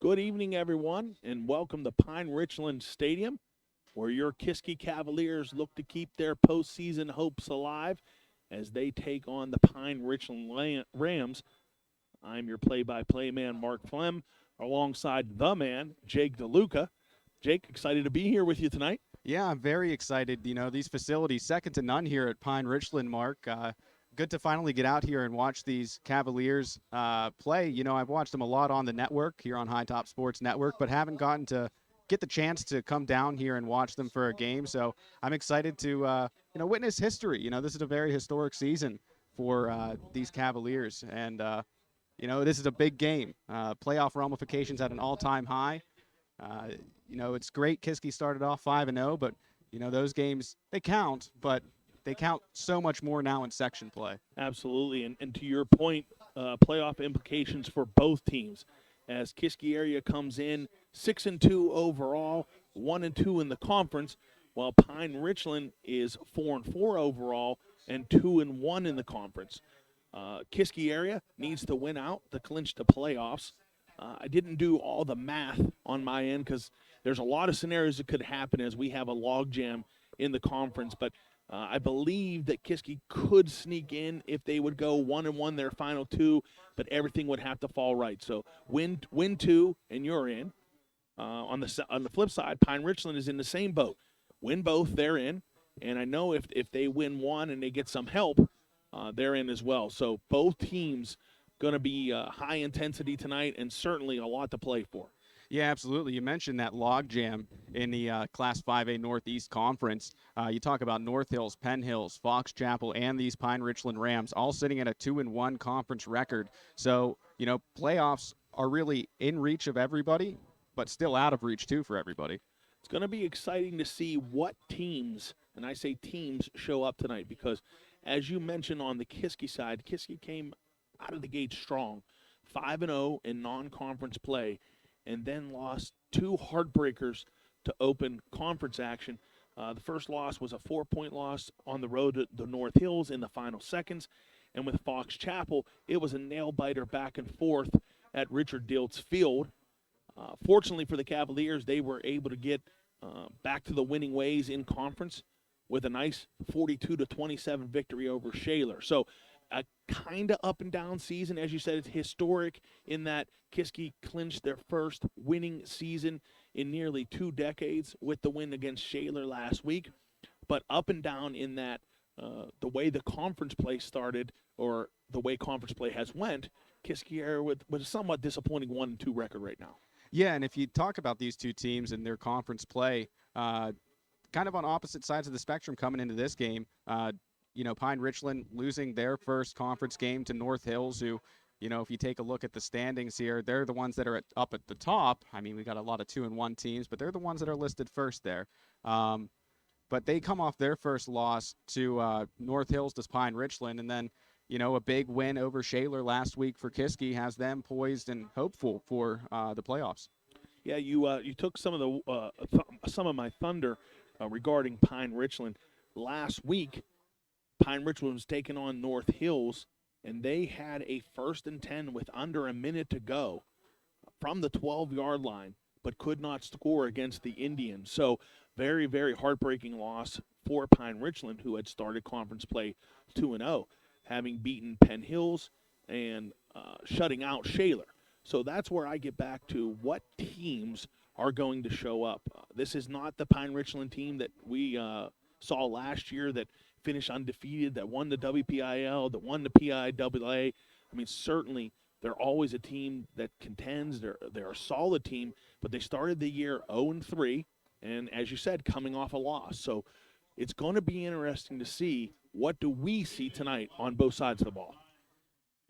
Good evening, everyone, and welcome to Pine-Richland Stadium, where your Kiski Cavaliers look to keep their postseason hopes alive as they take on the Pine-Richland Rams. I'm your play-by-play man, Mark Flem, alongside the man, Jake DeLuca. Jake, excited to be here with you tonight. Yeah, I'm very excited. These facilities, second to none here at Pine-Richland, Mark. Good to finally get out here and watch these Cavaliers play. I've watched them a lot on the network here on High Top Sports Network, but haven't gotten to get the chance to come down here and watch them for a game. So I'm excited to, witness history. This is a very historic season for these Cavaliers. And, this is a big game. Playoff ramifications at an all-time high. Uh, it's great. Kiski started off 5-0, but those games they count, but they count so much more now in section play. Absolutely, and to your point, playoff implications for both teams, as Kiski area comes in 6-2 overall, 1-2 in the conference, while Pine-Richland is 4-4 overall and 2-1 in the conference. Kiski area needs to win out to clinch the playoffs. I didn't do all the math on my end because there's a lot of scenarios that could happen as we have a logjam in the conference, but I believe that Kiski could sneak in if they would go 1-1 their final two, but everything would have to fall right. So win two, and you're in. On the flip side, Pine-Richland is in the same boat. Win both, they're in. And I know if they win one and they get some help, they're in as well. So both teams going to be high intensity tonight, and certainly a lot to play for. Yeah, absolutely. You mentioned that logjam in the Class 5A Northeast Conference. You talk about North Hills, Penn Hills, Fox Chapel, and these Pine-Richland Rams all sitting at a 2-1 conference record. So, playoffs are really in reach of everybody, but still out of reach, too, for everybody. It's going to be exciting to see what teams, and I say teams, show up tonight because, as you mentioned on the Kiski side, Kiski came out of the gate strong, 5-0 in non-conference play, and then lost two heartbreakers to open conference action. The first loss was a 4-point loss on the road to the North Hills in the final seconds, and with Fox Chapel, it was a nail-biter back and forth at Richard Diltz Field. Fortunately for the Cavaliers, they were able to get back to the winning ways in conference with a nice 42-27 victory over Shaler. So a kind of up and down season. As you said, it's historic in that Kiski clinched their first winning season in nearly 2 decades with the win against Shaler last week. But up and down in that the way the conference play started or the way conference play has went, Kiski area with a somewhat disappointing 1-2 record right now. Yeah, and if you talk about these two teams and their conference play, kind of on opposite sides of the spectrum coming into this game, Pine-Richland losing their first conference game to North Hills, who, if you take a look at the standings here, they're the ones that are up at the top. I mean, we got a lot of 2-1 teams, but they're the ones that are listed first there. But they come off their first loss to North Hills to Pine-Richland, and then a big win over Shaler last week for Kiski has them poised and hopeful for the playoffs. Yeah, you took some of my thunder regarding Pine-Richland last week. Pine-Richland was taking on North Hills, and they had a 1st and 10 with under a minute to go from the 12-yard line, but could not score against the Indians. So very, very heartbreaking loss for Pine-Richland, who had started conference play 2-0, having beaten Penn Hills and shutting out Shaler. So that's where I get back to what teams are going to show up. This is not the Pine-Richland team that we saw last year that finished undefeated, that won the WPIAL, that won the PIAA. I mean, certainly they're always a team that contends. They're a solid team, but they started the year 0-3, and as you said, coming off a loss. So it's going to be interesting to see what do we see tonight on both sides of the ball.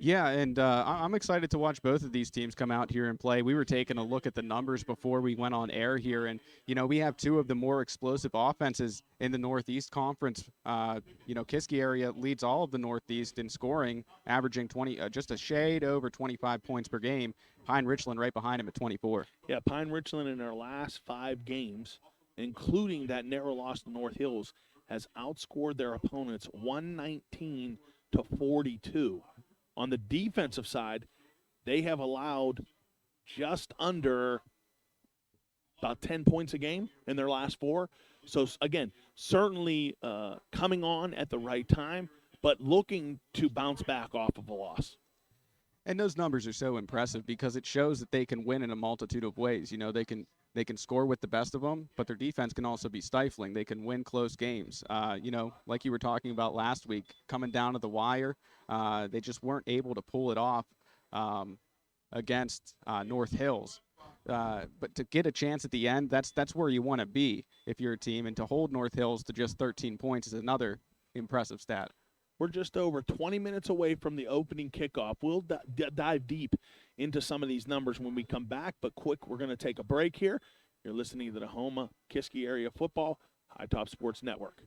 Yeah, and I'm excited to watch both of these teams come out here and play. We were taking a look at the numbers before we went on air here, and we have two of the more explosive offenses in the Northeast Conference. Kiski area leads all of the Northeast in scoring, averaging just a shade over 25 points per game. Pine-Richland right behind him at 24. Yeah, Pine-Richland in their last 5 games, including that narrow loss to North Hills, has outscored their opponents 119-42. On the defensive side, they have allowed just under about 10 points a game in their last 4. So, again, certainly coming on at the right time, but looking to bounce back off of a loss. And those numbers are so impressive because it shows that they can win in a multitude of ways. You know, they can score with the best of them, but their defense can also be stifling. They can win close games. You know, like you were talking about last week, coming down to the wire, they just weren't able to pull it off against North Hills. But to get a chance at the end, that's where you want to be if you're a team. And to hold North Hills to just 13 points is another impressive stat. We're just over 20 minutes away from the opening kickoff. We'll dive deep into some of these numbers when we come back, but quick, we're going to take a break here. You're listening to the Homa Kiski Area Football High Top Sports Network.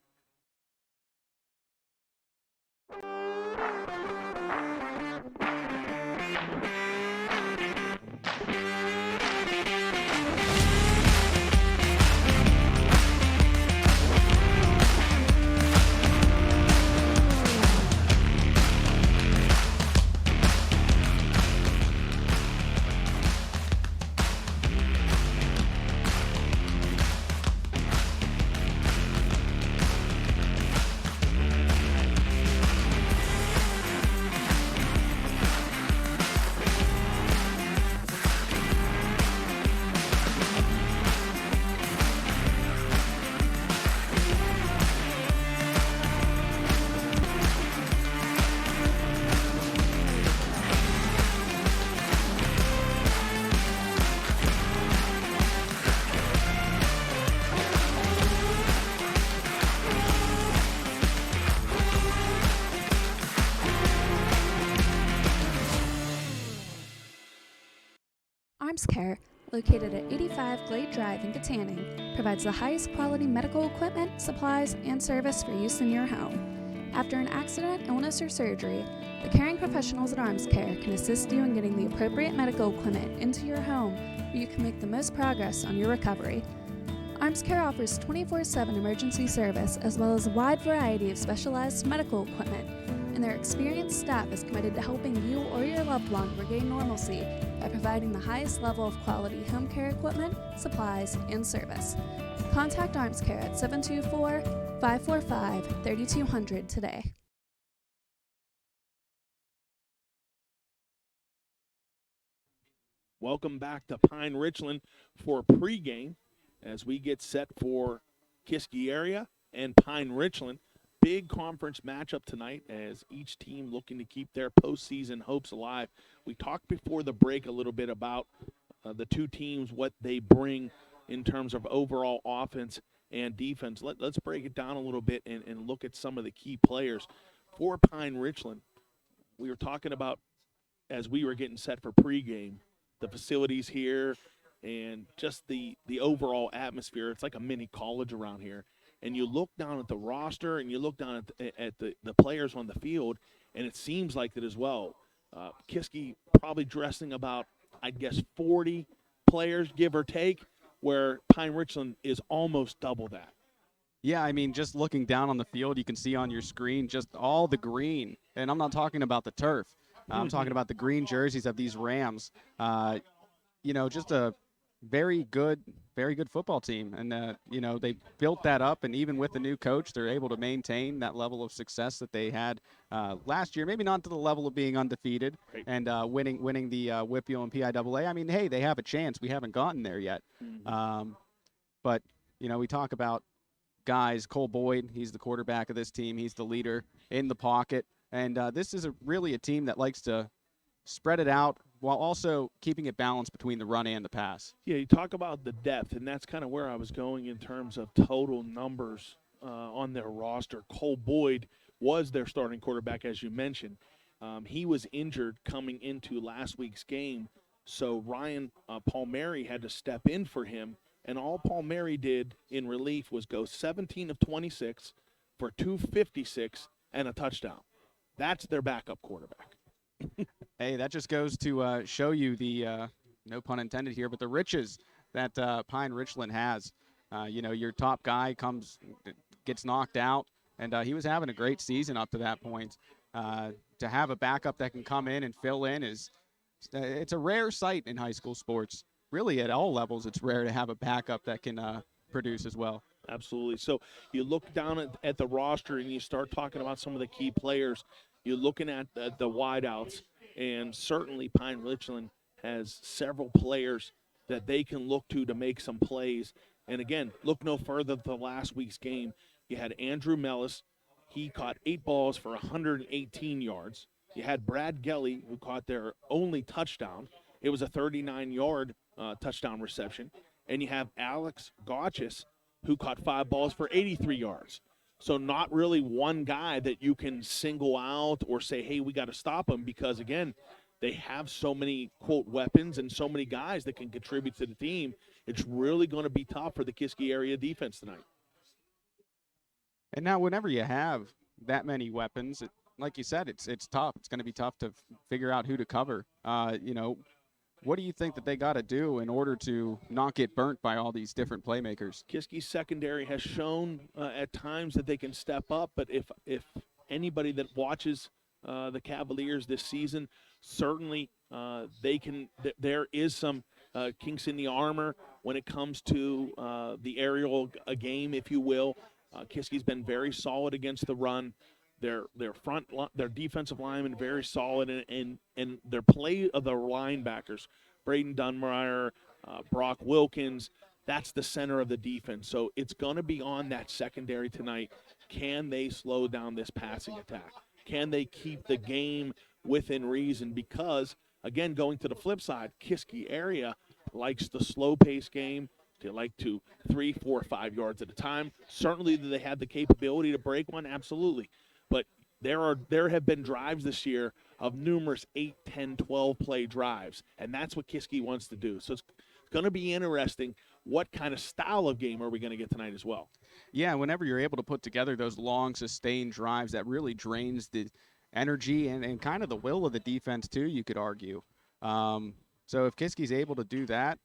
Arms Care, located at 85 Glade Drive in Katanning, provides the highest quality medical equipment, supplies, and service for use in your home. After an accident, illness, or surgery, the caring professionals at Arms Care can assist you in getting the appropriate medical equipment into your home where you can make the most progress on your recovery. Arms Care offers 24/7 emergency service as well as a wide variety of specialized medical equipment, and their experienced staff is committed to helping you or your loved one regain normalcy by providing the highest level of quality home care equipment, supplies, and service. Contact Arms Care at 724-545-3200 today. Welcome back to Pine-Richland for pregame as we get set for Kiski Area and Pine-Richland. Big conference matchup tonight as each team looking to keep their postseason hopes alive. We talked before the break a little bit about the two teams, what they bring in terms of overall offense and defense. Let's break it down a little bit and look at some of the key players. For Pine-Richland, we were talking about, as we were getting set for pregame, the facilities here and just the overall atmosphere. It's like a mini college around here. And you look down at the roster and you look down at the players on the field, and it seems like that as well. Kiski probably dressing about, I'd guess, 40 players, give or take, where Pine-Richland is almost double that. Yeah, I mean, just looking down on the field, you can see on your screen just all the green. And I'm not talking about the turf. I'm talking about the green jerseys of these Rams. You know, just a very good football team. And, you know, they built that up. And even with the new coach, they're able to maintain that level of success that they had last year. Maybe not to the level of being undefeated and winning the WPIAL and PIAA. I mean, hey, they have a chance. We haven't gotten there yet. But, you know, we talk about guys. Cole Boyd, he's the quarterback of this team. He's the leader in the pocket. And this is really a team that likes to spread it out while also keeping it balanced between the run and the pass. Yeah, you talk about the depth, and that's kind of where I was going in terms of total numbers on their roster. Cole Boyd was their starting quarterback, as you mentioned. He was injured coming into last week's game, so Ryan Palmieri had to step in for him, and all Palmieri did in relief was go 17 of 26 for 256 and a touchdown. That's their backup quarterback. Hey, that just goes to show you the, no pun intended here, but the riches that Pine-Richland has. You know, your top guy gets knocked out, and he was having a great season up to that point. To have a backup that can come in and fill in is It's a rare sight in high school sports. Really, at all levels, it's rare to have a backup that can produce as well. Absolutely. So you look down at the roster and you start talking about some of the key players. You're looking at the wideouts, and certainly Pine-Richland has several players that they can look to make some plays. And again, look no further than last week's game. You had Andrew Mellis. He caught 8 balls for 118 yards. You had Brad Gelly, who caught their only touchdown. It was a 39-yard touchdown reception. And you have Alex Gotchis, who caught 5 balls for 83 yards. So not really one guy that you can single out or say, hey, we got to stop him, because, again, they have so many, quote, weapons and so many guys that can contribute to the team. It's really going to be tough for the Kiski area defense tonight. And now whenever you have that many weapons, like you said, it's tough. It's going to be tough to figure out who to cover. What do you think that they got to do in order to not get burnt by all these different playmakers? Kiski's secondary has shown at times that they can step up, but if anybody that watches the Cavaliers this season, certainly they can. There is some kinks in the armor when it comes to the aerial game, if you will. Kiski's been very solid against the run. Their defensive linemen very solid, and their play of the linebackers, Braden Dunmeyer, Brock Wilkins, that's the center of the defense. So it's going to be on that secondary tonight. Can they slow down this passing attack? Can they keep the game within reason? Because, again, going to the flip side, Kiski area likes the slow-paced game. They like to 3, 4, 5 yards at a time. Certainly, do they have the capability to break one? Absolutely. But there have been drives this year of numerous 8, 10, 12 play drives, and that's what Kiski wants to do. So it's going to be interesting. What kind of style of game are we going to get tonight as well? Yeah, whenever you're able to put together those long, sustained drives, that really drains the energy and kind of the will of the defense too, you could argue. So if Kiski's able to do that,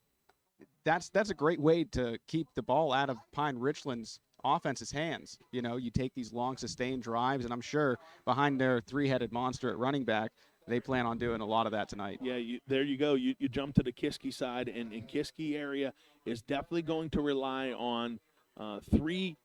that's a great way to keep the ball out of Pine-Richland's offense's hands. You know, you take these long, sustained drives, and I'm sure behind their 3-headed monster at running back, they plan on doing a lot of that tonight. Yeah, there you go. You jump to the Kiski side, and Kiski area is definitely going to rely on 3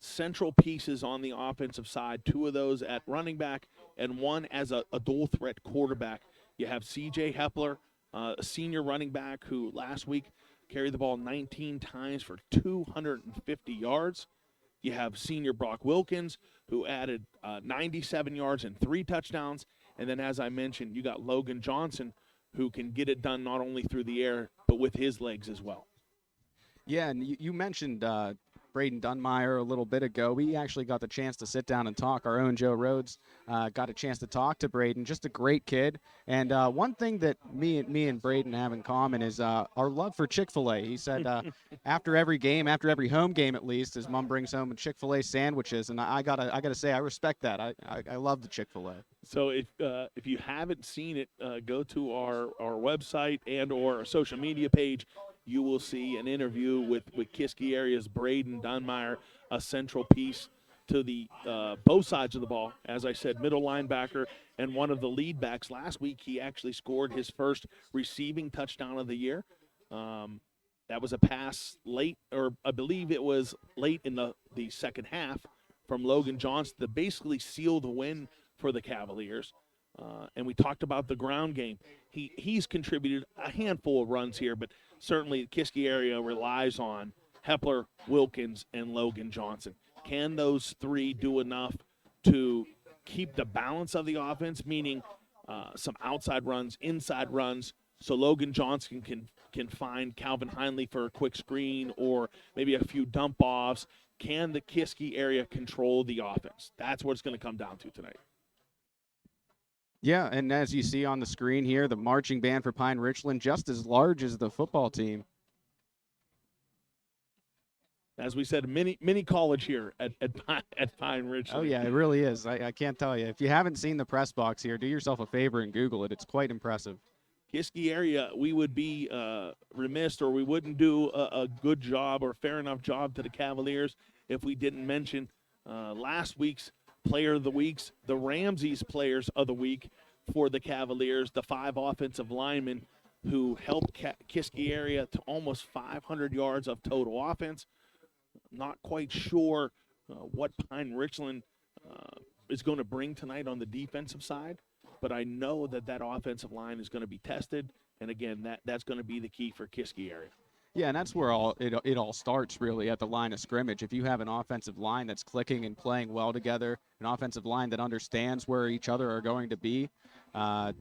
central pieces on the offensive side, 2 of those at running back and 1 as a dual-threat quarterback. You have C.J. Hepler, a senior running back who last week carried the ball 19 times for 250 yards. You have senior Brock Wilkins, who added 97 yards and 3 touchdowns. And then, as I mentioned, you got Logan Johnson, who can get it done not only through the air, but with his legs as well. Yeah, and you mentioned Braden Dunmeyer a little bit ago. We actually got the chance to sit down and talk. Our own Joe Rhodes got a chance to talk to Braden. Just a great kid. And one thing that me and Braden have in common is our love for Chick-fil-A. He said after every game, after every home game at least, his mom brings home Chick-fil-A sandwiches. And I gotta say, I respect that. I love the Chick-fil-A. So if you haven't seen it, go to our website and or our social media page. You will see an interview with Kiski area's Braden Dunmeyer, a central piece to the both sides of the ball. As I said, middle linebacker and one of the lead backs. Last week, he actually scored his first receiving touchdown of the year. That was a pass late, or I believe it was late in the second half from Logan Johnson to basically seal the win for the Cavaliers. And we talked about the ground game. He's contributed a handful of runs here, but certainly the Kiski area relies on Hepler, Wilkins, and Logan Johnson. Can those 3 do enough to keep the balance of the offense, meaning some outside runs, inside runs, so Logan Johnson can find Calvin Heinley for a quick screen or maybe a few dump-offs? Can the Kiski area control the offense? That's what it's going to come down to tonight. Yeah, and as you see on the screen here, the marching band for Pine-Richland, just as large as the football team. As we said, mini college here at Pine-Richland. Oh, yeah, it really is. I can't tell you. If you haven't seen the press box here, do yourself a favor and Google it. It's quite impressive. Kiski area, we would be remiss, or we wouldn't do a good job or fair enough job to the Cavaliers if we didn't mention last week's Player of the Weeks, the Ramses Players of the Week, for the Cavaliers, the 5 offensive linemen who helped Kiski area to almost 500 yards of total offense. Not quite sure what Pine-Richland is going to bring tonight on the defensive side, but I know that offensive line is going to be tested, and again, that's going to be the key for Kiski area. Yeah, and that's where it all starts, really, at the line of scrimmage. If you have an offensive line that's clicking and playing well together, an offensive line that understands where each other are going to be, that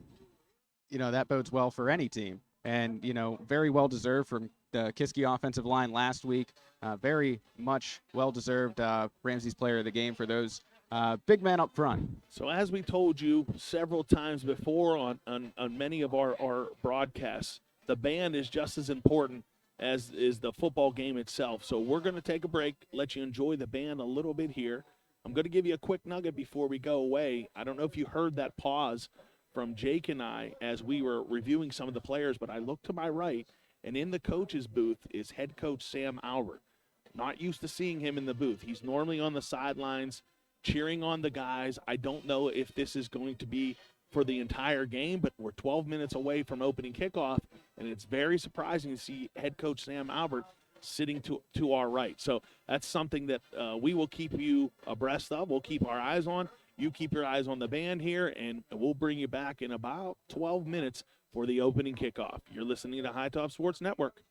bodes well for any team. And, very well deserved from the Kiski offensive line last week. Very much well deserved Ramsey's player of the game for those big men up front. So as we told you several times before on many of our broadcasts, the band is just as important as is the football game itself. So we're going to take a break, let you enjoy the band a little bit here. I'm going to give you a quick nugget before we go away. I don't know if you heard that pause from Jake and I as we were reviewing some of the players, but I looked to my right, and in the coach's booth is head coach Sam Albert. Not used to seeing him in the booth. He's normally on the sidelines cheering on the guys. I don't know if this is going to be for the entire game, but we're 12 minutes away from opening kickoff, and it's very surprising to see head coach Sam Albert sitting to our right. So that's something that we will keep you abreast of. We'll keep our eyes on. You keep your eyes on the band here, and we'll bring you back in about 12 minutes for the opening kickoff. You're listening to High Top Sports Network.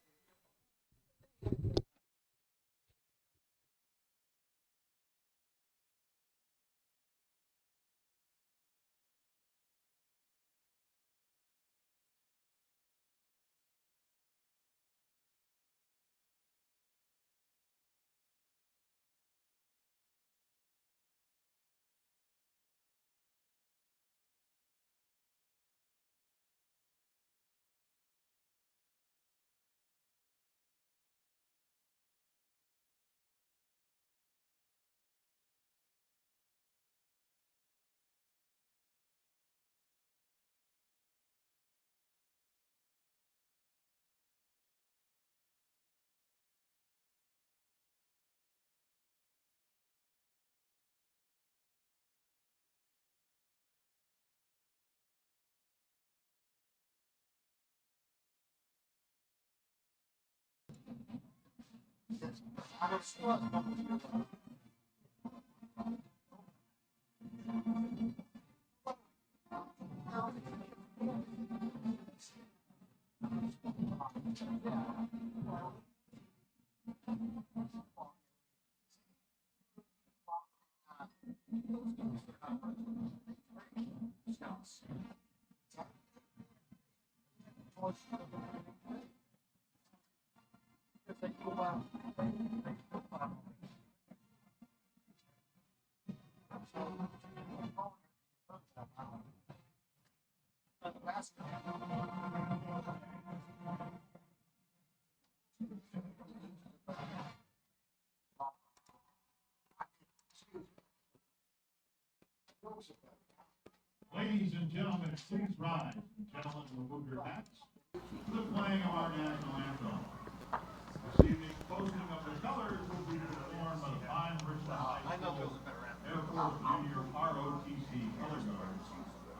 Ladies and gentlemen, please rise. Gentlemen, remove your hats to the playing of our national anthem. This evening's posting of the colors will be performed by the Pine-Richland High School Air Force Junior ROTC Color Guards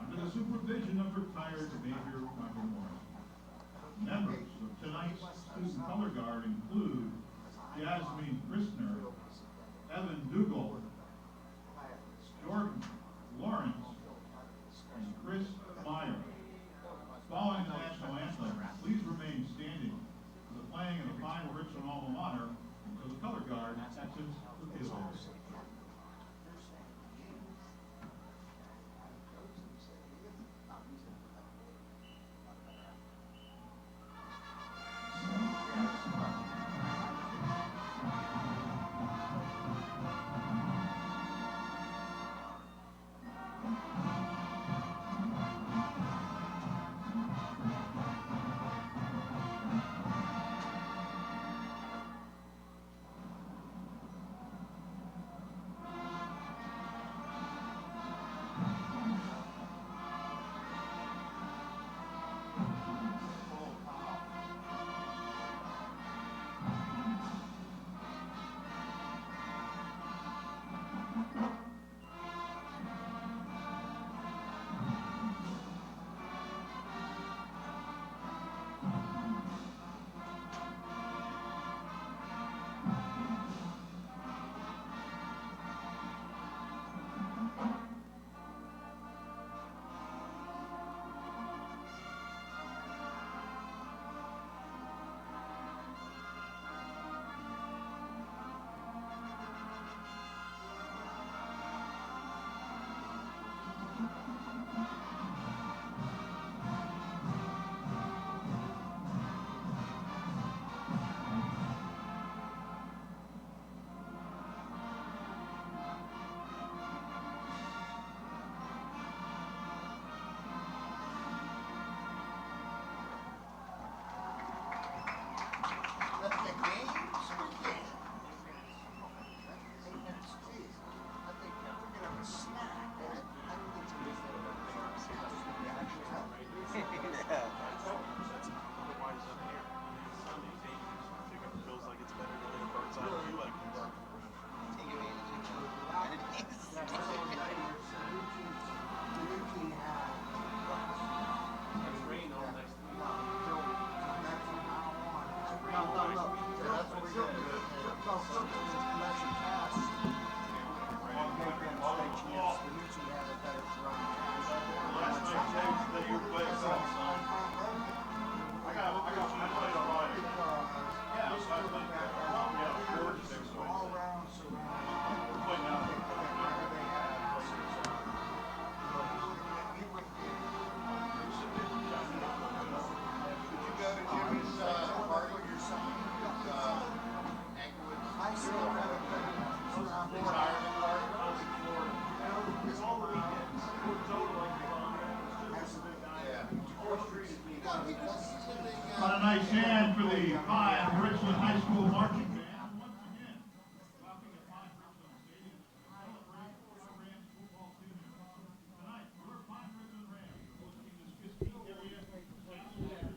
under the supervision of retired Major Michael Morris. Members of tonight's student color guard include Jasmine Christner, Evan Dougal, Jordan Lawrence, and Chris Meyer. Following the national anthem, please remain standing for the playing of the Pine-Richland alma mater until the color guard exits the field area.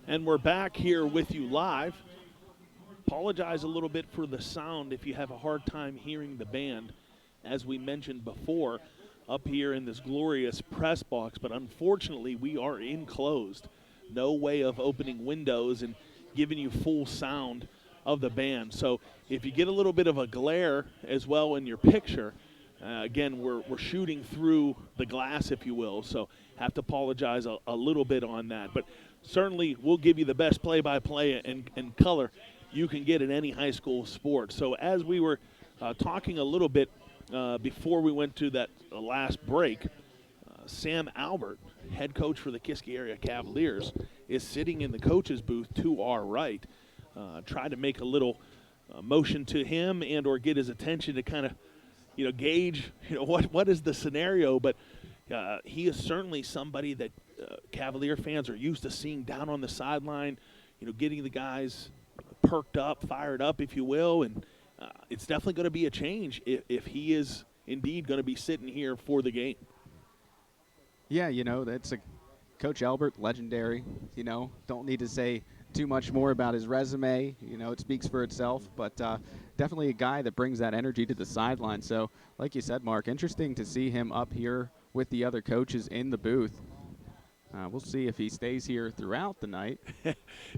And we're back here with you live. Apologize a little bit for the sound if you have a hard time hearing the band, as we mentioned before, up here in this glorious press box. But unfortunately, we are enclosed. No way of opening windows and giving you full sound of the band. So if you get a little bit of a glare as well in your picture, again, we're shooting through the glass, if you will. So have to apologize a little bit on that. But certainly, we'll give you the best play-by-play and color you can get in any high school sport. So as we were talking a little bit before we went to that last break, Sam Albert, head coach for the Kiski area Cavaliers, is sitting in the coach's booth to our right. Try to make a little motion to him and or get his attention to kind of, gauge, what is the scenario. But he is certainly somebody that Cavalier fans are used to seeing down on the sideline, getting the guys perked up, fired up, if you will. And it's definitely going to be a change if he is indeed going to be sitting here for the game. Yeah, that's Coach Albert, legendary. Don't need to say too much more about his resume. It speaks for itself, but definitely a guy that brings that energy to the sideline. So, like you said, Mark, interesting to see him up here with the other coaches in the booth. We'll see if he stays here throughout the night.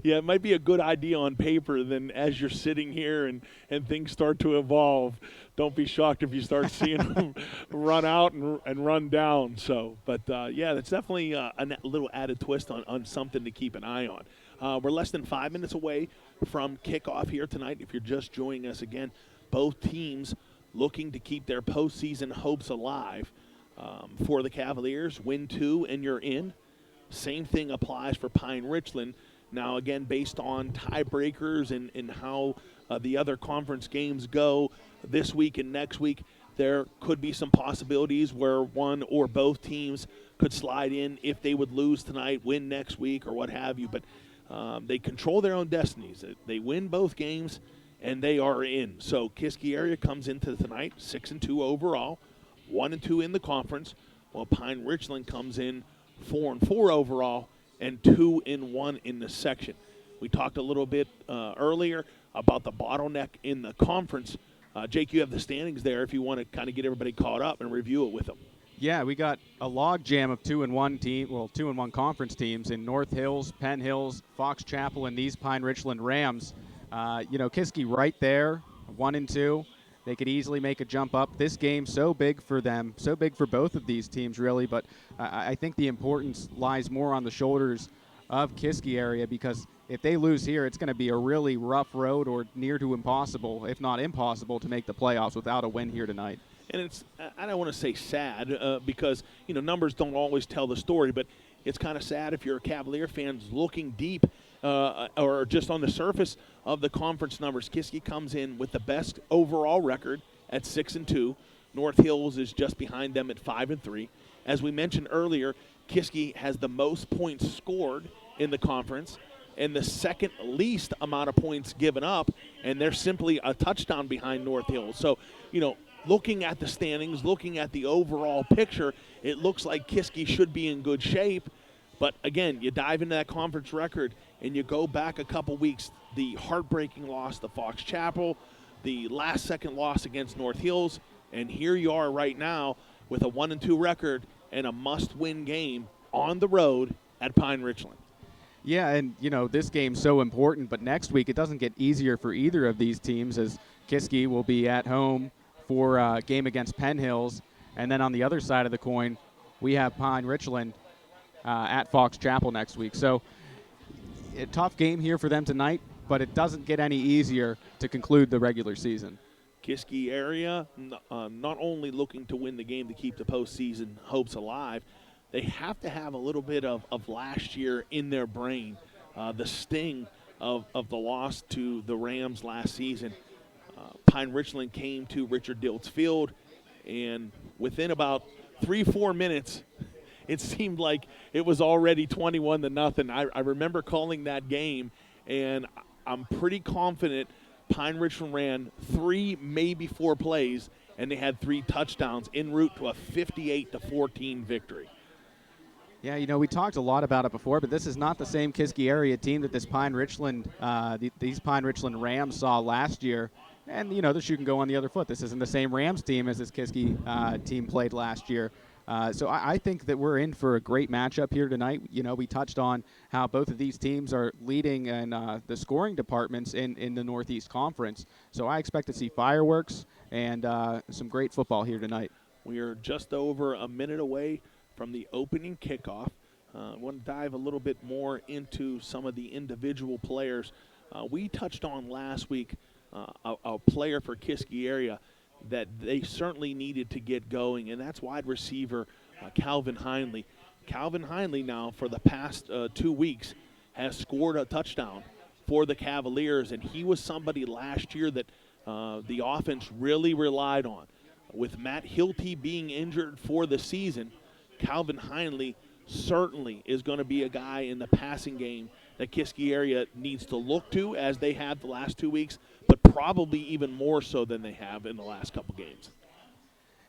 Yeah, it might be a good idea on paper. Then as you're sitting here and things start to evolve, don't be shocked if you start seeing him run out and run down. So, but yeah, that's definitely a little added twist on something to keep an eye on. We're less than 5 minutes away from kickoff here tonight. If you're just joining us again, both teams looking to keep their postseason hopes alive. For the Cavaliers, win 2 and you're in. Same thing applies for Pine-Richland. Now, again, based on tiebreakers and how the other conference games go this week and next week, there could be some possibilities where one or both teams could slide in if they would lose tonight, win next week, or what have you. But they control their own destinies. They win both games, and they are in. So Kiski area comes into tonight 6-2 overall, 1-2 in the conference, while Pine-Richland comes in 4-4 overall and 2-1 in the section. We talked a little bit earlier about the bottleneck in the conference. Jake, you have the standings there if you want to kind of get everybody caught up and review it with them. Yeah, we got a log jam of 2-1 conference teams in North Hills, Penn Hills, Fox Chapel, and these Pine-Richland Rams. Kiski right there, 1-2. They could easily make a jump up. This game so big for them, so big for both of these teams, really. But I think the importance lies more on the shoulders of Kiski area, because if they lose here, it's going to be a really rough road or near to impossible, if not impossible, to make the playoffs without a win here tonight. And it's, I don't want to say sad because, numbers don't always tell the story, but it's kind of sad if you're a Cavalier fan looking deep or just on the surface of the conference numbers. Kiski comes in with the best overall record at 6-2. North Hills is just behind them at 5-3. As we mentioned earlier, Kiski has the most points scored in the conference and the second least amount of points given up, and they're simply a touchdown behind North Hills. So, looking at the standings, looking at the overall picture, it looks like Kiski should be in good shape. But, again, you dive into that conference record and you go back a couple weeks, the heartbreaking loss to Fox Chapel, the last-second loss against North Hills, and here you are right now with a 1-2 record and a must-win game on the road at Pine-Richland. Yeah, and, this game's so important, but next week it doesn't get easier for either of these teams, as Kiski will be at home for a game against Penn Hills, and then on the other side of the coin, we have Pine-Richland at Fox Chapel next week. So a tough game here for them tonight, but it doesn't get any easier to conclude the regular season. Kiski area not only looking to win the game to keep the postseason hopes alive, they have to have a little bit of last year in their brain, the sting of the loss to the Rams last season. Pine-Richland came to Richard Diltz Field, and within about 3-4 minutes, it seemed like it was already 21-0. I remember calling that game, and I'm pretty confident Pine-Richland ran 3, maybe 4 plays, and they had 3 touchdowns en route to a 58-14 victory. Yeah, we talked a lot about it before, but this is not the same Kiski area team that this Pine-Richland, these Pine-Richland Rams saw last year. And, the shoe can go on the other foot. This isn't the same Rams team as this Kiski team played last year. So I think that we're in for a great matchup here tonight. We touched on how both of these teams are leading in the scoring departments in the Northeast Conference. So I expect to see fireworks and some great football here tonight. We are just over a minute away from the opening kickoff. I want to dive a little bit more into some of the individual players. We touched on last week a player for Kiski area that they certainly needed to get going, and that's wide receiver Calvin Hindley. Calvin Hindley now for the past 2 weeks has scored a touchdown for the Cavaliers, and he was somebody last year that the offense really relied on. With Matt Hilty being injured for the season, Calvin Hindley certainly is going to be a guy in the passing game that Kiski area needs to look to, as they have the last 2 weeks, but probably even more so than they have in the last couple games.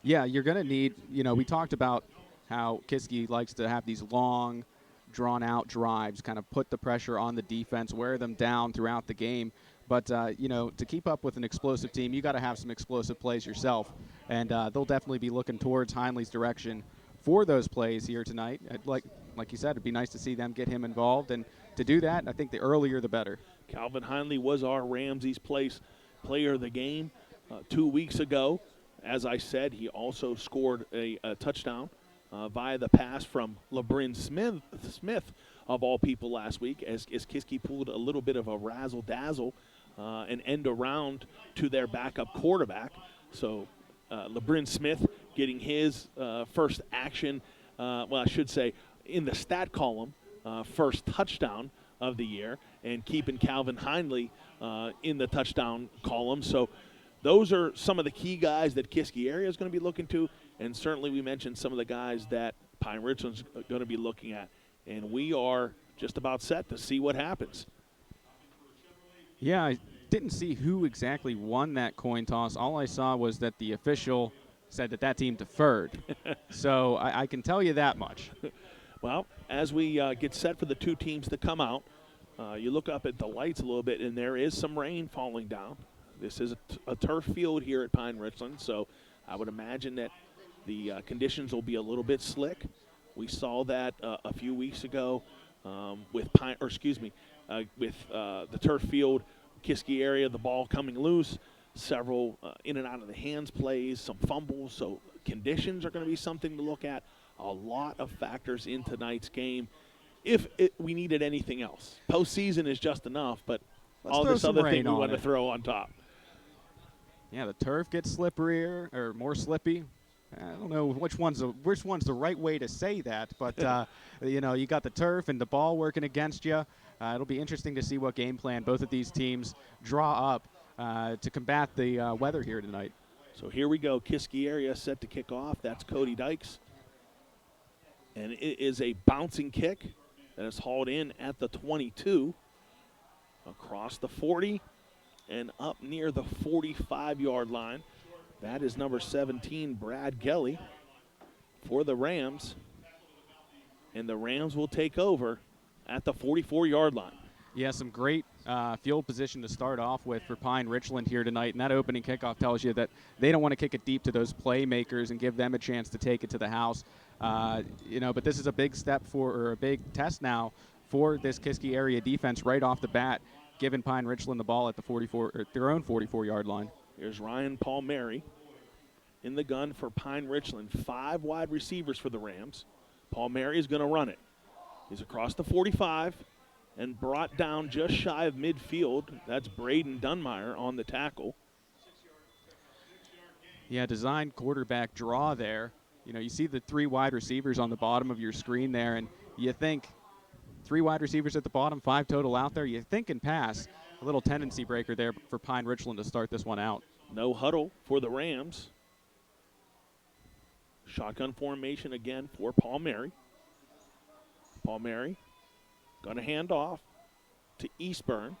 Yeah, you're going to need, we talked about how Kiski likes to have these long, drawn-out drives, kind of put the pressure on the defense, wear them down throughout the game. But, to keep up with an explosive team, you got to have some explosive plays yourself. And they'll definitely be looking towards Hindley's direction for those plays here tonight. Like you said, it'd be nice to see them get him involved. And to do that, I think the earlier the better. Calvin Hindley was our Ramsey's player of the game 2 weeks ago. As I said, he also scored a touchdown via the pass from LeBrin Smith of all people last week, as Kiski pulled a little bit of a razzle-dazzle and end around to their backup quarterback. So LeBrin Smith getting his first action, I should say, in the stat column, first touchdown of the year, and keeping Calvin Hindley in the touchdown column. So those are some of the key guys that Kiski area is going to be looking to, and certainly we mentioned some of the guys that Pine-Richland's going to be looking at. And we are just about set to see what happens. Yeah, I didn't see who exactly won that coin toss. All I saw was that the official said that team deferred. So I can tell you that much. Well, as we get set for the two teams to come out, you look up at the lights a little bit, and there is some rain falling down. This is a turf field here at Pine-Richland, so I would imagine that the conditions will be a little bit slick. We saw that a few weeks ago with the turf field, Kiski area, the ball coming loose, several in and out of the hands plays, some fumbles. So conditions are going to be something to look at. A lot of factors in tonight's game. If we needed anything else, postseason is just enough, but all this other thing we want to throw on top. Yeah, the turf gets slipperier or more slippy. I don't know which one's the right way to say that, but you got the turf and the ball working against you. It'll be interesting to see what game plan both of these teams draw up to combat the weather here tonight. So here we go. Kiski area set to kick off. That's Cody Dykes. And it is a bouncing kick that is hauled in at the 22, across the 40, and up near the 45-yard line. That is number 17, Brad Gelly, for the Rams. And the Rams will take over at the 44-yard line. Yeah, some great field position to start off with for Pine-Richland here tonight. And that opening kickoff tells you that they don't want to kick it deep to those playmakers and give them a chance to take it to the house. But this is a big step or a big test now for this Kiski area defense right off the bat, giving Pine-Richland the ball at the their own 44-yard line. Here's Ryan Palmieri in the gun for Pine-Richland. 5 wide receivers for the Rams. Palmieri is going to run it. He's across the 45 and brought down just shy of midfield. That's Braden Dunmeyer on the tackle. Yeah, design quarterback draw there. You see the 3 wide receivers on the bottom of your screen there, and you think 3 wide receivers at the bottom, 5 total out there. You think in pass. A little tendency breaker there for Pine-Richland to start this one out. No huddle for the Rams. Shotgun formation again for Palmieri. Palmieri going to hand off to Eastburn.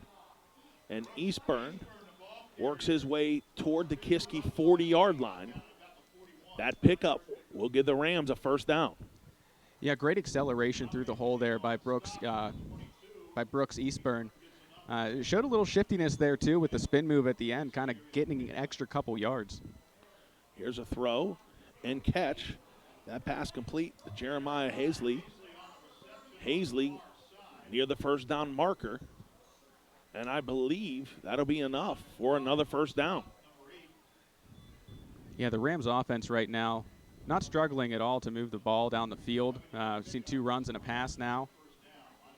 And Eastburn works his way toward the Kiski 40-yard line. That pickup will give the Rams a first down. Yeah, great acceleration through the hole there by Brooks Eastburn. It showed a little shiftiness there, too, with the spin move at the end, kind of getting an extra couple yards. Here's a throw and catch. That pass complete to Jeremiah Hazley. Hazley near the first down marker. And I believe that'll be enough for another first down. Yeah, the Rams offense right now not struggling at all to move the ball down the field. We've seen 2 runs and a pass now,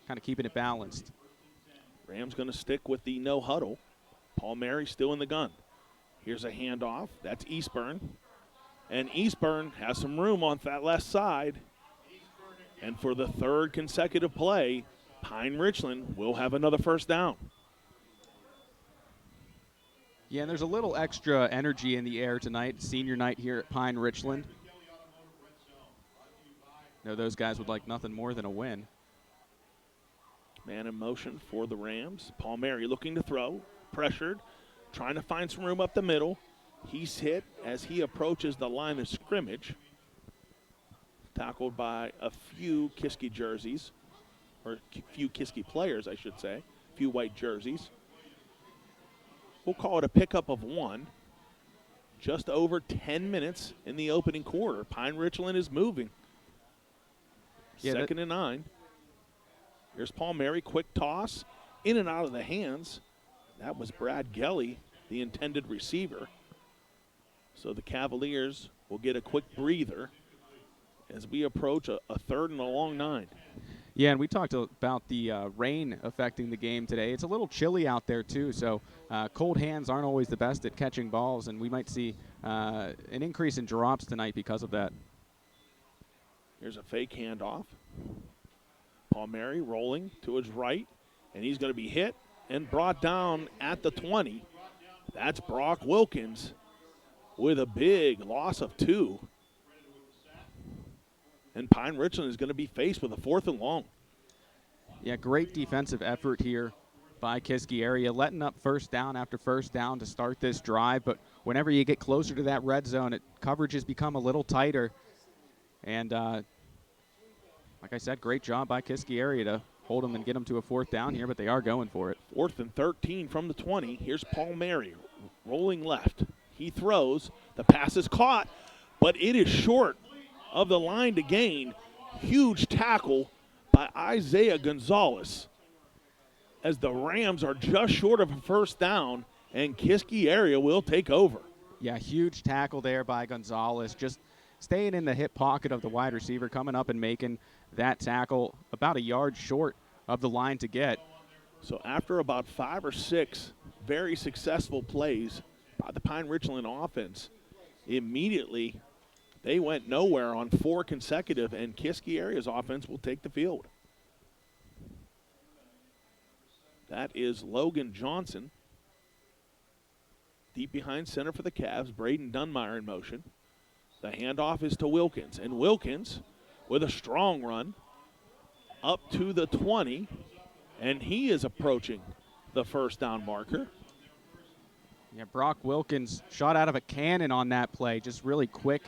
kind of keeping it balanced. Rams going to stick with the no huddle. Paul Mary still in the gun. Here's a handoff. That's Eastburn. And Eastburn has some room on that left side. And for the 3rd consecutive play, Pine-Richland will have another first down. Yeah, and there's a little extra energy in the air tonight. Senior night here at Pine-Richland. No, those guys would like nothing more than a win. Man in motion for the Rams. Paul Mary looking to throw. Pressured. Trying to find some room up the middle. He's hit as he approaches the line of scrimmage. Tackled by a few Kiski jerseys. Or a few Kiski players, I should say. A few white jerseys. We'll call it a pickup of 1. Just over 10 minutes in the opening quarter. Pine-Richland is moving. Yeah, 2nd and 9. Here's Paul Mary, quick toss, in and out of the hands. That was Brad Gelly, the intended receiver. So the Cavaliers will get a quick breather as we approach a 3rd and a long 9. Yeah, and we talked about the rain affecting the game today. It's a little chilly out there, too, so cold hands aren't always the best at catching balls, and we might see an increase in drops tonight because of that. Here's a fake handoff. Paul Mary rolling to his right, and he's going to be hit and brought down at the 20. That's Brock Wilkins with a big loss of 2. And Pine-Richland is going to be faced with a 4th and long. Yeah, great defensive effort here by Kiski area, letting up first down after first down to start this drive. But whenever you get closer to that red zone, coverage has become a little tighter. And like I said, great job by Kiski area to hold them and get them to a 4th down here, but they are going for it. 4th and 13 from the 20. Here's Paul Mary rolling left. He throws. The pass is caught, but it is short of the line to gain. Huge tackle by Isaiah Gonzalez as the Rams are just short of a first down, and Kiski area will take over. Yeah, huge tackle there by Gonzalez, just staying in the hip pocket of the wide receiver, coming up and making that tackle about a yard short of the line to get. So after about 5 or 6 very successful plays by the Pine-Richland offense, immediately they went nowhere on 4 consecutive, and Kiski area's offense will take the field. That is Logan Johnson. Deep behind center for the Cavs, Braden Dunmeyer in motion. The handoff is to Wilkins, and Wilkins with a strong run up to the 20, and he is approaching the first down marker. Yeah, Brock Wilkins shot out of a cannon on that play, just really quick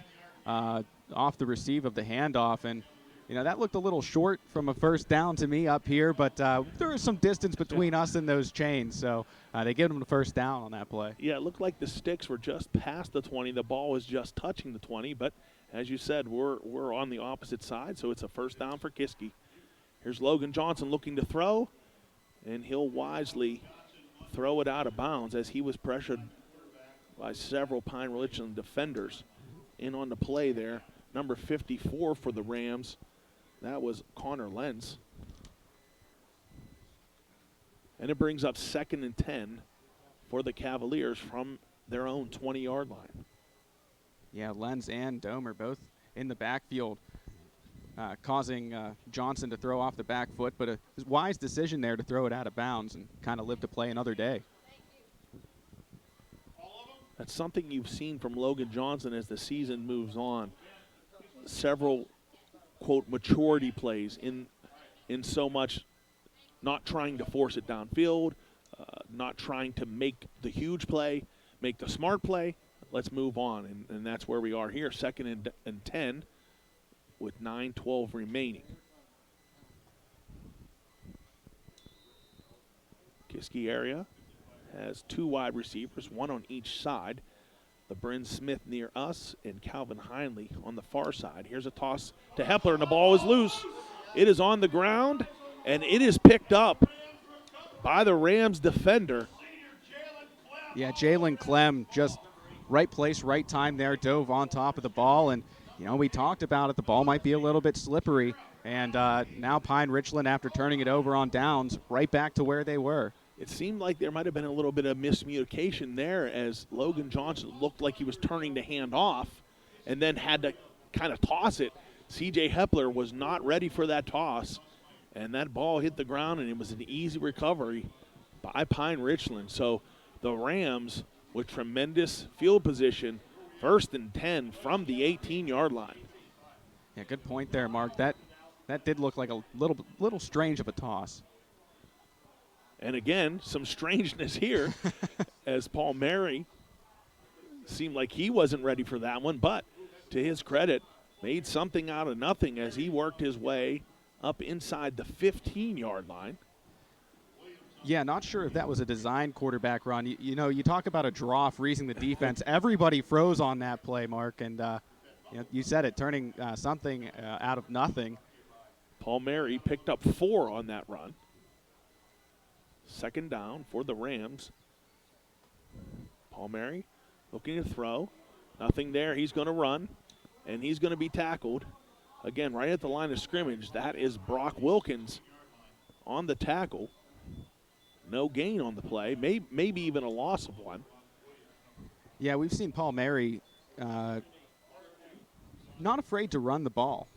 off the receive of the handoff. And, you know, that looked a little short from a first down to me up here, but there was some distance between us and those chains, so they give them the first down on that play. Yeah, it looked like the sticks were just past the 20. The ball was just touching the 20, but as you said, we're on the opposite side, so it's a first down for Kiski. Here's Logan Johnson looking to throw, and he'll wisely throw it out of bounds as he was pressured by several Pine-Richland defenders. In on the play there, number 54 for the Rams, that was Connor Lenz. And it brings up 2nd and 10 for the Cavaliers from their own 20-yard line. Yeah, Lenz and Domer both in the backfield, causing Johnson to throw off the back foot, but a wise decision there to throw it out of bounds and kind of live to play another day. That's something you've seen from Logan Johnson as the season moves on. Several, quote, maturity plays in so much not trying to force it downfield, not trying to make the huge play, make the smart play. Let's move on, and that's where we are here. 2nd and 10. with 9:12 remaining. Kiski area has 2 wide receivers, 1 on each side. LeBrin Smith near us and Calvin Heinley on the far side. Here's a toss to Hepler, and the ball is loose. It is on the ground, and it is picked up by the Rams defender. Yeah, Jalen Clem, just right place, right time there, dove on top of the ball. And, we talked about it. The ball might be a little bit slippery. And now Pine-Richland, after turning it over on downs, right back to where they were. It seemed like there might have been a little bit of miscommunication there as Logan Johnson looked like he was turning the hand off and then had to kind of toss it. C.J. Hepler was not ready for that toss, and that ball hit the ground, and it was an easy recovery by Pine-Richland. So the Rams, with tremendous field position, 1st and 10 from the 18-yard line. Yeah, good point there, Mark. That did look like a little strange of a toss. And again, some strangeness here as Paul Mary seemed like he wasn't ready for that one, but to his credit, made something out of nothing as he worked his way up inside the 15-yard line. Yeah, not sure if that was a design quarterback run. You talk about a draw freezing the defense. Everybody froze on that play, Mark, and you said it, turning something out of nothing. Paul Mary picked up 4 on that run. 2nd down for the Rams. Paul Mary looking to throw. Nothing there. He's going to run, and he's going to be tackled. Again, right at the line of scrimmage. That is Brock Wilkins on the tackle. No gain on the play. Maybe even a loss of 1. Yeah, we've seen Paul Mary not afraid to run the ball.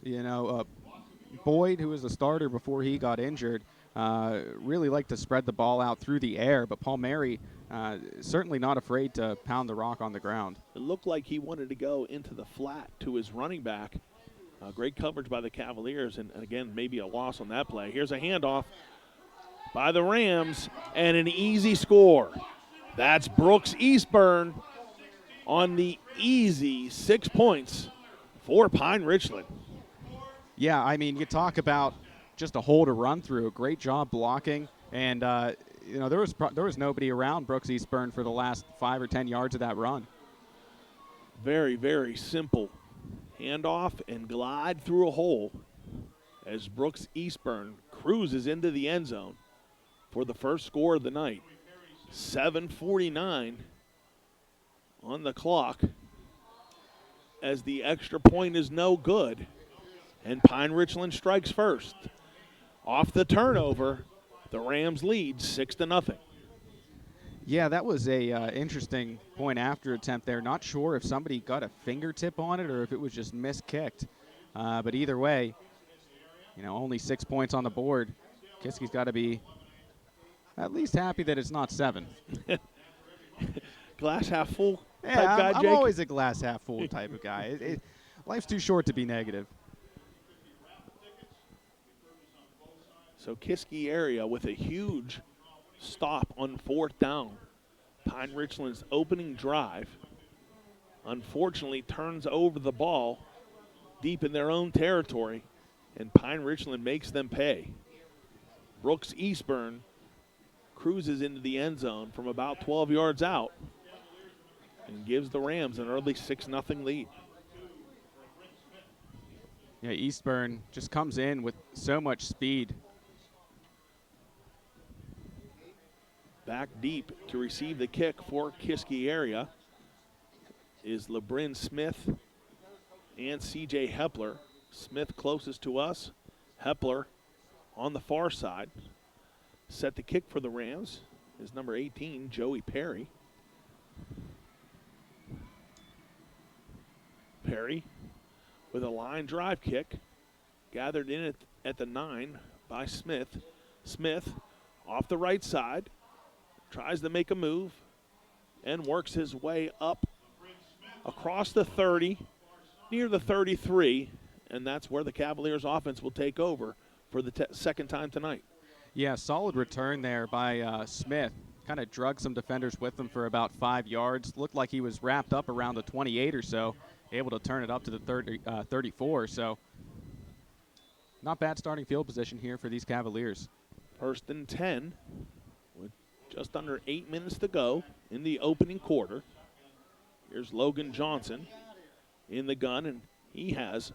Boyd, who was a starter before he got injured, really liked to spread the ball out through the air, but Paul Mary certainly not afraid to pound the rock on the ground. It looked like he wanted to go into the flat to his running back. Great coverage by the Cavaliers, and again, maybe a loss on that play. Here's a handoff by the Rams, and an easy score. That's Brooks Eastburn on the easy 6 points for Pine-Richland. Yeah, I mean, you talk about just a hole to run through. A great job blocking, and there was nobody around Brooks Eastburn for the last 5 or 10 yards of that run. Very, very simple handoff and glide through a hole as Brooks Eastburn cruises into the end zone for the first score of the night. 7:49 on the clock as the extra point is no good, and Pine-Richland strikes first. Off the turnover, the Rams lead 6-0. Yeah, that was a interesting point after attempt there. Not sure if somebody got a fingertip on it or if it was just miskicked. But either way, only 6 points on the board. Kiski's got to be at least happy that it's not 7. Glass half full type Yeah, guy, I'm Jake? always a glass half full type of guy. Life's too short to be negative. So Kiski area with a huge stop on 4th down. Pine-Richland's opening drive unfortunately turns over the ball deep in their own territory, and Pine-Richland makes them pay. Brooks Eastburn cruises into the end zone from about 12 yards out and gives the Rams an early 6-0 lead. Yeah, Eastburn just comes in with so much speed. Back deep to receive the kick for Kiski area is LeBrin Smith and C.J. Hepler. Smith closest to us. Hepler on the far side. Set the kick for the Rams is number 18, Joey Perry. Perry with a line drive kick. Gathered in at the 9 by Smith. Smith off the right side. Tries to make a move and works his way up across the 30, near the 33, and that's where the Cavaliers offense will take over for the second time tonight. Yeah, solid return there by Smith. Kind of drug some defenders with him for about 5 yards. Looked like he was wrapped up around the 28 or so, able to turn it up to the 34. So Not bad starting field position here for these Cavaliers. 1st and 10 with just under 8 minutes to go in the opening quarter. Here's Logan Johnson in the gun, and he has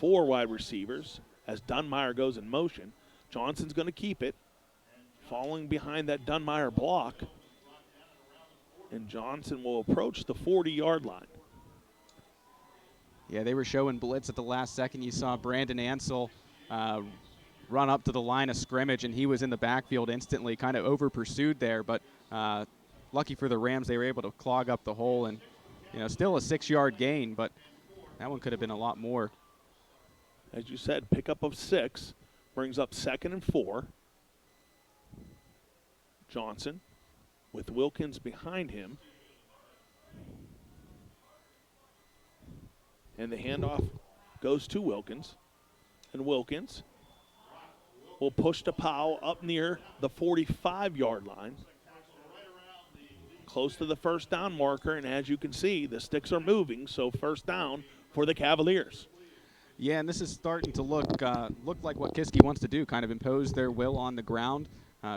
4 wide receivers as Dunmeyer goes in motion. Johnson's going to keep it, falling behind that Dunmeyer block, and Johnson will approach the 40-yard line. Yeah, they were showing blitz at the last second. You saw Brandon Ansel run up to the line of scrimmage, and he was in the backfield instantly, kind of over-pursued there. But lucky for the Rams, they were able to clog up the hole, and still a 6-yard gain, but that one could have been a lot more. As you said, pickup of 6 brings up 2nd and 4. Johnson with Wilkins behind him. And the handoff goes to Wilkins. And Wilkins will push to Powell up near the 45-yard line, close to the first down marker. And as you can see, the sticks are moving, so first down for the Cavaliers. Yeah, and this is starting to look like what Kiski wants to do, kind of impose their will on the ground,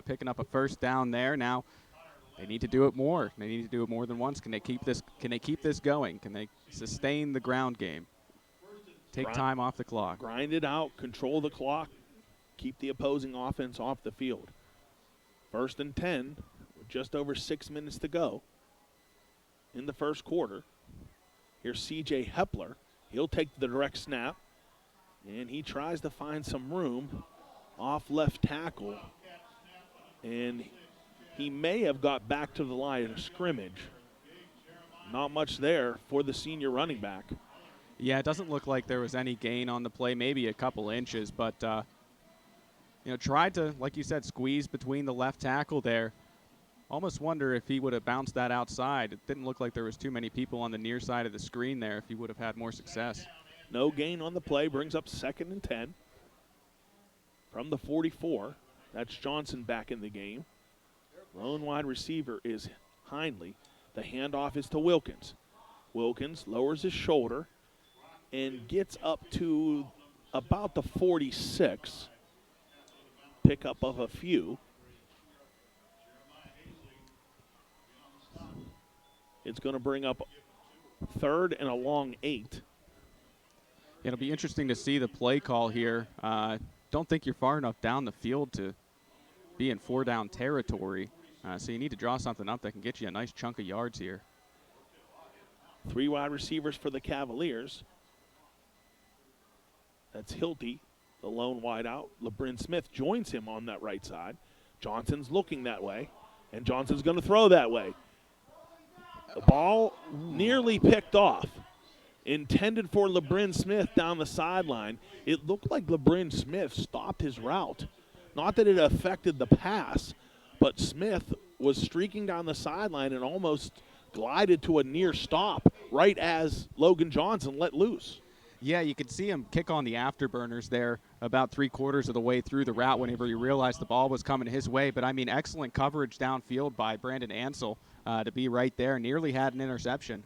picking up a first down there. Now they need to do it more. They need to do it more than once. Can they keep this going? Can they sustain the ground game? Take time off the clock. Grind it out, control the clock, keep the opposing offense off the field. 1st and 10, with just over 6 minutes to go in the first quarter. Here's C.J. Hepler. He'll take the direct snap, and he tries to find some room off left tackle, and he may have got back to the line of scrimmage. Not much there for the senior running back. Yeah, it doesn't look like there was any gain on the play, maybe a couple inches, but tried to, like you said, squeeze between the left tackle there. Almost wonder if he would have bounced that outside. It didn't look like there was too many people on the near side of the screen there if he would have had more success. No gain on the play, brings up 2nd and 10 from the 44. That's Johnson back in the game. Lone wide receiver is Hindley. The handoff is to Wilkins. Wilkins lowers his shoulder and gets up to about the 46. Pickup of a few. It's going to bring up 3rd and a long 8. It'll be interesting to see the play call here. Don't think you're far enough down the field to be in 4-down territory. So you need to draw something up that can get you a nice chunk of yards here. 3 wide receivers for the Cavaliers. That's Hilty, the lone wideout. LeBrin Smith joins him on that right side. Johnson's looking that way, and Johnson's going to throw that way. The ball nearly picked off. Intended for LeBrin Smith down the sideline. It looked like LeBrin Smith stopped his route. Not that it affected the pass, but Smith was streaking down the sideline and almost glided to a near stop right as Logan Johnson let loose. Yeah, you could see him kick on the afterburners there about 3/4 of the way through the route whenever he realized the ball was coming his way. But, I mean, excellent coverage downfield by Brandon Ansel to be right there. Nearly had an interception.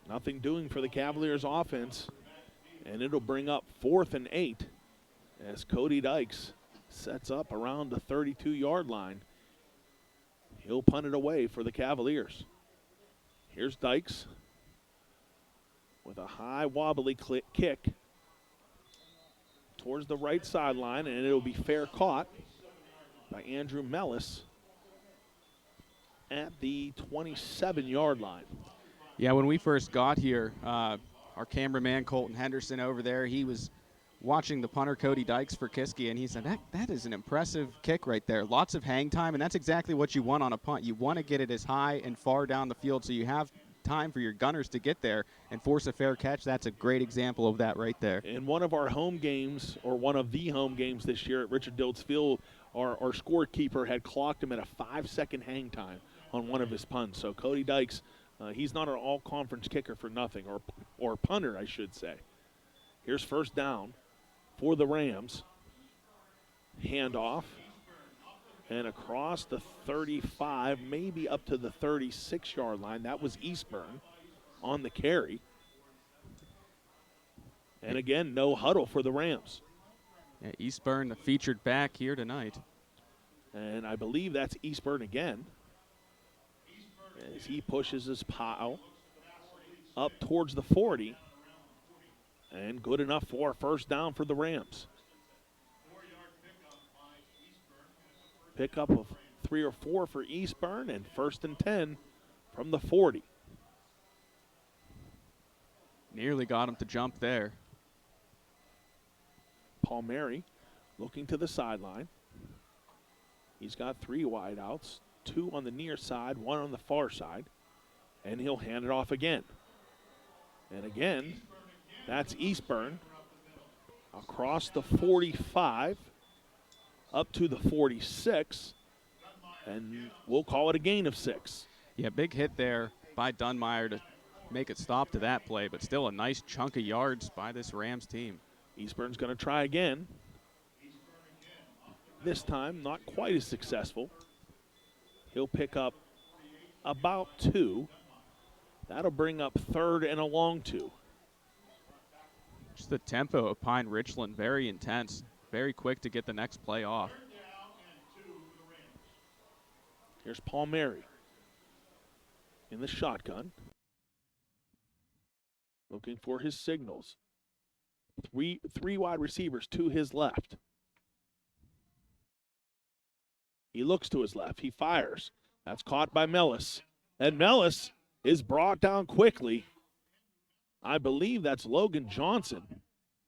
Nothing doing for the Cavaliers offense, and it'll bring up 4th and 8 as Cody Dykes sets up around the 32-yard line. He'll punt it away for the Cavaliers. Here's Dykes with a high wobbly kick towards the right sideline, and it'll be fair caught by Andrew Mellis at the 27-yard line. Yeah, when we first got here, our cameraman Colton Henderson over there, he was watching the punter Cody Dykes for Kiski, and he said, that is an impressive kick right there. Lots of hang time, and that's exactly what you want on a punt. You want to get it as high and far down the field so you have time for your gunners to get there and force a fair catch. That's a great example of that right there. In one of our home games, or one of the home games this year at Richard Diltz Field, our scorekeeper had clocked him at a 5-second hang time on one of his punts. So Cody Dykes, he's not an all-conference kicker for nothing, or punter, I should say. Here's first down for the Rams. Handoff. And across the 35, maybe up to the 36-yard line. That was Eastburn on the carry. And again, no huddle for the Rams. Yeah, Eastburn, the featured back here tonight. And I believe that's Eastburn again, as he pushes his pile up towards the 40. And good enough for a first down for the Rams. Pickup of 3 or 4 for Eastburn, and 1st and 10 from the 40. Nearly got him to jump there. Palmieri looking to the sideline. He's got 3 wideouts, 2 on the near side, 1 on the far side, and he'll hand it off again. And again, that's Eastburn across the 45 up to the 46, and we'll call it a gain of 6. Yeah, big hit there by Dunmeyer to make it stop to that play, but still a nice chunk of yards by this Rams team. Eastburn's going to try again. This time, not quite as successful. He'll pick up about 2. That'll bring up 3rd and a long 2. Just the tempo of Pine-Richland, very intense, very quick to get the next play off. Here's Palmieri in the shotgun, looking for his signals. Three wide receivers to his left. He looks to his left. He fires. That's caught by Mellis. And Mellis is brought down quickly. I believe that's Logan Johnson.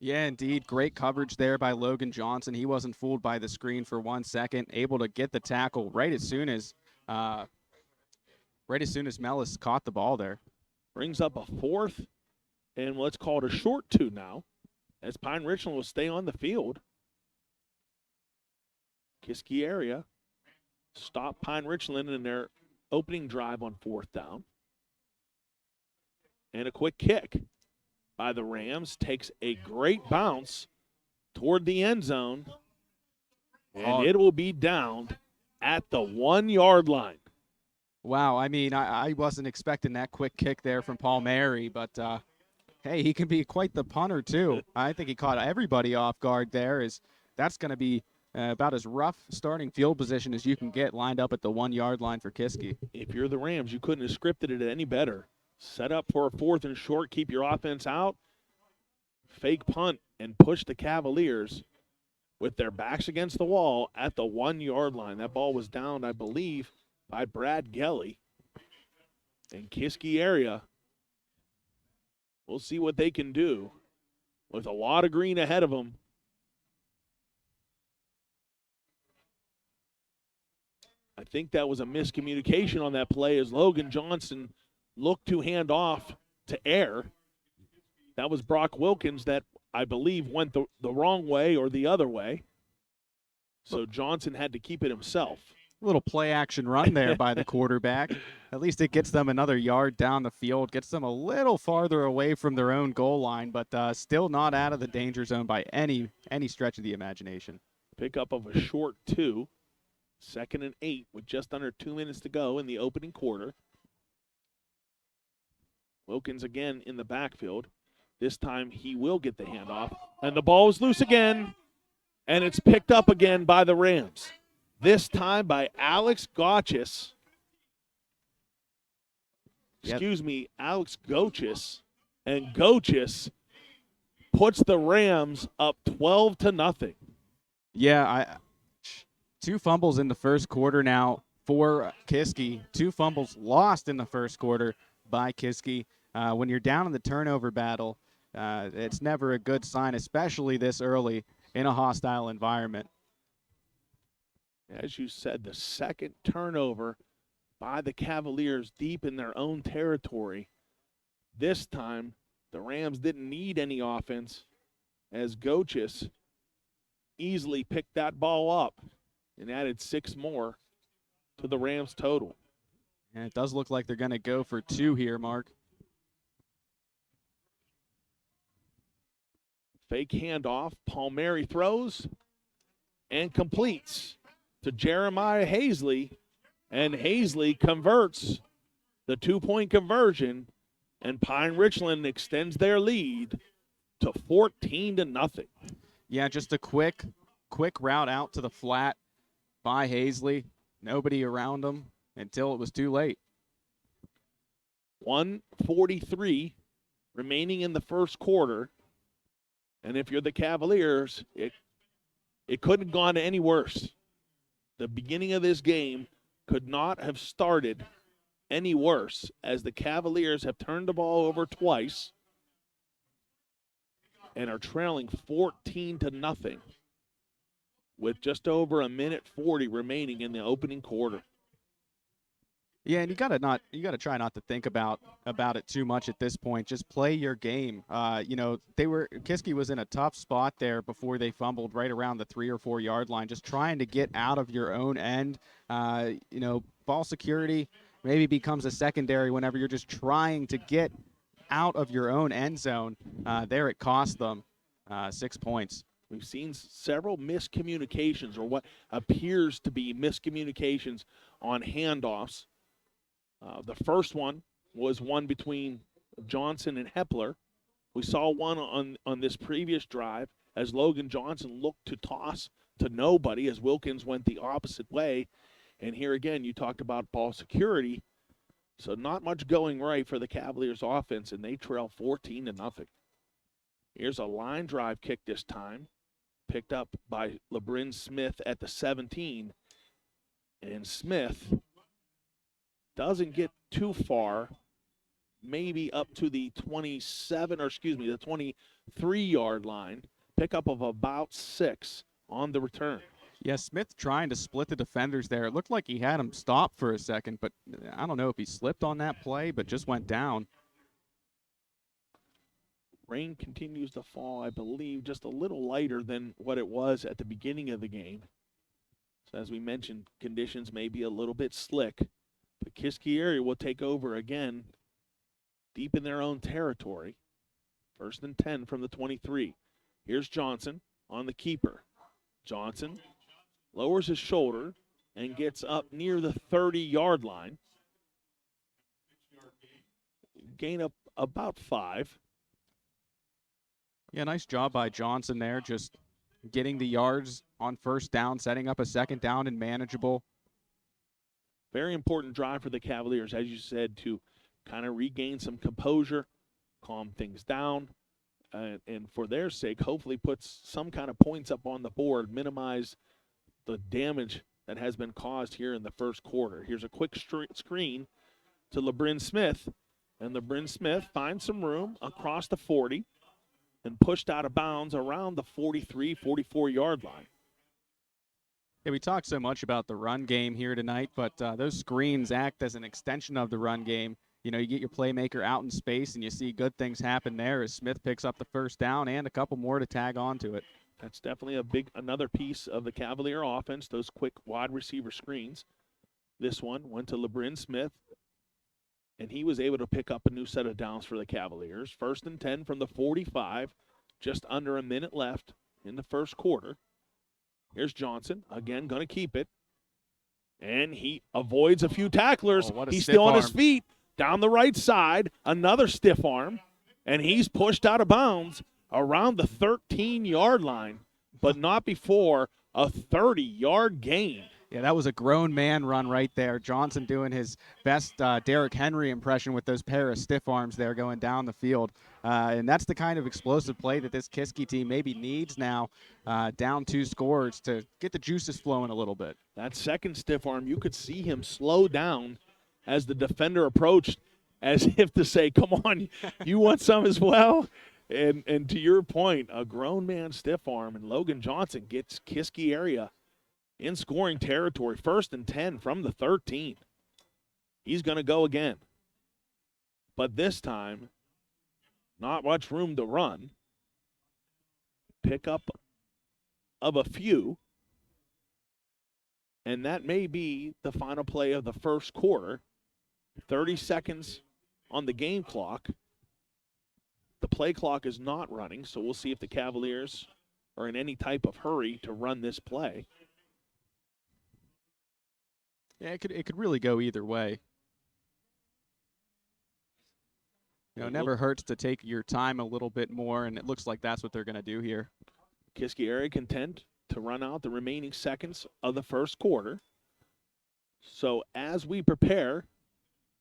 Yeah, indeed. Great coverage there by Logan Johnson. He wasn't fooled by the screen for 1 second, able to get the tackle right as soon as Mellis caught the ball there. Brings up a 4th, and let's call it a short 2 now, as Pine-Richland will stay on the field. Kiski area stop Pine-Richland in their opening drive on 4th down. And a quick kick by the Rams takes a great bounce toward the end zone, and it will be downed at the 1-yard line. Wow, I mean, I wasn't expecting that quick kick there from Palmieri, but hey, he can be quite the punter too. I think he caught everybody off guard there. That's going to be about as rough starting field position as you can get lined up at the 1-yard line for Kiski. If you're the Rams, you couldn't have scripted it any better. Set up for a 4th and short, keep your offense out, fake punt, and push the Cavaliers with their backs against the wall at the 1-yard line. That ball was downed, I believe, by Brad Gelly. And Kiski area, we'll see what they can do with a lot of green ahead of them. I think that was a miscommunication on that play as Logan Johnson looked to hand off to air. That was Brock Wilkins that I believe went the wrong way or the other way. So Johnson had to keep it himself. A little play action run there by the quarterback. At least it gets them another yard down the field, gets them a little farther away from their own goal line, but still not out of the danger zone by any stretch of the imagination. Pickup of a short 2. 2nd and 8 with just under 2 minutes to go in the opening quarter. Wilkins again in the backfield. This time he will get the handoff. And the ball is loose again. And it's picked up again by the Rams. This time by Alex Gochis. Alex Gochis. And Gochis puts the Rams up 12-0. Yeah, 2 fumbles in the first quarter now for Kiski. 2 fumbles lost in the first quarter by Kiski. When you're down in the turnover battle, it's never a good sign, especially this early in a hostile environment. As you said, the second turnover by the Cavaliers deep in their own territory. This time, the Rams didn't need any offense as Gochis easily picked that ball up and added 6 more to the Rams total. And it does look like they're going to go for 2 here, Mark. Fake handoff. Palmieri throws and completes to Jeremiah Hazley. And Hazley converts the 2-point conversion. And Pine-Richland extends their lead to 14-0. Yeah, just a quick route out to the flat by Hazley. Nobody around him until it was too late. 1:43 remaining in the first quarter. And if you're the Cavaliers, it couldn't have gone any worse. The beginning of this game could not have started any worse, as the Cavaliers have turned the ball over twice and are trailing 14-0 with just over 1:40 remaining in the opening quarter. Yeah, and you gotta try not to think about it too much at this point. Just play your game. Kiski was in a tough spot there before they fumbled right around the 3 or 4 yard line. Just trying to get out of your own end. Ball security maybe becomes a secondary whenever you're just trying to get out of your own end zone. There it cost them 6 points. We've seen several miscommunications, or what appears to be miscommunications, on handoffs. The first one was one between Johnson and Hepler. We saw one on this previous drive as Logan Johnson looked to toss to nobody as Wilkins went the opposite way. And here again, you talked about ball security. So not much going right for the Cavaliers offense, and they trail 14-0. Here's a line drive kick this time, picked up by LeBron Smith at the 17. And Smith doesn't get too far, maybe up to the 23-yard line. Pickup of about 6 on the return. Yeah, Smith trying to split the defenders there. It looked like he had him stopped for a second, but I don't know if he slipped on that play, but just went down. Rain continues to fall, I believe, just a little lighter than what it was at the beginning of the game. So as we mentioned, conditions may be a little bit slick. The Kiski area will take over again, deep in their own territory. 1st and 10 from the 23. Here's Johnson on the keeper. Johnson lowers his shoulder and gets up near the 30-yard line. Gain up about 5. Yeah, nice job by Johnson there, just getting the yards on first down, setting up a second down and manageable. Very important drive for the Cavaliers, as you said, to kind of regain some composure, calm things down, and for their sake, hopefully put some kind of points up on the board, minimize the damage that has been caused here in the first quarter. Here's a quick screen to LeBron Smith, and LeBron Smith finds some room across the 40 and pushed out of bounds around the 43, 44-yard line. Yeah, we talked so much about the run game here tonight, but those screens act as an extension of the run game. You get your playmaker out in space, and you see good things happen there as Smith picks up the first down and a couple more to tag on to it. That's definitely another piece of the Cavalier offense, those quick wide receiver screens. This one went to LeBron Smith, and he was able to pick up a new set of downs for the Cavaliers. 1st and 10 from the 45, just under a minute left in the first quarter. Here's Johnson, again, going to keep it. And he avoids a few tacklers. He's still on his feet. Down the right side, another stiff arm. And he's pushed out of bounds around the 13-yard line, but not before a 30-yard gain. Yeah, that was a grown man run right there. Johnson doing his best Derrick Henry impression with those pair of stiff arms there going down the field. And that's the kind of explosive play that this Kiski team maybe needs now, down 2 scores, to get the juices flowing a little bit. That second stiff arm, you could see him slow down as the defender approached, as if to say, come on, you want some as well? And to your point, a grown man stiff arm, and Logan Johnson gets Kiski area in scoring territory. 1st and 10 from the 13. He's going to go again. But this time, not much room to run. Pick up of a few. And that may be the final play of the first quarter. 30 seconds on the game clock. The play clock is not running, so we'll see if the Cavaliers are in any type of hurry to run this play. Yeah, it could really go either way. It never hurts to take your time a little bit more, and it looks like that's what they're going to do here. Kiski area content to run out the remaining seconds of the first quarter. So as we prepare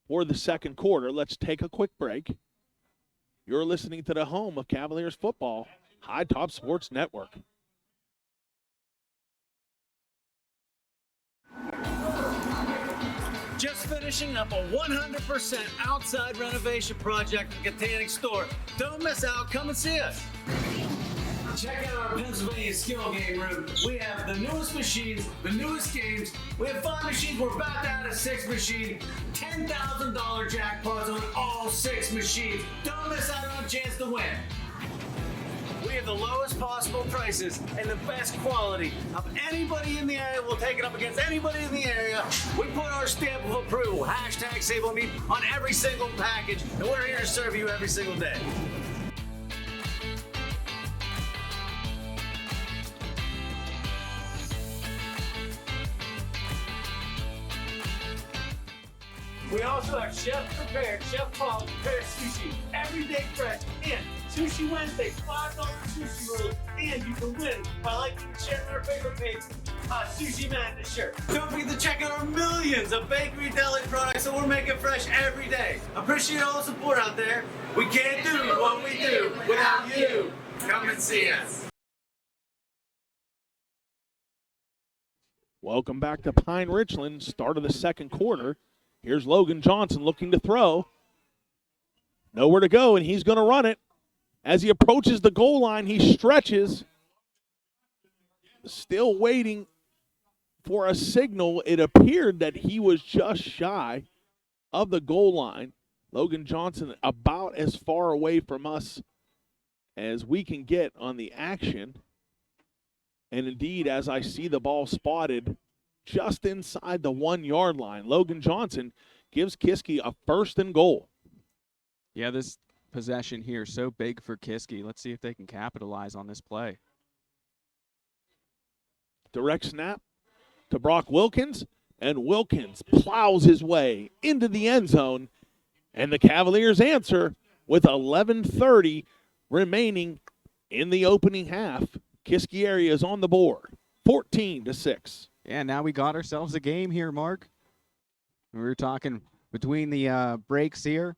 for the second quarter, let's take a quick break. You're listening to the home of Cavaliers football, High Top Sports Network. Just finishing up a 100% outside renovation project at the Tanning store. Don't miss out. Come and see us. Check out our Pennsylvania skill game room. We have the newest machines, the newest games. We have 5 machines. We're about to add a 6th machine. $10,000 jackpots on all 6 machines. Don't miss out on a chance to win. We have the lowest possible prices and the best quality of anybody in the area. We'll take it up against anybody in the area. We put our stamp of approval, #SaveOnMe, on every single package, and we're here to serve you every single day. We also have chef-prepared, chef-quality prepared sushi, every day fresh, and Sushi Wednesday, $5 sushi rolls, and you can win by liking and sharing our favorite page, Sushi Madness shirt. Don't forget to check out our millions of bakery deli products that we're making fresh every day. Appreciate all the support out there. We can't do what we do without you. Come and see us. Welcome back to Pine-Richland, start of the second quarter. Here's Logan Johnson looking to throw. Nowhere to go, and he's going to run it. As he approaches the goal line, he stretches. Still waiting for a signal. It appeared that he was just shy of the goal line. Logan Johnson about as far away from us as we can get on the action. And indeed, as I see the ball spotted just inside the 1-yard line, Logan Johnson gives Kiski a 1st and goal. Yeah, this possession here so big for Kiski. Let's see if they can capitalize on this play. Direct snap to Brock Wilkins, and Wilkins plows his way into the end zone, and the Cavaliers answer with 11:30 remaining in the opening half. Kiski area is on the board, 14-6. Yeah, now we got ourselves a game here, Mark. We were talking between the breaks here.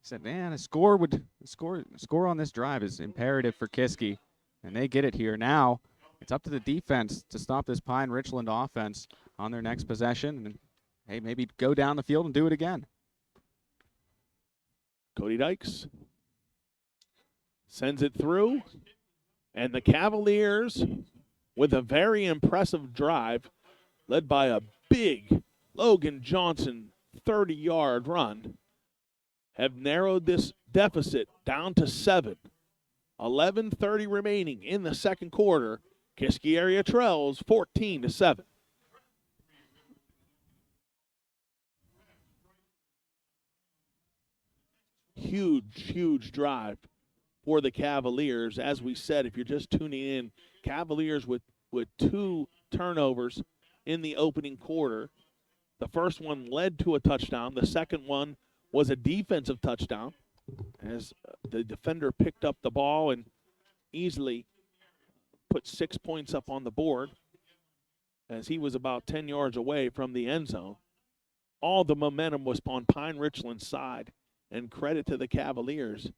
Said, man, a score on this drive is imperative for Kiski, and they get it here. Now it's up to the defense to stop this Pine-Richland offense on their next possession, and hey, maybe go down the field and do it again. Cody Dykes sends it through, and the Cavaliers, with a very impressive drive, led by a big Logan Johnson 30-yard run, have narrowed this deficit down to 7. 11:30 remaining in the second quarter. Kiski area trails 14-7. Huge drive for the Cavaliers. As we said, if you're just tuning in, Cavaliers with 2 turnovers in the opening quarter. The first one led to a touchdown. The second one was a defensive touchdown as the defender picked up the ball and easily put 6 points up on the board as he was about 10 yards away from the end zone. All the momentum was on Pine-Richland's side, and credit to the Cavaliers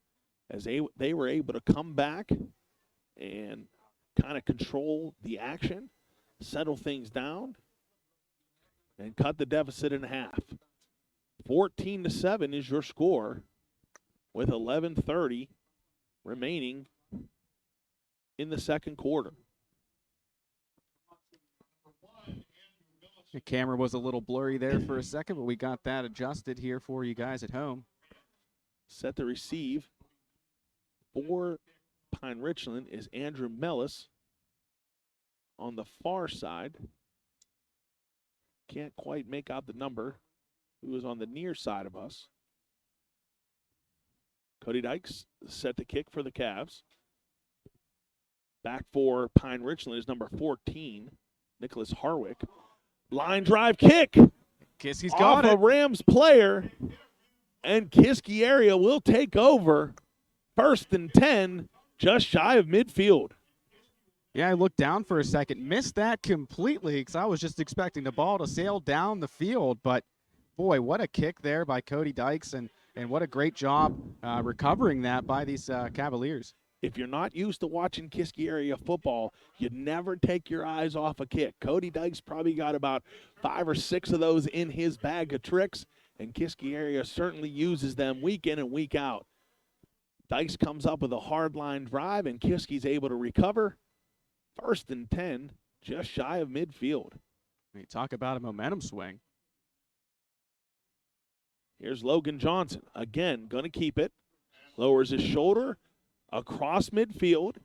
as they were able to come back and kind of control the action, settle things down, and cut the deficit in half. 14-7 is your score with 11:30 remaining in the second quarter. The camera was a little blurry there for a second, but we got that adjusted here for you guys at home. Set to receive for Pine-Richland is Andrew Mellis on the far side. Can't quite make out the number. Who is on the near side of us. Cody Dykes set to kick for the Cavs. Back for Pine-Richland is number 14, Nicholas Harwick. Line drive kick. Kiski's got off it. a Rams player, and Kiski area will take over. 1st and 10, just shy of midfield. Yeah, I looked down for a second, missed that completely because I was just expecting the ball to sail down the field. But, boy, what a kick there by Cody Dykes, and what a great job recovering that by these Cavaliers. If you're not used to watching Kiski area football, you never take your eyes off a kick. Cody Dykes probably got about 5 or 6 of those in his bag of tricks, and Kiski area certainly uses them week in and week out. Dykes comes up with a hard line drive, and Kiski's able to recover. 1st and 10, just shy of midfield. You talk about a momentum swing. Here's Logan Johnson. Again, going to keep it. Lowers his shoulder across midfield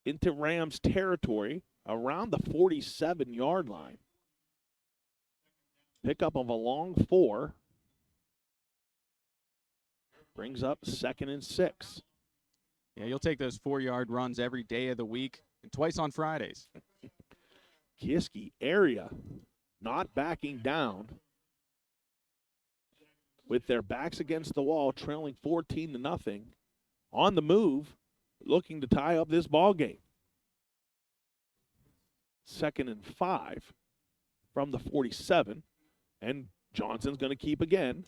into Rams territory around the 47-yard line. Pickup of a long 4. Brings up 2nd and 6. Yeah, you'll take those 4-yard runs every day of the week and twice on Fridays. Kiski area not backing down with their backs against the wall, trailing 14-0. On the move, looking to tie up this ball game. 2nd and 5 from the 47, and Johnson's going to keep again.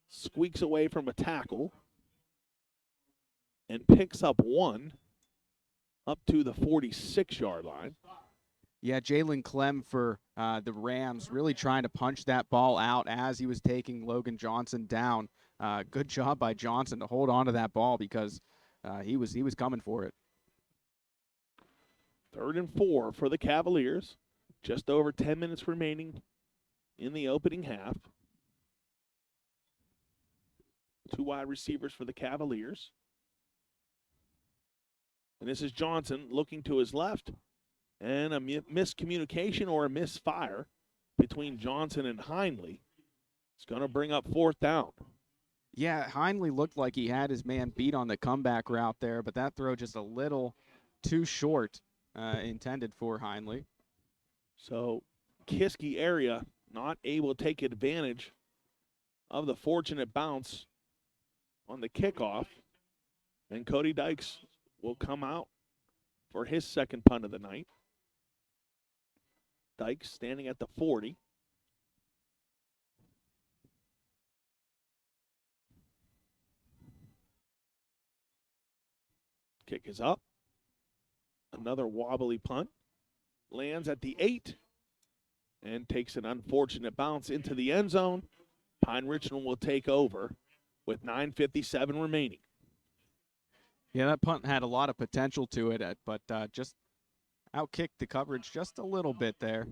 Squeaks away from a tackle and picks up 1 up to the 46-yard line. Yeah, Jalen Clem for the Rams really trying to punch that ball out as he was taking Logan Johnson down. Good job by Johnson to hold on to that ball because he was coming for it. 3rd and 4 for the Cavaliers. Just over 10 minutes remaining in the opening half. 2 wide receivers for the Cavaliers. And this is Johnson looking to his left. And a miscommunication or a misfire between Johnson and Heinley. It's going to bring up 4th down. Yeah, Heinley looked like he had his man beat on the comeback route there, but that throw just a little too short intended for Heinley. So Kiski area not able to take advantage of the fortunate bounce on the kickoff. And Cody Dykes will come out for his 2nd punt of the night. Dykes standing at the 40. Kick is up. Another wobbly punt. Lands at the 8 and takes an unfortunate bounce into the end zone. Pine-Richland will take over with 9:57 remaining. Yeah, that punt had a lot of potential to it, but just outkicked the coverage just a little bit there.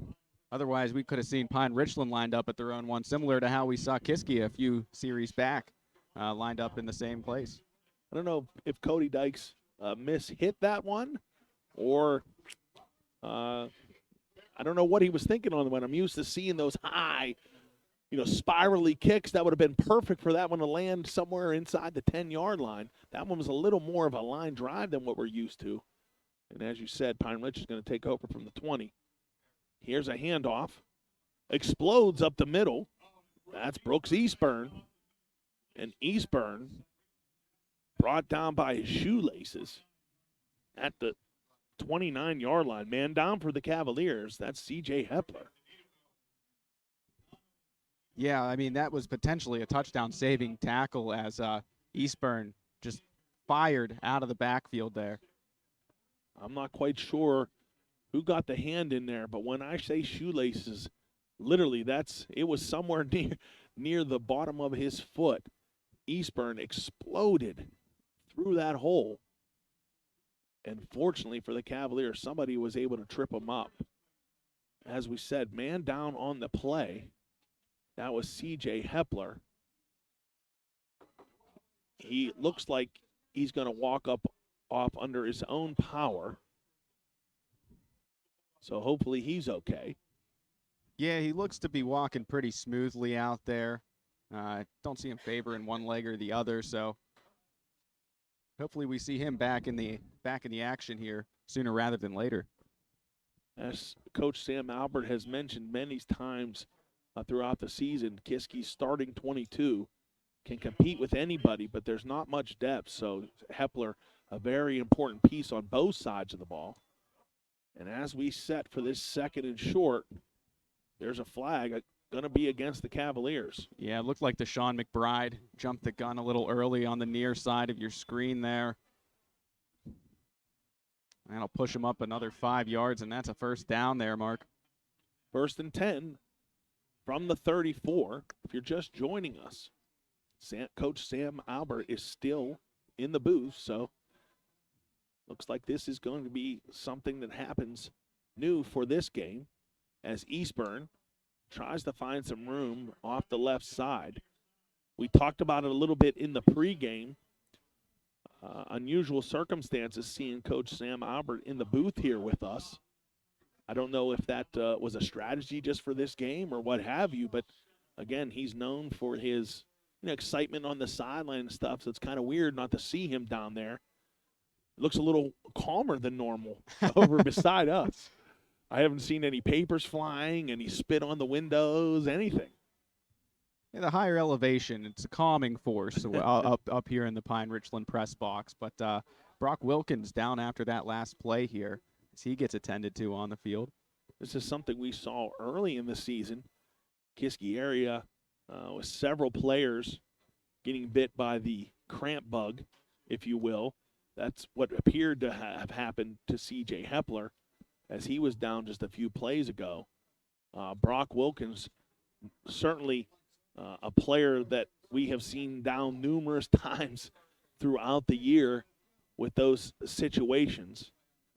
Otherwise, we could have seen Pine-Richland lined up at their own one, similar to how we saw Kiski a few series back, lined up in the same place. I don't know if Cody Dykes hit that one, or I don't know what he was thinking on the one. I'm used to seeing those high, spirally kicks. That would have been perfect for that one to land somewhere inside the 10-yard line. That one was a little more of a line drive than what we're used to. And as you said, Pine-Richland is going to take over from the 20. Here's a handoff. Explodes up the middle. That's Brooks Eastburn. And Eastburn brought down by his shoelaces at the 29-yard line. Man down for the Cavaliers. That's C.J. Hepler. Yeah, I mean, that was potentially a touchdown-saving tackle as Eastburn just fired out of the backfield there. I'm not quite sure who got the hand in there, but when I say shoelaces, literally it was somewhere near the bottom of his foot. Eastburn exploded through that hole. And fortunately for the Cavaliers, somebody was able to trip him up. As we said, man down on the play. That was C.J. Hepler. He looks like he's going to walk off under his own power. So hopefully he's okay. Yeah, he looks to be walking pretty smoothly out there. Don't see him favoring one leg or the other, so hopefully we see him back in the action here sooner rather than later. As Coach Sam Albert has mentioned many times throughout the season, Kiski's starting 22 can compete with anybody, but there's not much depth. So Hepler a very important piece on both sides of the ball. And as we set for this second and short, there's a flag going to be against the Cavaliers. Yeah, it looked like Deshaun McBride jumped the gun a little early on the near side of your screen there. That'll push him up another 5 yards, and that's a first down there, Mark. 1st and 10 from the 34. If you're just joining us, Coach Sam Albert is still in the booth, so looks like this is going to be something that happens new for this game as Eastburn tries to find some room off the left side. We talked about it a little bit in the pregame. Unusual circumstances seeing Coach Sam Albert in the booth here with us. I don't know if that was a strategy just for this game or what have you, but again, he's known for his excitement on the sideline and stuff, so it's kind of weird not to see him down there. Looks a little calmer than normal over beside us. I haven't seen any papers flying, any spit on the windows, anything. Yeah, the higher elevation, it's a calming force up here in the Pine-Richland press box. But Brock Wilkins down after that last play here as he gets attended to on the field. This is something we saw early in the season. Kiski area with several players getting bit by the cramp bug, if you will. That's what appeared to have happened to C.J. Hepler as he was down just a few plays ago. Brock Wilkins, certainly a player that we have seen down numerous times throughout the year with those situations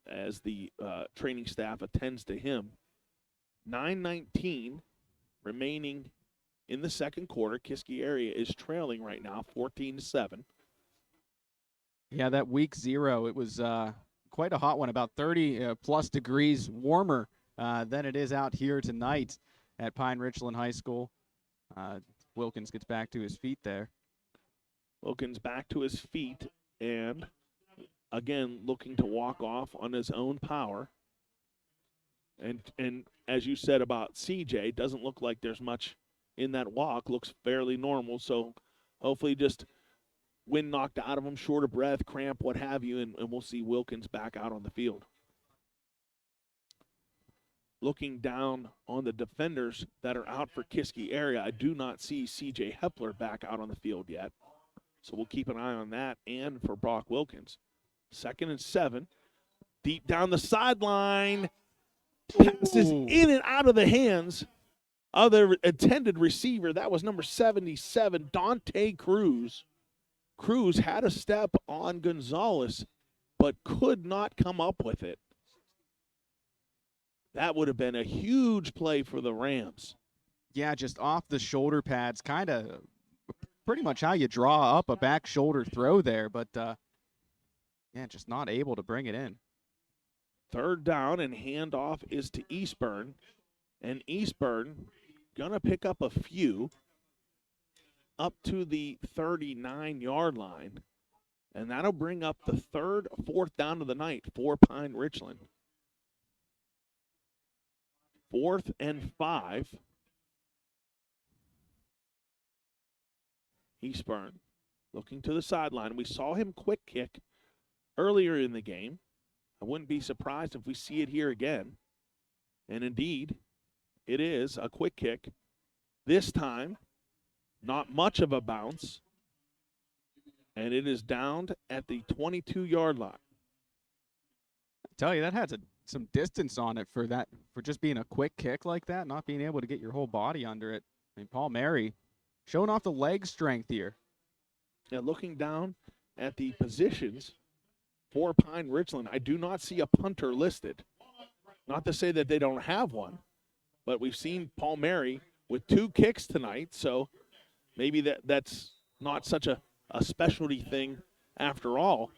as the training staff attends to him. 9:19 remaining in the second quarter. Kiski area is trailing right now 14-7. Yeah, that week 0, it was quite a hot one, about 30 plus degrees warmer than it is out here tonight at Pine-Richland High School. Wilkins gets back to his feet there. Wilkins back to his feet and, again, looking to walk off on his own power. And as you said about CJ, doesn't look like there's much in that walk. Looks fairly normal, so hopefully just wind knocked out of him, short of breath, cramp, what have you, and we'll see Wilkins back out on the field. Looking down on the defenders that are out for Kiski area, I do not see C.J. Hepler back out on the field yet. So we'll keep an eye on that and for Brock Wilkins. 2nd and 7. Deep down the sideline. Passes in and out of the hands of the intended receiver. That was number 77, Dante Cruz. Cruz had a step on Gonzalez, but could not come up with it. That would have been a huge play for the Rams. Yeah, just off the shoulder pads, kind of pretty much how you draw up a back shoulder throw there, but yeah, just not able to bring it in. 3rd down and handoff is to Eastburn, and Eastburn gonna pick up a few up to the 39-yard line, and that'll bring up the 4th down of the night for Pine-Richland. 4th and 5. Eastburn looking to the sideline. We saw him quick kick earlier in the game. I wouldn't be surprised if we see it here again. And indeed, it is a quick kick. This time, not much of a bounce. And it is downed at the 22-yard line. I tell you, that had some distance on it for just being a quick kick like that, not being able to get your whole body under it. I mean, Paul Mary showing off the leg strength here. Now, looking down at the positions for Pine-Richland, I do not see a punter listed. Not to say that they don't have one, but we've seen Paul Mary with 2 kicks tonight, so maybe that's not such a specialty thing after all.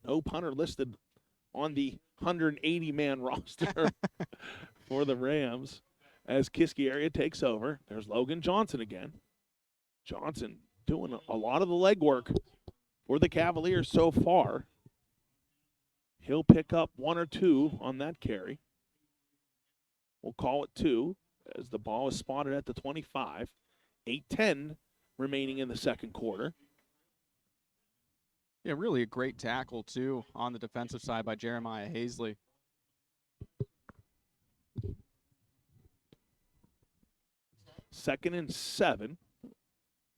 No punter listed on the 180-man roster for the Rams as Kiski area takes over. There's Logan Johnson again. Johnson doing a lot of the legwork for the Cavaliers so far. He'll pick up 1 or 2 on that carry. We'll call it 2 as the ball is spotted at the 25. 8:10 remaining in the second quarter. Yeah, really a great tackle, too, on the defensive side by Jeremiah Hazley. Second and 7.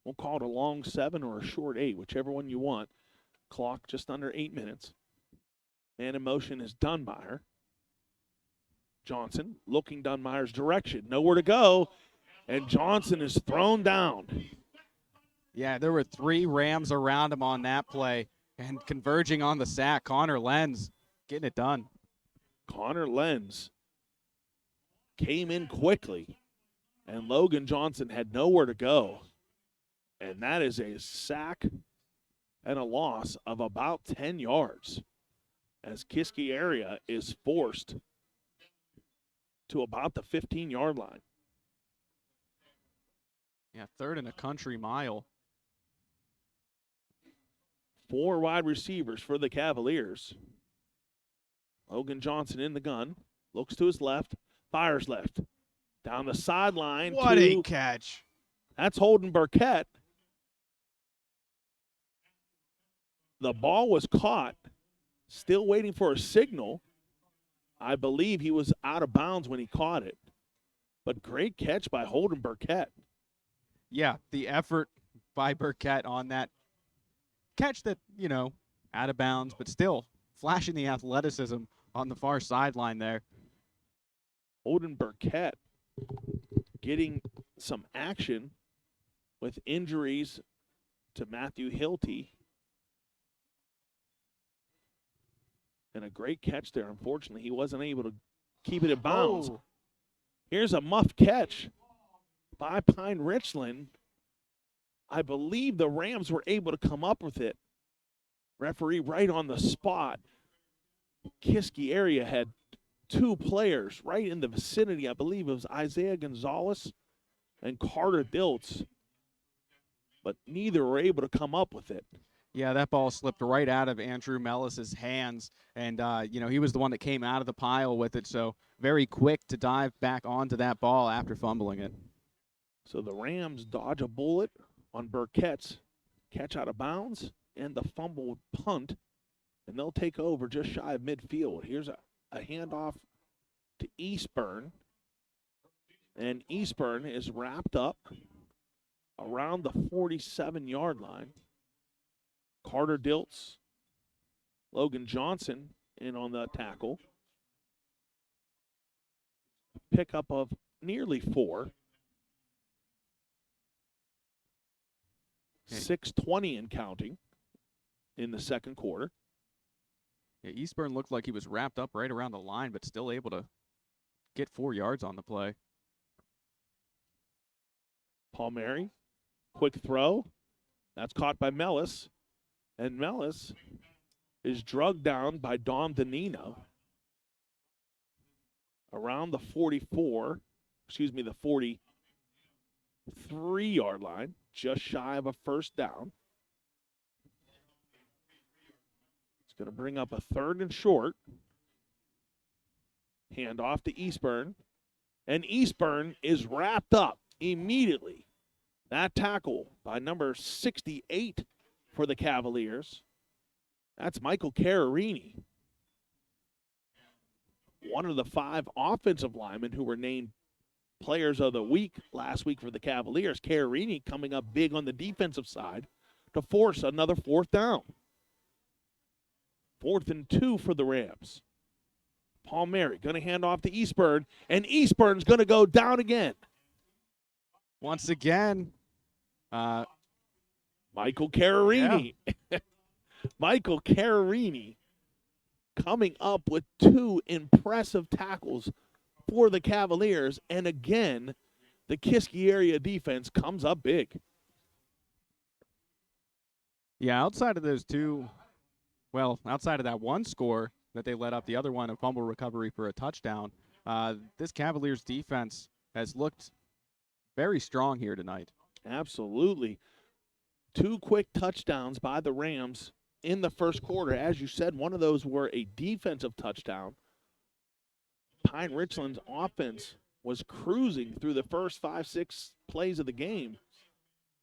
We'll call it a long 7 or a short 8, whichever one you want. Clock just under 8 minutes. Man in motion is Dunmeyer. Johnson looking Dunmeyer's direction. Nowhere to go. And Johnson is thrown down. Yeah, there were 3 Rams around him on that play and converging on the sack. Connor Lenz getting it done. Connor Lenz came in quickly, and Logan Johnson had nowhere to go. And that is a sack and a loss of about 10 yards as Kiski area is forced to about the 15-yard line. Yeah, 3rd and a country mile. 4 wide receivers for the Cavaliers. Logan Johnson in the gun, looks to his left, fires left. Down the sideline. What a catch. That's Holden Burkett. The ball was caught, still waiting for a signal. I believe he was out of bounds when he caught it. But great catch by Holden Burkett. Yeah, the effort by Burkett on that catch that, out of bounds, but still flashing the athleticism on the far sideline there. Holden Burkett getting some action with injuries to Matthew Hilty. And a great catch there. Unfortunately, he wasn't able to keep it in bounds. Oh. Here's a muff catch by Pine-Richland. I believe the Rams were able to come up with it. Referee right on the spot. Kiski area had 2 players right in the vicinity. I believe it was Isaiah Gonzalez and Carter Diltz. But neither were able to come up with it. Yeah, that ball slipped right out of Andrew Mellis's hands, and, he was the one that came out of the pile with it, so very quick to dive back onto that ball after fumbling it. So the Rams dodge a bullet on Burkett's catch out of bounds and the fumbled punt, and they'll take over just shy of midfield. Here's a handoff to Eastburn, and Eastburn is wrapped up around the 47-yard line. Carter Diltz, Logan Johnson in on the tackle. Pickup of nearly 4. 6:20 and counting in the second quarter. Yeah, Eastburn looked like he was wrapped up right around the line, but still able to get 4 yards on the play. Palmieri, quick throw. That's caught by Mellis. And Mellis is drugged down by Dom Danino around the 43-yard line, just shy of a first down. It's going to bring up a 3rd and short. Hand off to Eastburn. And Eastburn is wrapped up immediately. That tackle by number 68 for the Cavaliers. That's Michael Cararini, one of the 5 offensive linemen who were named Players of the Week last week for the Cavaliers. Cararini coming up big on the defensive side to force another 4th down. 4th and 2 for the Rams. Palmieri going to hand off to Eastburn, and Eastburn's going to go down again. Once again, Michael Cararini. Yeah. Michael Cararini coming up with 2 impressive tackles for the Cavaliers. And again, the Kiski area defense comes up big. Yeah, outside of those 2, outside of that one score that they let up, the other one, a fumble recovery for a touchdown, this Cavaliers defense has looked very strong here tonight. Absolutely. 2 quick touchdowns by the Rams in the first quarter. As you said, one of those were a defensive touchdown. Pine-Richland's offense was cruising through the first 5-6 plays of the game.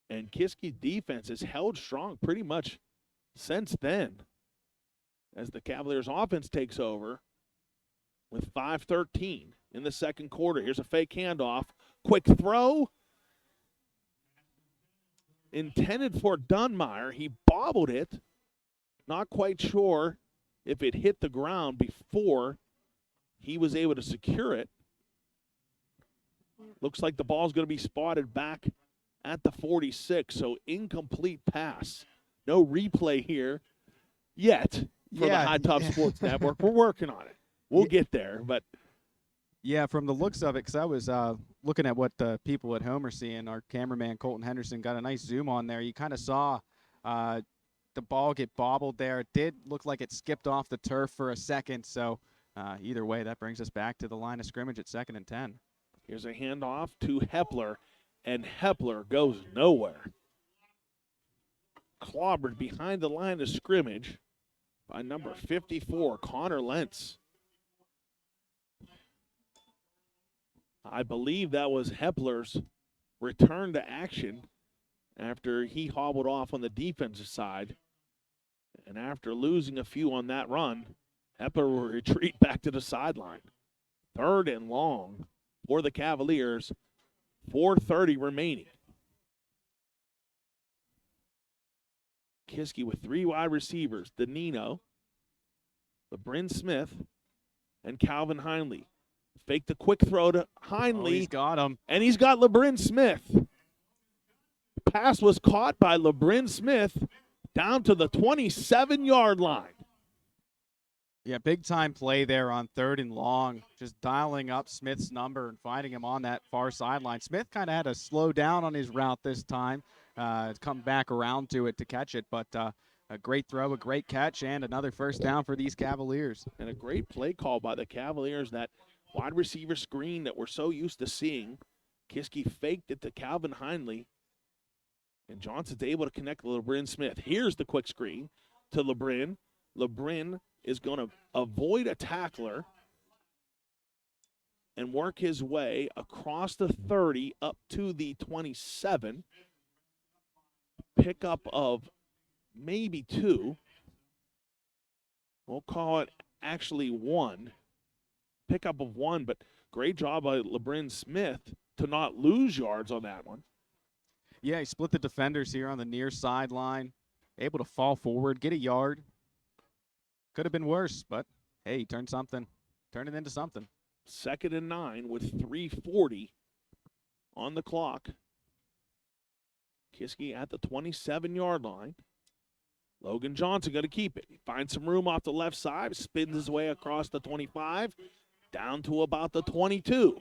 And Kiski's defense has held strong pretty much since then, as the Cavaliers offense takes over with 5:13 in the second quarter. Here's a fake handoff. Quick throw. Intended for Dunmeyer. He bobbled it. Not quite sure if it hit the ground before he was able to secure it. Looks like the ball's going to be spotted back at the 46, so incomplete pass. No replay here yet for the High Top Sports Network. We're working on it. We'll get there, but yeah, from the looks of it, because I was looking at what the people at home are seeing. Our cameraman, Colton Henderson, got a nice zoom on there. You kind of saw the ball get bobbled there. It did look like it skipped off the turf for a second. So either way, that brings us back to the line of scrimmage at 2nd and 10. Here's a handoff to Hepler, and Hepler goes nowhere. Clobbered behind the line of scrimmage by number 54, Connor Lentz. I believe that was Hepler's return to action after he hobbled off on the defensive side. And after losing a few on that run, Hepler will retreat back to the sideline. 3rd and long for the Cavaliers, 4:30 remaining. Kiski with 3 wide receivers, Danino, LeBrin Smith, and Calvin Heinley. Fake the quick throw to Heinley. Oh, he's got him. And he's got LeBrin Smith. Pass was caught by LeBrin Smith down to the 27-yard line. Yeah, big-time play there on 3rd and long, just dialing up Smith's number and finding him on that far sideline. Smith kind of had to slow down on his route this time, come back around to it to catch it, but a great throw, a great catch, and another first down for these Cavaliers. And a great play call by the Cavaliers, that wide receiver screen that we're so used to seeing. Kiski faked it to Calvin Heinley, and Johnson's able to connect with LeBrin Smith. Here's the quick screen to LeBrin. LeBrin is going to avoid a tackler and work his way across the 30 up to the 27. Pickup of maybe 2. We'll call it actually 1. Pickup of 1, but great job by LeBrin Smith to not lose yards on that one. Yeah, he split the defenders here on the near sideline, able to fall forward, get a yard. Could have been worse, but hey, he turned it into something. 2nd and 9 with 3:40 on the clock. Kiski at the 27-yard line. Logan Johnson going to keep it. He finds some room off the left side, spins his way across the 25, down to about the 22.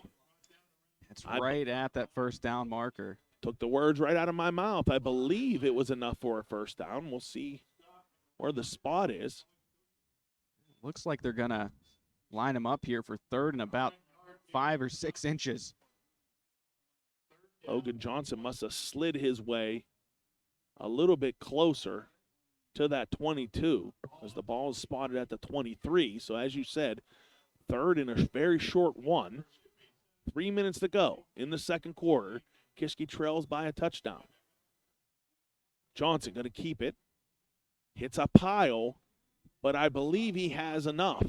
It's right at that first down marker. Took the words right out of my mouth. I believe it was enough for a first down. We'll see where the spot is. Looks like they're going to line him up here for 3rd and about 5 or 6 inches. Logan Johnson must have slid his way a little bit closer to that 22 as the ball is spotted at the 23. So as you said, 3rd and a very short one. 3 minutes to go in the second quarter. Kiski trails by a touchdown. Johnson going to keep it. Hits a pile, but I believe he has enough.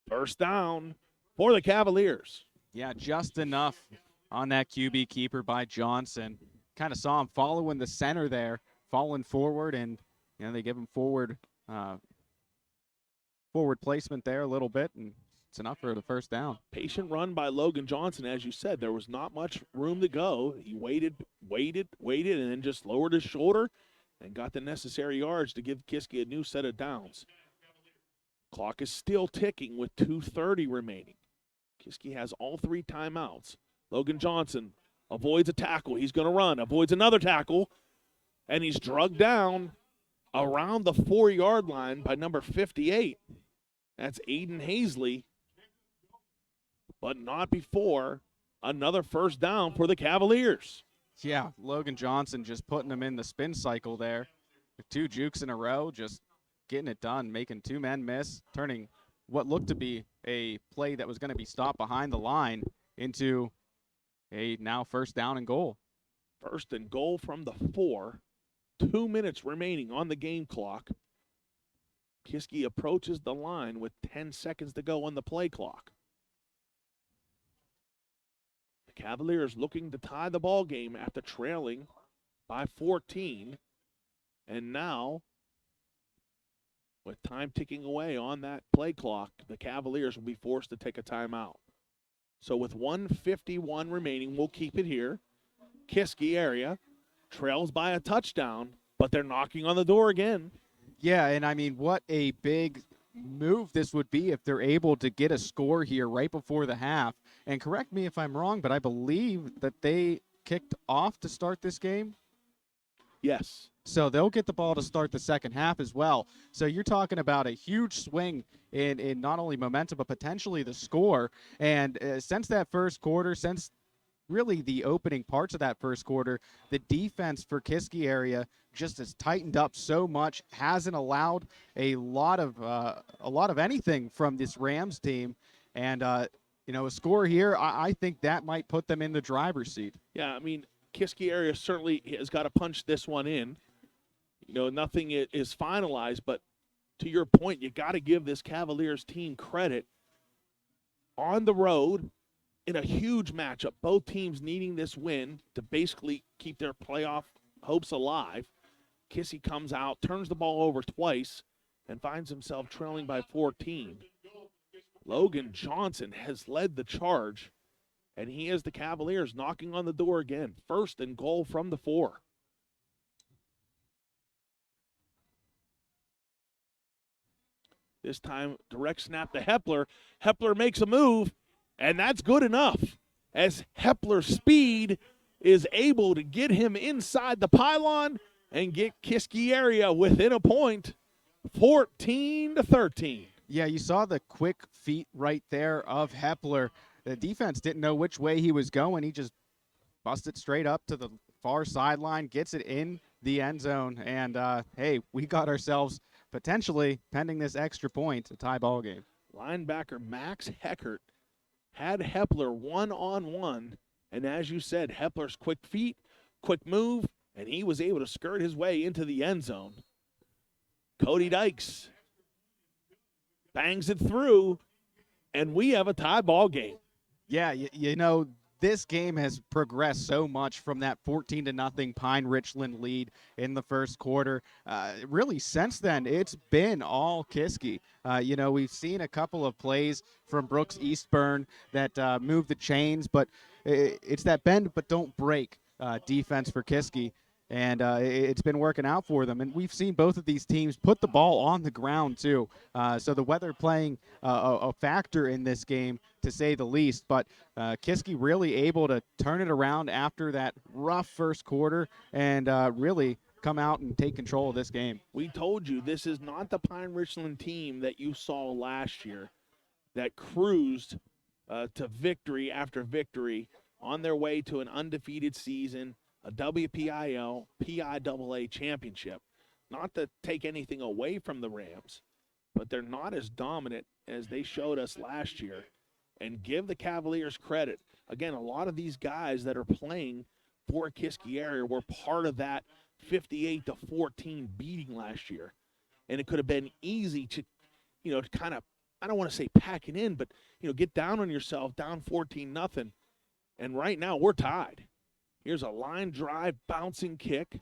First down for the Cavaliers. Yeah, just enough on that QB keeper by Johnson. Kind of saw him following the center there, falling forward, and they give him forward placement there a little bit, and it's enough for the first down. Patient run by Logan Johnson, as you said. There was not much room to go. He waited, and then just lowered his shoulder and got the necessary yards to give Kiski a new set of downs. Clock is still ticking with 2:30 remaining. Kiski has all 3 timeouts. Logan Johnson avoids a tackle. He's going to run, avoids another tackle, and he's drugged down around the 4-yard line by number 58. That's Aiden Hazley, but not before another first down for the Cavaliers. Yeah, Logan Johnson just putting him in the spin cycle there. 2 jukes in a row, just getting it done, making 2 men miss, turning what looked to be a play that was going to be stopped behind the line into a now first down and goal. First and goal from the 4 2 minutes remaining on the game clock. Kiski approaches the line with 10 seconds to go on the play clock. The Cavaliers looking to tie the ball game after trailing by 14. And now, with time ticking away on that play clock, the Cavaliers will be forced to take a timeout. So with 1:51 remaining, we'll keep it here. Kiski area trails by a touchdown, but they're knocking on the door again. Yeah, and I mean, what a big move this would be if they're able to get a score here right before the half. And correct me if I'm wrong, but I believe that they kicked off to start this game. Yes. So they'll get the ball to start the second half as well. So you're talking about a huge swing in not only momentum, but potentially the score. And since that first quarter, since really the opening parts of that first quarter, the defense for Kiski area just has tightened up so much, hasn't allowed a lot of anything from this Rams team. And, a score here, I think that might put them in the driver's seat. Yeah, I mean, Kiski area certainly has got to punch this one in. Nothing is finalized, but to your point, you got to give this Cavaliers team credit. On the road, in a huge matchup, both teams needing this win to basically keep their playoff hopes alive. Kiski comes out, turns the ball over twice, and finds himself trailing by 14. Logan Johnson has led the charge, and he has the Cavaliers knocking on the door again. 1st and goal from the 4. This time, direct snap to Hepler. Hepler makes a move, and that's good enough, as Hepler's speed is able to get him inside the pylon and get Kiski area within a point, 14-13. Yeah, you saw the quick feet right there of Hepler. The defense didn't know which way he was going. He just busted straight up to the far sideline, gets it in the end zone, and, hey, we got ourselves potentially, pending this extra point, a tie ball game. Linebacker Max Heckert had Hepler one-on-one, and as you said, Hepler's quick feet, quick move, and he was able to skirt his way into the end zone. Cody Dykes bangs it through, and we have a tie ball game. Yeah, this game has progressed so much from that 14-0 Pine-Richland lead in the first quarter. Really, since then, it's been all Kiski. We've seen a couple of plays from Brooks Eastburn that move the chains, but it's that bend but don't break defense for Kiski. And it's been working out for them. And we've seen both of these teams put the ball on the ground, too. So the weather playing a factor in this game, to say the least. But Kiski really able to turn it around after that rough first quarter and really come out and take control of this game. We told you this is not the Pine-Richland team that you saw last year that cruised to victory after victory on their way to an undefeated season, a WPIAL, PIAA championship. Not to take anything away from the Rams, but they're not as dominant as they showed us last year. And give the Cavaliers credit. Again, a lot of these guys that are playing for Kiski area were part of that 58-14 beating last year. And it could have been easy to, to kind of, I don't want to say pack it in, but, get down on yourself, down 14-0. And right now we're tied. Here's a line drive bouncing kick,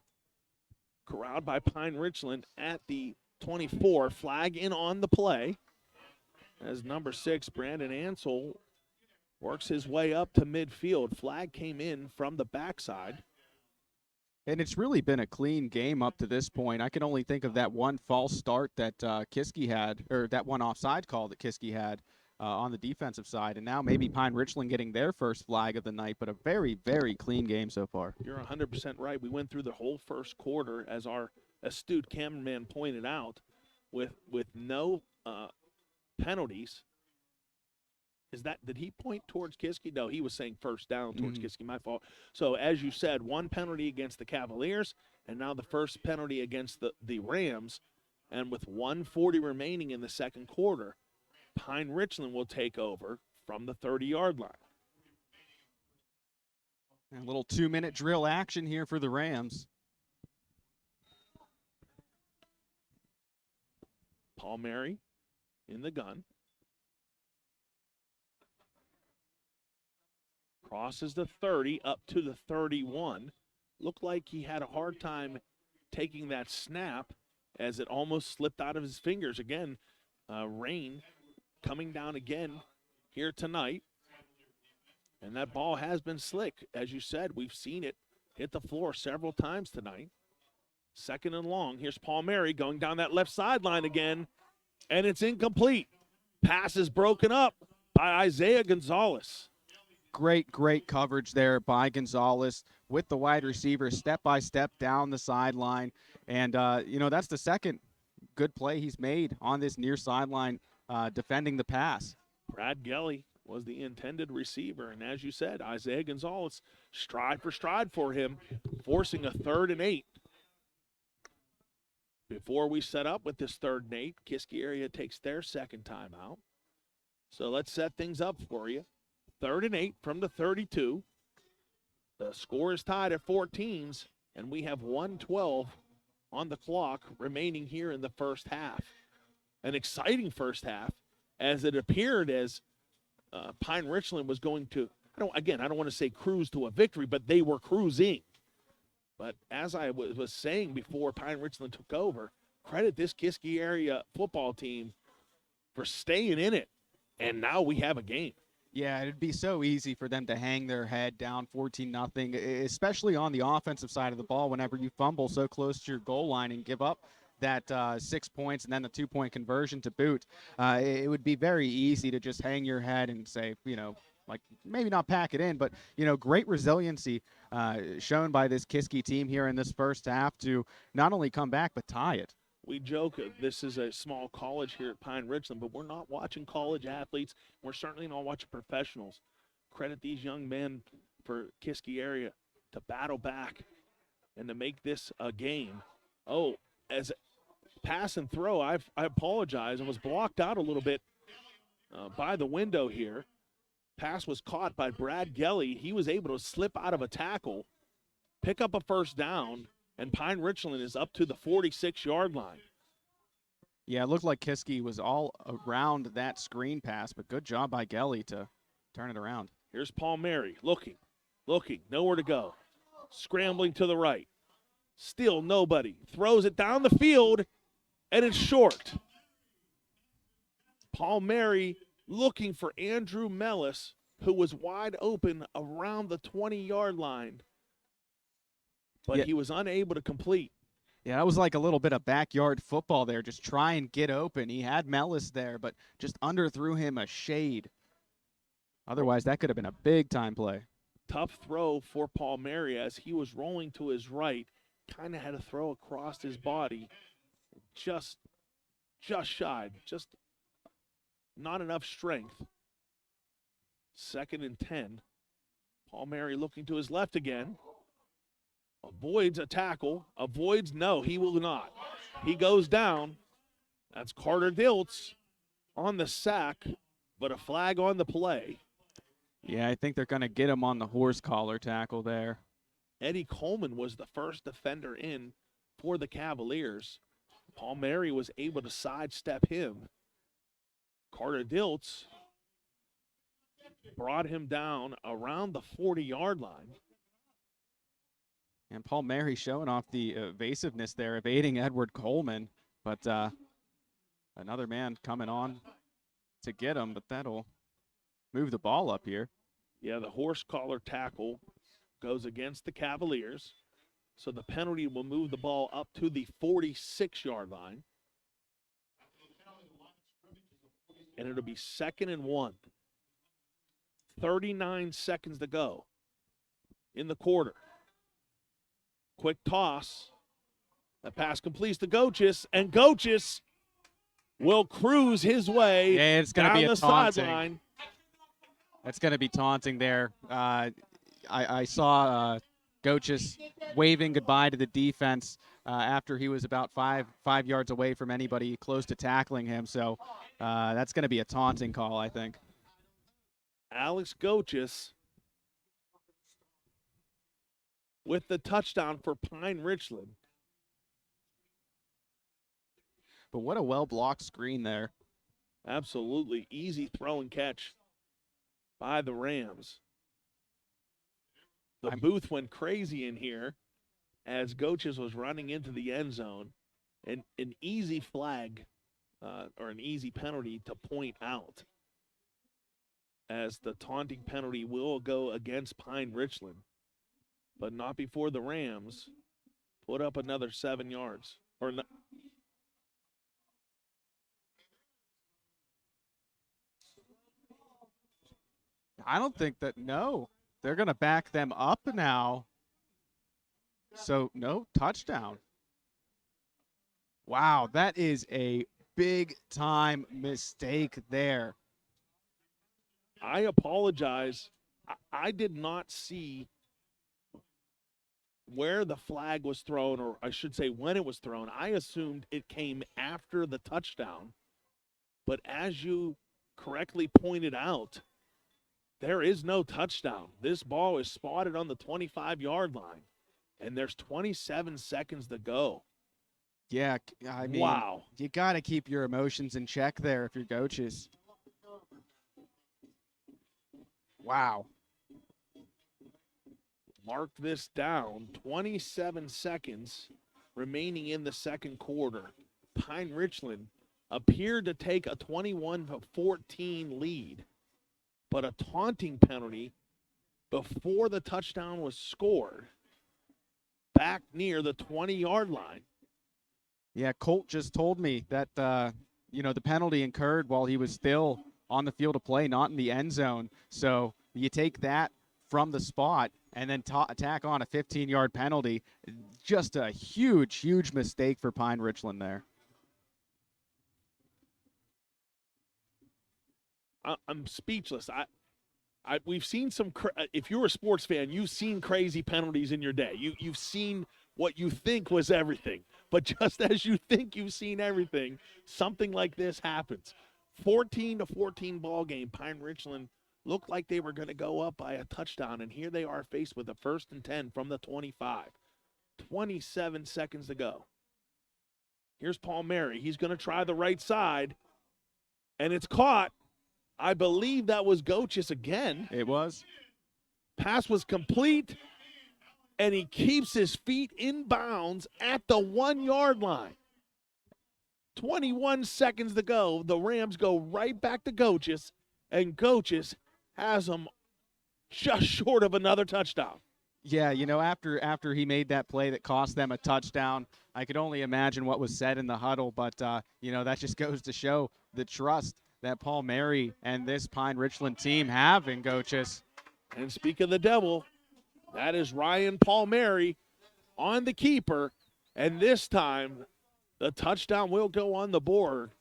corralled by Pine-Richland at the 24. Flag in on the play as number 6, Brandon Ansel, works his way up to midfield. Flag came in from the backside. And it's really been a clean game up to this point. I can only think of that one false start that Kiski had, or that one offside call that Kiski had on the defensive side. And now maybe Pine-Richland getting their first flag of the night, but a very, very clean game so far. You're 100% right. We went through the whole first quarter, as our astute cameraman pointed out, with no penalties. Did he point towards Kiski? No, he was saying first down towards Kiski. My fault. So as you said, one penalty against the Cavaliers, and now the first penalty against the Rams. And with 1:40 remaining in the second quarter, Pine-Richland will take over from the 30-yard line. A little 2-minute drill action here for the Rams. Palmieri in the gun. Crosses the 30 up to the 31. Looked like he had a hard time taking that snap as it almost slipped out of his fingers. Again, rain coming down again here tonight. And that ball has been slick. As you said, we've seen it hit the floor several times tonight. Second and long. Here's Palmieri going down that left sideline again, and it's incomplete. Pass is broken up by Isaiah Gonzalez. Great coverage there by Gonzalez with the wide receiver step by step down the sideline. And, that's the second good play he's made on this near sideline defending the pass. Brad Gelly was the intended receiver. And as you said, Isaiah Gonzalez, stride for stride for him, forcing a 3rd and 8. Before we set up with this 3rd and 8, Kiski area takes their second timeout. So let's set things up for you. 3rd and 8 from the 32. The score is tied at 14s, and we have 1:12 on the clock remaining here in the first half. An exciting first half, as it appeared as Pine-Richland was going to, I don't want to say cruise to a victory, but they were cruising. But as I was saying before Pine-Richland took over, credit this Kiski area football team for staying in it. And now we have a game. Yeah, it'd be so easy for them to hang their head down 14-0, especially on the offensive side of the ball whenever you fumble so close to your goal line and give up that 6 points and then the 2-point conversion to boot. It would be very easy to just hang your head and say, like maybe not pack it in, but, great resiliency shown by this Kiski team here in this first half to not only come back but tie it. We joke this is a small college here at Pine-Richland, but we're not watching college athletes. We're certainly not watching professionals. Credit these young men for Kiski area to battle back and to make this a game. Oh, as pass and throw, I apologize. I was blocked out a little bit by the window here. Pass was caught by Brad Gelly. He was able to slip out of a tackle, pick up a first down, and Pine-Richland is up to the 46-yard line. Yeah, it looked like Kiski was all around that screen pass, but good job by Gelly to turn it around. Here's Palmieri looking, nowhere to go. Scrambling to the right. Still nobody. Throws it down the field, and it's short. Palmieri looking for Andrew Mellis, who was wide open around the 20-yard line. But he was unable to complete. Yeah, that was like a little bit of backyard football there. Just try and get open. He had Mellis there, but just underthrew him a shade. Otherwise, that could have been a big-time play. Tough throw for Palmieri as he was rolling to his right. Kind of had to throw across his body. Just shied. Just not enough strength. 2nd and 10. Palmieri looking to his left again. Avoids a tackle. No, he will not. He goes down. That's Carter Diltz on the sack, but a flag on the play. Yeah, I think they're going to get him on the horse collar tackle there. Eddie Coleman was the first defender in for the Cavaliers. Palmieri was able to sidestep him. Carter Diltz brought him down around the 40-yard line. And Palmieri showing off the evasiveness there, evading Edward Coleman. But another man coming on to get him, but that'll move the ball up here. Yeah, the horse collar tackle goes against the Cavaliers. So the penalty will move the ball up to the 46-yard line. And it'll be 2nd and 1. 39 seconds to go in the quarter. Quick toss. That pass completes to Gochis, and Gochis will cruise his way it's gonna down be a the taunting. sideline. That's going to be taunting there. I saw Gochis waving goodbye to the defense after he was about five yards away from anybody close to tackling him. So that's going to be a taunting call, I think. Alex Gochis with the touchdown for Pine-Richland. But what a well-blocked screen there. Absolutely easy throw and catch by the Rams. The booth went crazy in here as Goches was running into the end zone. And an easy flag or an easy penalty to point out, as the taunting penalty will go against Pine-Richland, but not before the Rams put up another 7 yards. I don't think that, no. They're going to back them up now. So, no, touchdown. Wow, that is a big-time mistake there. I apologize. I did not see where the flag was thrown, or I should say when it was thrown. I assumed it came after the touchdown. But as you correctly pointed out, there is no touchdown. This ball is spotted on the 25-yard line, and there's 27 seconds to go. Yeah, I mean, wow. You got to keep your emotions in check there if you're Goches. Wow. Mark this down. 27 seconds remaining in the second quarter. Pine-Richland appeared to take a 21-14 lead, but a taunting penalty before the touchdown was scored back near the 20-yard line. Yeah, Colt just told me that, the penalty incurred while he was still on the field of play, not in the end zone. So you take that from the spot and then tack on a 15-yard penalty. Just a huge, huge mistake for Pine-Richland there. I'm speechless. We've seen some. If you're a sports fan, you've seen crazy penalties in your day. You've seen what you think was everything, but just as you think you've seen everything, something like this happens. 14-14 ball game. Pine-Richland looked like they were going to go up by a touchdown, and here they are faced with a 1st and 10 from the 25. 27 seconds to go. Here's Palmieri. He's going to try the right side, and it's caught. I believe that was Goches again. It was. Pass was complete, and he keeps his feet in bounds at the 1-yard line. 21 seconds to go. The Rams go right back to Goches, and Goches has them just short of another touchdown. Yeah, after he made that play that cost them a touchdown, I could only imagine what was said in the huddle, but, that just goes to show the trust that Palmieri and this Pine-Richland team have in Goches. And speak of the devil, that is Ryan Palmieri on the keeper, and this time the touchdown will go on the board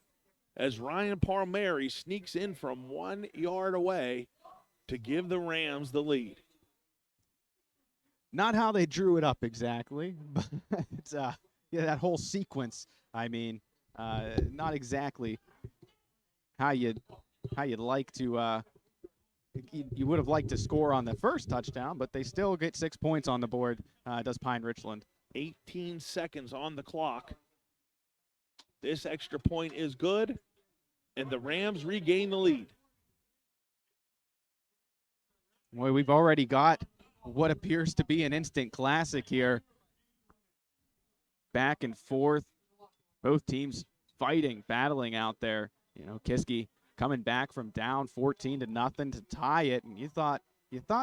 as Ryan Palmieri sneaks in from 1 yard away to give the Rams the lead. Not how they drew it up exactly, but that whole sequence, not exactly how you'd like to you would have liked to score on the first touchdown, but they still get 6 points on the board, does Pine-Richland. 18 seconds on the clock. This extra point is good, and the Rams regain the lead. Well, we've already got what appears to be an instant classic here. Back and forth, both teams fighting, battling out there. Kiski coming back from down 14-0 to tie it, and you thought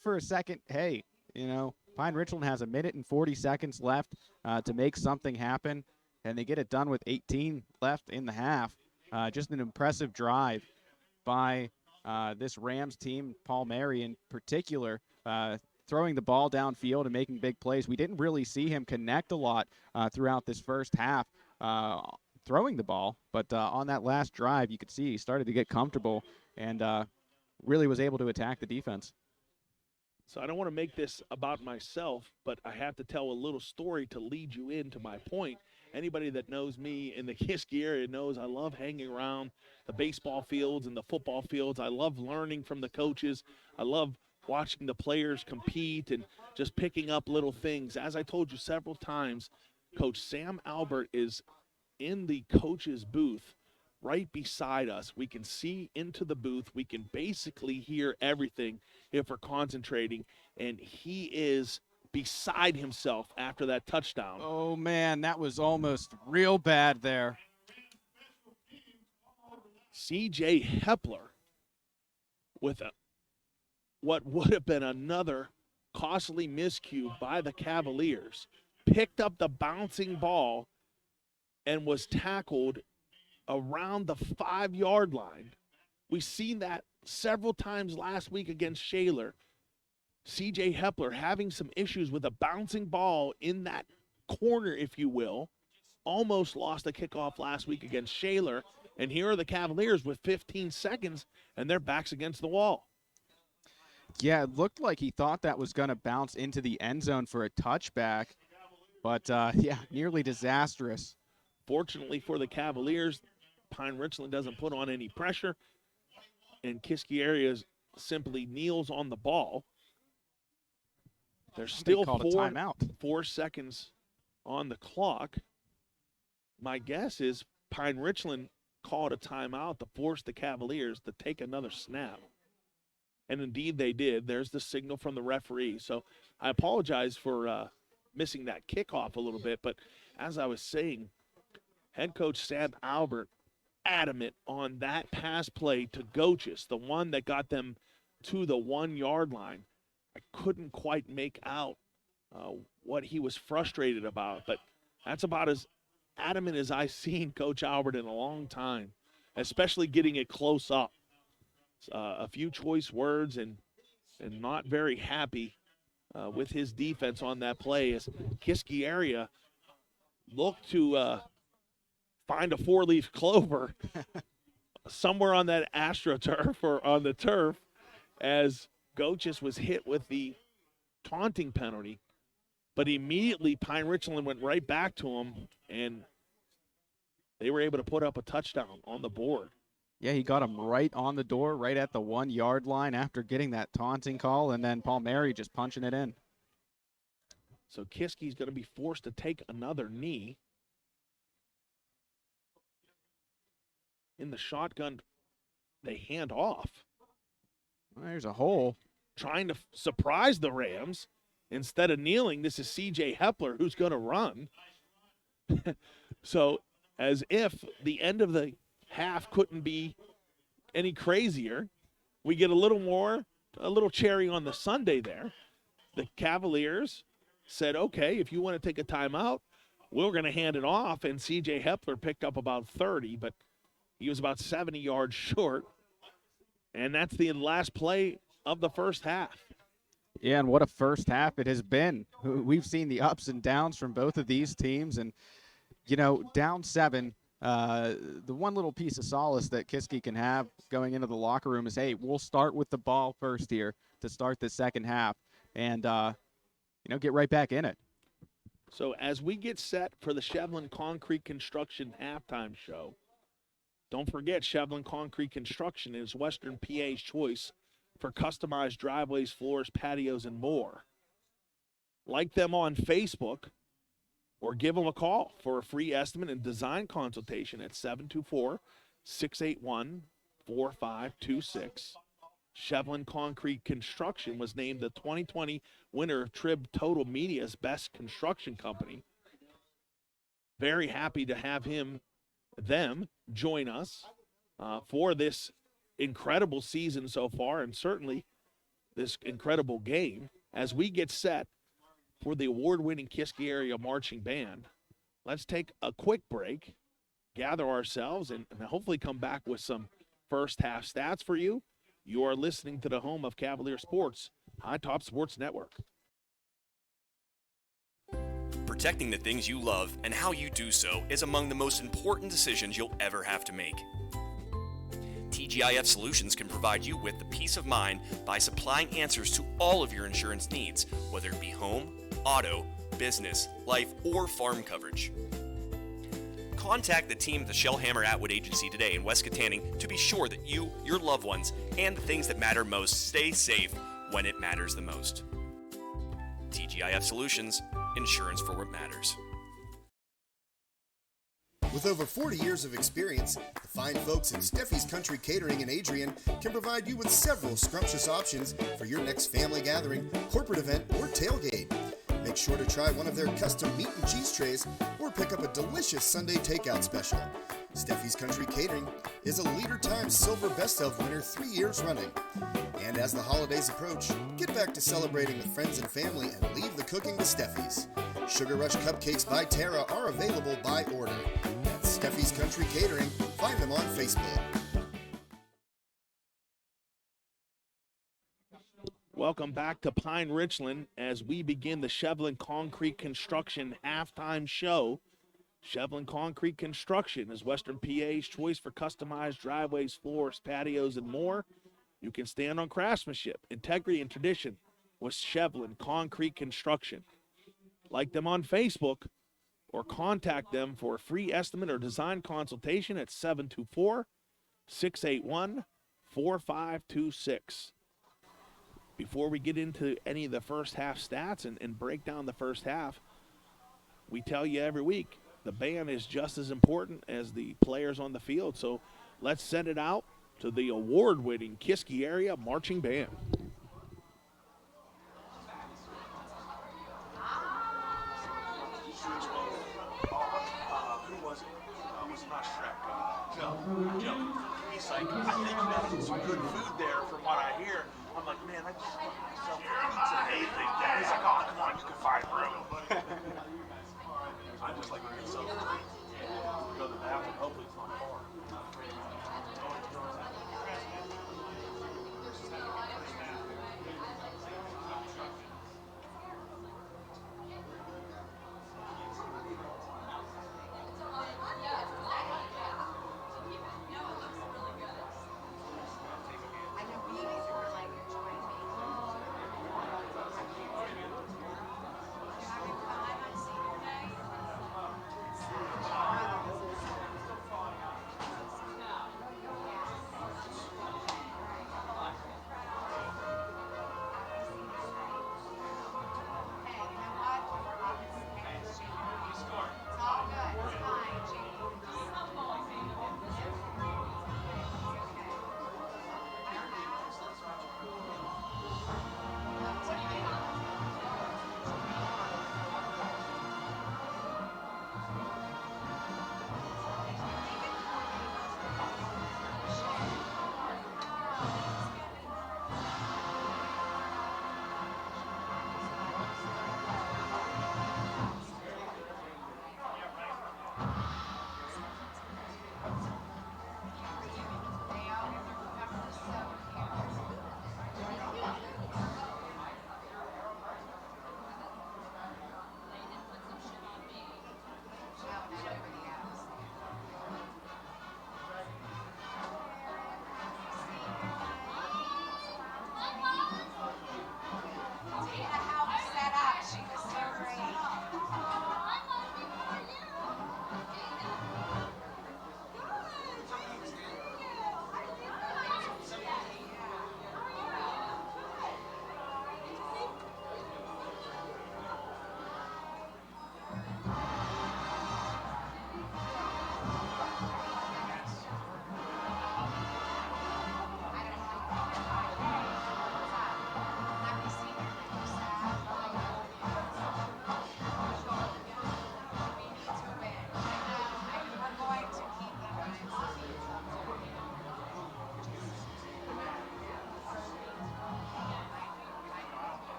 for a second, hey, Pine-Richland has 1 minute and 40 seconds left to make something happen, and they get it done with 18 left in the half. Just an impressive drive by this Rams team, Palmieri in particular, throwing the ball downfield and making big plays. We didn't really see him connect a lot throughout this first half throwing the ball, but on that last drive, you could see he started to get comfortable and really was able to attack the defense. So I don't want to make this about myself, but I have to tell a little story to lead you into my point. Anybody that knows me in the Kiski area knows I love hanging around the baseball fields and the football fields. I love learning from the coaches. I love watching the players compete and just picking up little things. As I told you several times, Coach Sam Albert is in the coach's booth right beside us. We can see into the booth. We can basically hear everything if we're concentrating, and he is beside himself after that touchdown. Oh, man, that was almost real bad there. C.J. Hepler with what would have been another costly miscue by the Cavaliers, picked up the bouncing ball and was tackled around the 5-yard line. We've seen that several times last week against Shaler. C.J. Hepler having some issues with a bouncing ball in that corner, if you will. Almost lost a kickoff last week against Shaler. And here are the Cavaliers with 15 seconds, and their backs against the wall. Yeah, it looked like he thought that was going to bounce into the end zone for a touchback. But, yeah, nearly disastrous. Fortunately for the Cavaliers, Pine-Richland doesn't put on any pressure, and Kiski area simply kneels on the ball. There's still 4 seconds on the clock. My guess is Pine-Richland called a timeout to force the Cavaliers to take another snap. And indeed they did. There's the signal from the referee. So I apologize for missing that kickoff a little bit. But as I was saying, head coach Sam Albert adamant on that pass play to Gochis, the one that got them to the 1-yard line. I couldn't quite make out what he was frustrated about, but that's about as adamant as I've seen Coach Albert in a long time, especially getting it close up. A few choice words and not very happy with his defense on that play as Kiski area looked to find a 4-leaf clover somewhere on that AstroTurf or on the turf as Gochis was hit with the taunting penalty. But immediately Pine-Richland went right back to him, and they were able to put up a touchdown on the board. Yeah, he got him right on the door, right at the 1-yard line after getting that taunting call, and then Palmieri just punching it in. So Kiski's going to be forced to take another knee. In the shotgun, they hand off. Well, there's a hole. Trying to surprise the Rams. Instead of kneeling, this is C.J. Hepler who's going to run. So as if the end of the half couldn't be any crazier, we get a little cherry on the sundae there. The Cavaliers said, okay, if you want to take a timeout, we're going to hand it off. And C.J. Hepler picked up about 30, but he was about 70 yards short. And that's the last play of the first half. Yeah, and what a first half it has been. We've seen the ups and downs from both of these teams. And, you know, down 7, the one little piece of solace that Kiski can have going into the locker room is, hey, we'll start with the ball first here to start the second half and, get right back in it. So as we get set for the Shevlin Concrete Construction halftime show, don't forget Shevlin Concrete Construction is Western PA's choice for customized driveways, floors, patios, and more. Like them on Facebook or give them a call for a free estimate and design consultation at 724-681-4526. Shevlin Concrete Construction was named the 2020 winner of Trib Total Media's Best Construction Company. Very happy to have them join us for this incredible season so far, and certainly this incredible game as we get set for the award-winning Kiski area marching band. Let's take a quick break, gather ourselves, and hopefully come back with some first half stats for you. You are listening to the home of Cavalier Sports, High Top Sports Network. Protecting the things you love and how you do so is among the most important decisions you'll ever have to make. TGIF Solutions can provide you with the peace of mind by supplying answers to all of your insurance needs, whether it be home, auto, business, life, or farm coverage. Contact the team at the Shellhammer Atwood Agency today in West Katanning to be sure that you, your loved ones, and the things that matter most stay safe when it matters the most. TGIF Solutions, insurance for what matters. With over 40 years of experience, the fine folks at Steffi's Country Catering in Adrian can provide you with several scrumptious options for your next family gathering, corporate event, or tailgate. Make sure to try one of their custom meat and cheese trays or pick up a delicious Sunday takeout special. Steffi's Country Catering is a Leader Times Silver Best of winner 3 years running. And as the holidays approach, get back to celebrating with friends and family and leave the cooking to Steffi's. Sugar Rush Cupcakes by Tara are available by order. That's Steffi's Country Catering. Find them on Facebook. Welcome back to Pine-Richland as we begin the Shevlin Concrete Construction halftime show. Shevlin Concrete Construction is Western PA's choice for customized driveways, floors, patios, and more. You can stand on craftsmanship, integrity, and tradition with Shevlin Concrete Construction. Like them on Facebook or contact them for a free estimate or design consultation at 724-681-4526. Before we get into any of the first half stats and break down the first half, we tell you every week the band is just as important as the players on the field. So let's send it out to the award-winning Kiski area marching band. Who was it? It was not Shrek. Joe. He's like, I think you got some good food there from what I hear. I'm like, man, I just want myself pizza. Amazing. He's like, oh, come on, you can find room. I just like pizza. Go to the bathroom. Hopefully it's not far.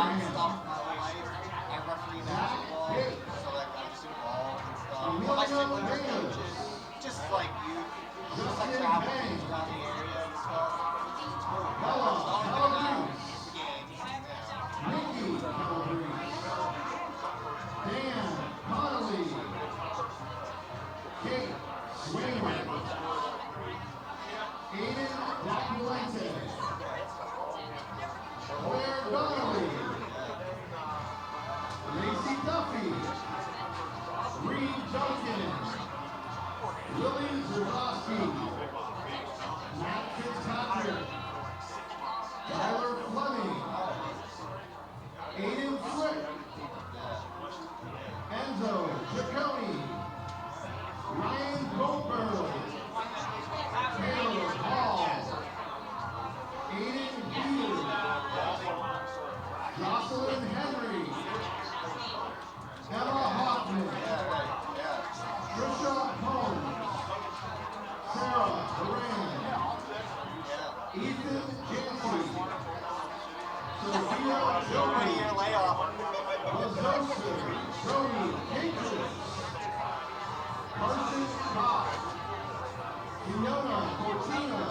stuff my whole life. I referee basketball, so like I just involved and stuff. My siblings are coaches, just like you, just like travel games around the area and stuff. It's really cool. It's all about games. Mickey Calabrese, Dan Connolly, Kate Swayman, Aiden Dapulente, Claire Donnelly, Lacey Duffy, Reed Duncan, Lily Zerowski, Matt Fitzpatrick, Tyler Fleming, Aiden Frick, Enzo Ciccone, Ryan Goldberg, Taylor Hall, Aiden Peters, Jocelyn Henry, Emma Hoffman, Trisha Holmes, Sarah Duran, Ethan Jancy, Sophia Joey, Lazosa, Tony Pinterest, Carson Cox, Fiona Cortina,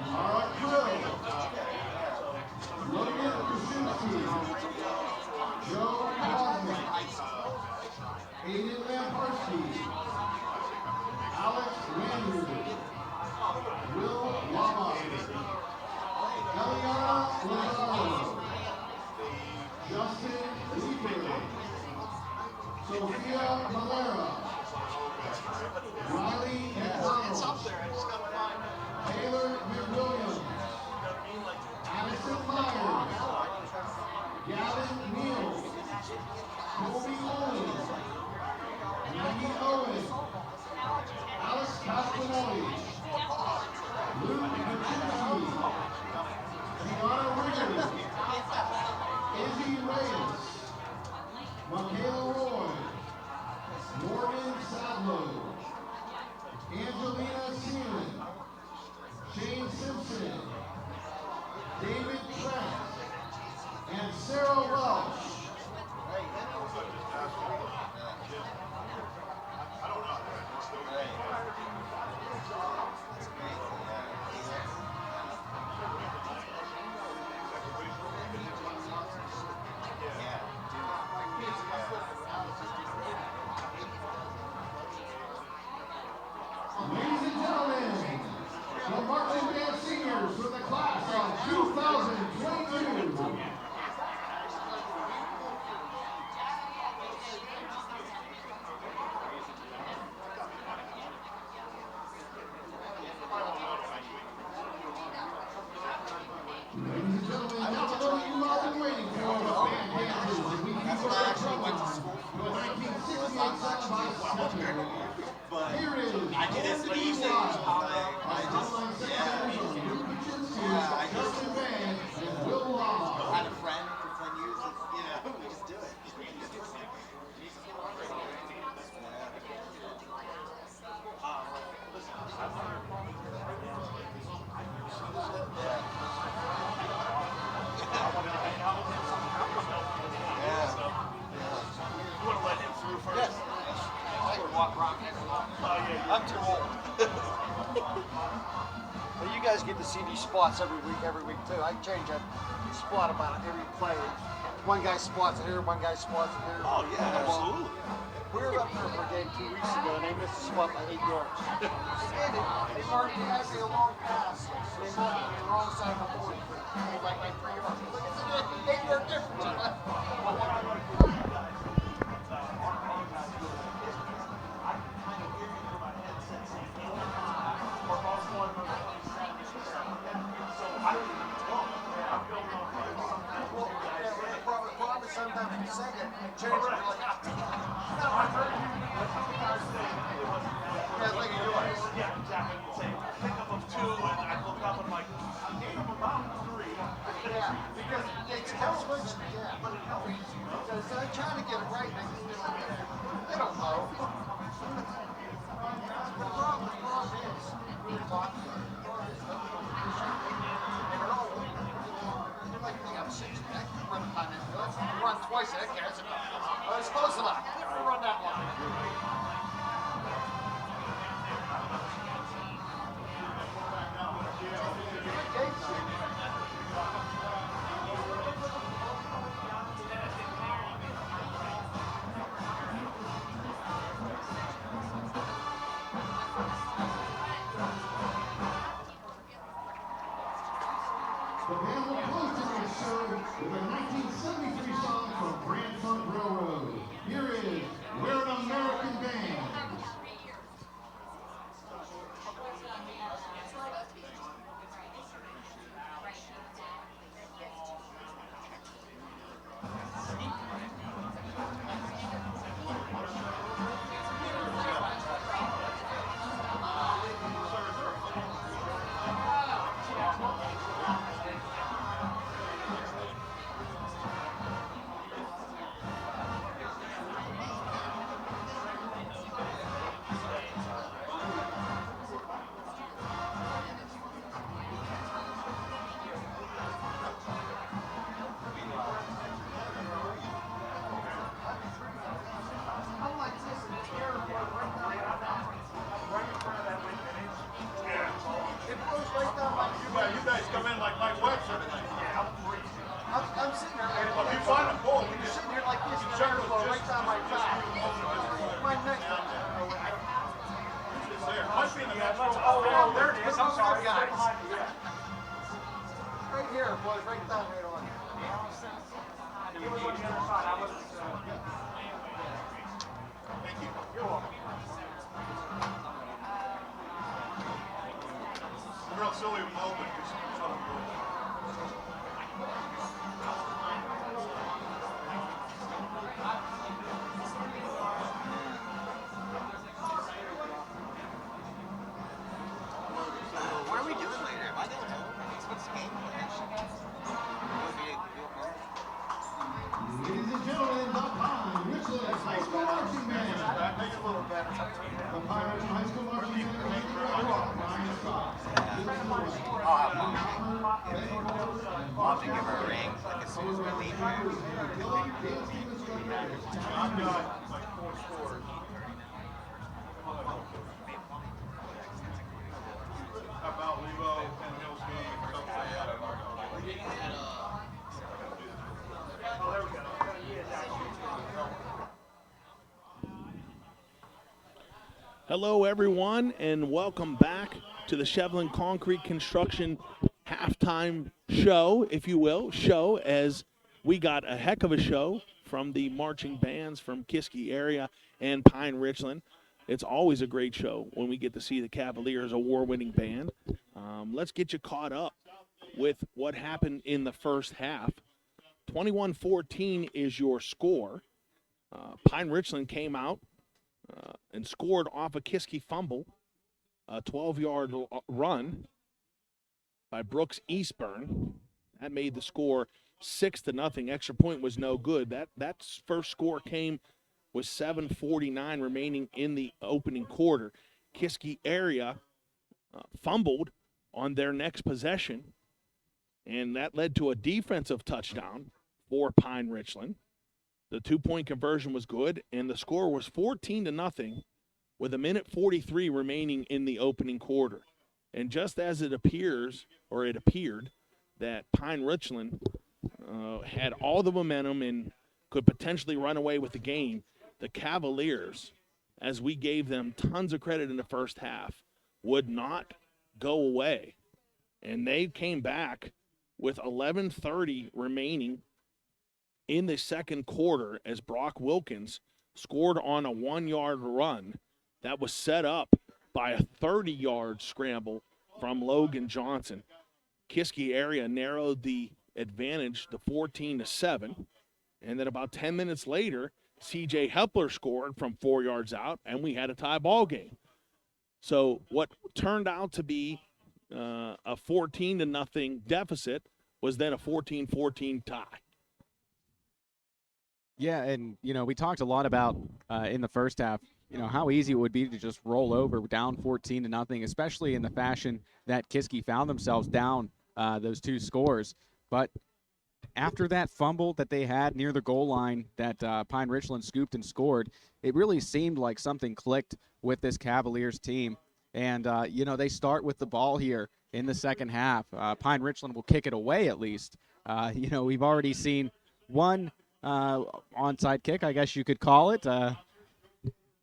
Mara Krill, Logan Krasinski, Joe Cosmic, Aiden Lamparski, Alex Landry, Will Lama, Eliana Lazaro, Justin Lieber, Sophia Malera, Riley McDonald, Taylor McWilliams, Addison Myers, Gavin Neal, Colby Owens, Maggie Owen, Alice Castanelli, Luke Kaczynski, Gianna Riggers, Izzy Reyes, Michaela Roy, Morgan Sadlow, Angelina Seaman, Shane Simpson, David Trent, and Sarah Welsh. Ladies and gentlemen, the marching band seniors for the class of 2022. Ladies and gentlemen, now the moment you've all been waiting for, the band dances as we keep our program to a 1968 song by September. Here it is, Born to Be Wild, by online secretaries of Luke Kaczynski, Justin Van, and Will Lama. I had a friend for 10 years, it's, you know, we just do it. You want to let him through first? Yes. I'm too old. But you guys get to see these spots every week too. I change that spot about every play. One guy spots it here, one guy spots it here. Oh, yeah, absolutely. We were up there for a game 2 weeks ago and they missed the spot by 8 yards. They marked me actually a long pass. And they marked me on the wrong side of the board. Like 3 yards. Look at the 8-yard difference. Sometimes you say it, change it, you're like, yeah, like yours. Yeah, exactly. You'd say, pick up of 2, and I'd look up and I'm like, I gave him about 3. Yeah, because it's switch, yeah, but it helps. Because they're trying to get it right, they don't know. The problem is, we talk, and it all, like, they have 6 back. The band will close tonight's show with a 1973 song from Grand Funk Railroad. Here is We're an American Band. You guys come in like Mike Webster tonight. I'm sitting here. If you find a goal, You're sitting here like this, the air flow right down my back. My neck. it's there. Must be in the metro. Oh, there it is. I'm sorry, guys. Right here, boys, right down, right on. You was on the other side. I wasn't. Thank you. You're welcome. A real silly moment. Just sort of What are we doing later? Am I going home? What's the game plan? Ladies and gentlemen, the Pine-Richland High School Marching Band. Make it a little better. The Pine-Richland High School Marching Band is Ryan Scott. I'll have to give her a ring like as soon as we leave here. I've got like 4 scores. How about Levo and Hills game or something like that? Oh, there we go. Hello, everyone, and welcome back to the Shevlin Concrete Construction halftime show, if you will, as we got a heck of a show from the marching bands from Kiski area and Pine-Richland. It's always a great show when we get to see the Cavaliers award-winning band. Let's get you caught up with what happened in the first half. 21-14 is your score. Pine-Richland came out and scored off a Kiski fumble, a 12-yard run by Brooks Eastburn. That made the score 6-0. Extra point was no good. That first score came with 7:49 remaining in the opening quarter. Kiski area fumbled on their next possession, and that led to a defensive touchdown for Pine-Richland. The 2-point conversion was good, and the score was 14-0 with 1:43 remaining in the opening quarter. And just as it appeared that Pine-Richland had all the momentum and could potentially run away with the game, the Cavaliers, as we gave them tons of credit in the first half, would not go away. And they came back with 11:30 remaining in the second quarter as Brock Wilkins scored on a 1-yard run that was set up by a 30-yard scramble from Logan Johnson. Kiski area narrowed the advantage to 14-7, and then about 10 minutes later, C.J. Hepler scored from 4 yards out, and we had a tie ball game. So what turned out to be a 14-0 deficit was then a 14-14 tie. Yeah, and, we talked a lot about in the first half, how easy it would be to just roll over down 14-0, especially in the fashion that Kiski found themselves down those 2 scores. But after that fumble that they had near the goal line that Pine-Richland scooped and scored, it really seemed like something clicked with this Cavaliers team. And, they start with the ball here in the second half. Pine-Richland will kick it away at least. We've already seen one onside kick, I guess you could call it.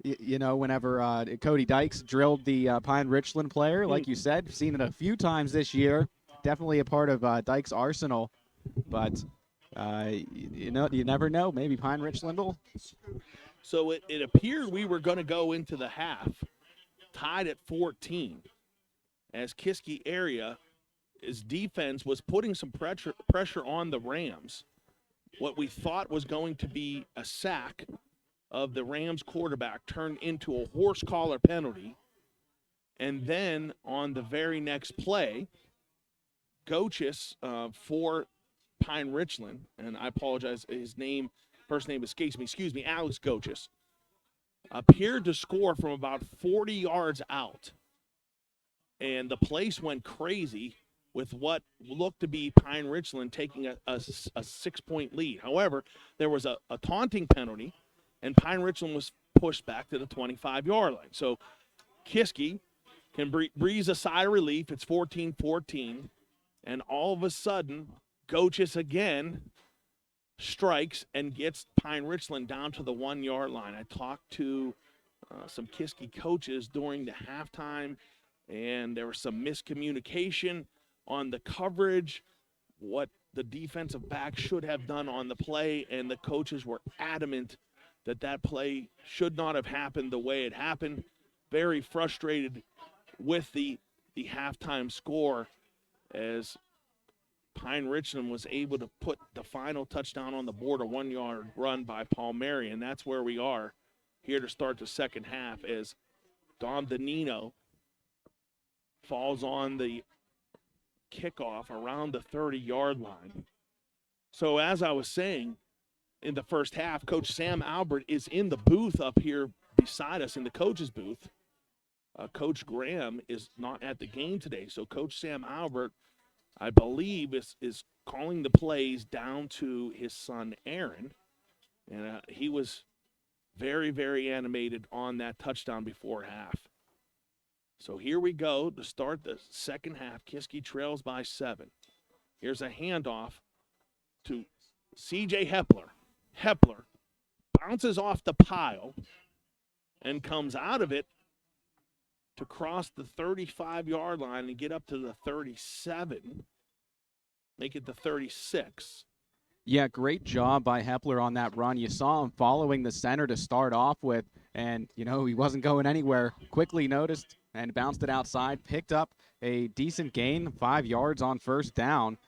Whenever Cody Dykes drilled the Pine-Richland player, like you said, seen it a few times this year. definitely a part of Dyke's arsenal. But, you never know. Maybe Pine-Richland will. So it appeared we were going to go into the half tied at 14 as Kiski area, his defense was putting some pressure on the Rams. What we thought was going to be a sack of the Rams quarterback turned into a horse collar penalty. And then on the very next play, Gochis for Pine-Richland, and I apologize, his first name escapes me, Alex Gochis, appeared to score from about 40 yards out. And the place went crazy with what looked to be Pine-Richland taking a 6-point lead. However, there was a taunting penalty, and Pine-Richland was pushed back to the 25-yard line. So Kiski can breathe a sigh of relief. It's 14-14, and all of a sudden, Gochis again strikes and gets Pine-Richland down to the 1-yard line. I talked to some Kiski coaches during the halftime, and there was some miscommunication on the coverage, what the defensive back should have done on the play, and the coaches were adamant that play should not have happened the way it happened. Very frustrated with the halftime score as Pine-Richland was able to put the final touchdown on the board, a 1-yard run by Palmieri, and that's where we are here to start the second half as Dom Danino falls on the kickoff around the 30-yard line. So as I was saying, in the first half, Coach Sam Albert is in the booth up here beside us in the coach's booth. Coach Graham is not at the game today, so Coach Sam Albert, I believe, is calling the plays down to his son Aaron, and he was very, very animated on that touchdown before half. So here we go to start the second half. Kiski trails by 7. Here's a handoff to C.J. Hepler. Hepler bounces off the pile and comes out of it to cross the 35-yard line and get up to the 37, make it the 36. Yeah, great job by Hepler on that run. You saw him following the center to start off with, and, he wasn't going anywhere. Quickly noticed and bounced it outside, picked up a decent gain, 5 yards on first down.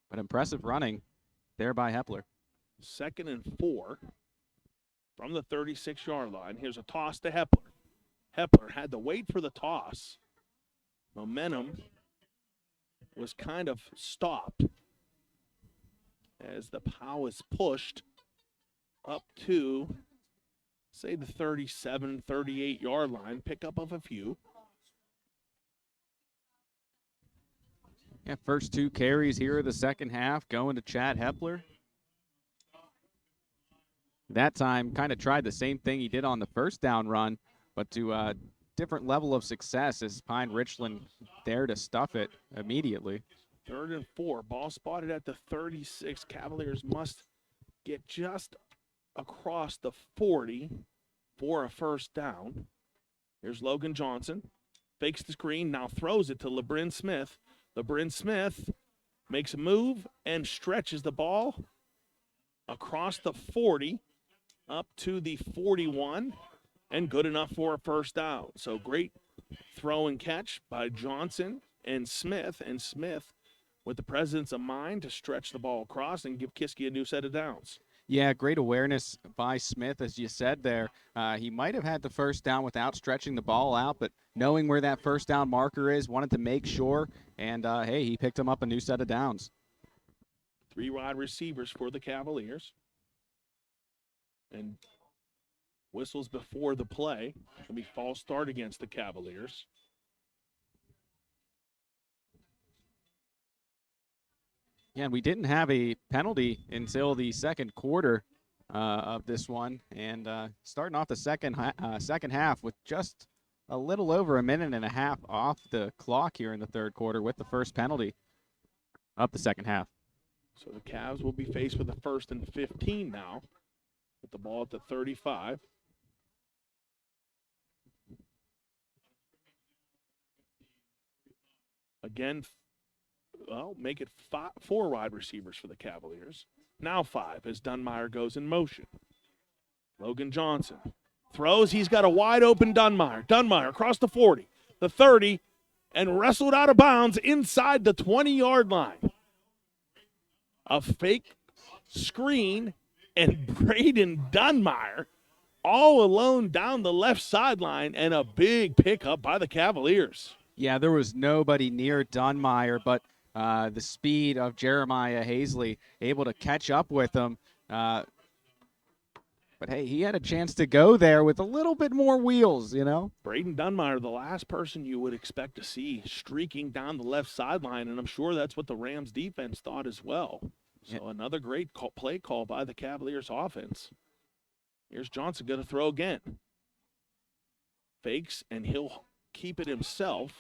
But impressive running there by Hepler. 2nd and 4 from the 36-yard line. Here's a toss to Hepler. Hepler had to wait for the toss. Momentum was kind of stopped as the POW is pushed up to, say, the 37, 38-yard line. Pickup of a few. Yeah, first 2 carries here of the second half going to Chad Hepler. That time kind of tried the same thing he did on the first down run, but to a different level of success as Pine-Richland there to stuff it immediately. 3rd and 4. Ball spotted at the 36. Cavaliers must get just across the 40 for a first down. Here's Logan Johnson. Fakes the screen, now throws it to LeBrin Smith. LeBrin Smith makes a move and stretches the ball across the 40 up to the 41 and good enough for a first down. So great throw and catch by Johnson and Smith with the presence of mind to stretch the ball across and give Kiski a new set of downs. Yeah, great awareness by Smith, as you said there. He might have had the first down without stretching the ball out, but knowing where that first down marker is, wanted to make sure, and, hey, he picked him up a new set of downs. 3 wide receivers for the Cavaliers. And whistles before the play. It'll be false start against the Cavaliers. Yeah, and we didn't have a penalty until the second quarter of this one, and starting off the second half with just a little over a minute and a half off the clock here in the third quarter with the first penalty of the second half. So the Cavs will be faced with a 1st and 15 now with the ball at the 35. Again, make it 4 wide receivers for the Cavaliers. Now 5 as Dunmire goes in motion. Logan Johnson throws. He's got a wide open Dunmire. Dunmire across the 40, the 30, and wrestled out of bounds inside the 20-yard line. A fake screen, and Braden Dunmire all alone down the left sideline, and a big pickup by the Cavaliers. Yeah, there was nobody near Dunmire, but the speed of Jeremiah Hazley able to catch up with him. But, hey, he had a chance to go there with a little bit more wheels, you know. Braden Dunmire, the last person you would expect to see streaking down the left sideline, and I'm sure that's what the Rams defense thought as well. So another great play call by the Cavaliers offense. Here's Johnson going to throw again. Fakes, and he'll keep it himself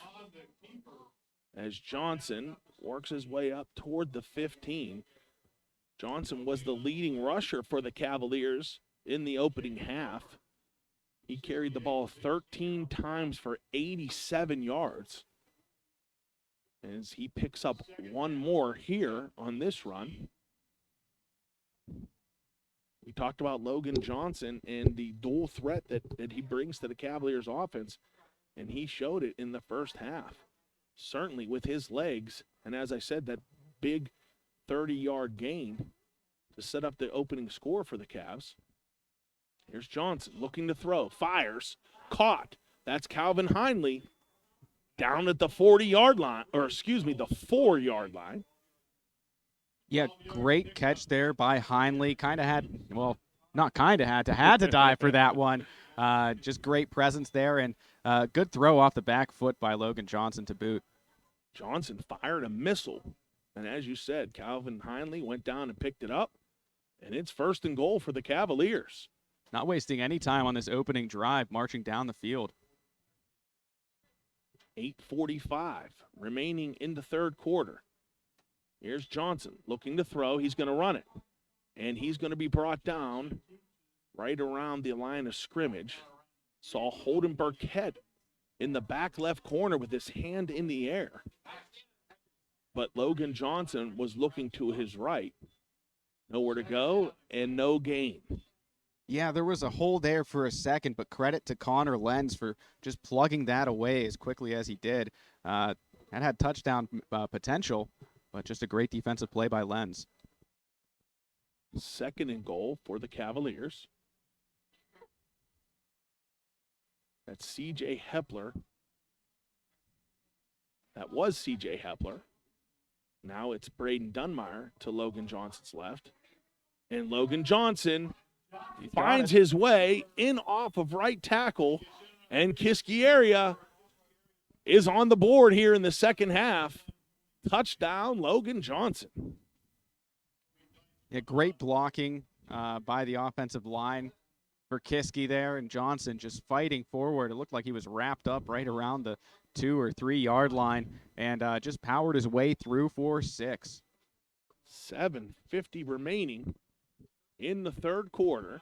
as Johnson works his way up toward the 15. Johnson was the leading rusher for the Cavaliers in the opening half. He carried the ball 13 times for 87 yards. As he picks up one more here on this run. We talked about Logan Johnson and the dual threat that he brings to the Cavaliers offense, and he showed it in the first half. Certainly with his legs, and as I said, that big 30-yard gain to set up the opening score for the Cavs. Here's Johnson looking to throw, fires, caught. That's Calvin Heinley down at the 40-yard line, or excuse me, the 4-yard line. Yeah, great catch there by Heinley. Had to dive for that one. Just great presence there, and good throw off the back foot by Logan Johnson to boot. Johnson fired a missile, and as you said, Calvin Heinley went down and picked it up, and it's 1st and goal for the Cavaliers. Not wasting any time on this opening drive, marching down the field. 8:45 remaining in the third quarter. Here's Johnson looking to throw. He's going to run it, and he's going to be brought down right around the line of scrimmage. Saw Holden Burkett in the back left corner with his hand in the air. But Logan Johnson was looking to his right. Nowhere to go and no gain. Yeah, there was a hole there for a second, but credit to Connor Lenz for just plugging that away as quickly as he did. That had touchdown potential, but just a great defensive play by Lenz. 2nd and goal for the Cavaliers. That's C.J. Hepler. That was C.J. Hepler. Now it's Braden Dunmire to Logan Johnson's left. And Logan Johnson finds his way in off of right tackle, and Kiski area is on the board here in the second half. Touchdown, Logan Johnson. Yeah, great blocking by the offensive line for Kiski there, and Johnson just fighting forward. It looked like he was wrapped up right around the 2 or 3 yard line, and just powered his way through for 6. 7:50 remaining in the third quarter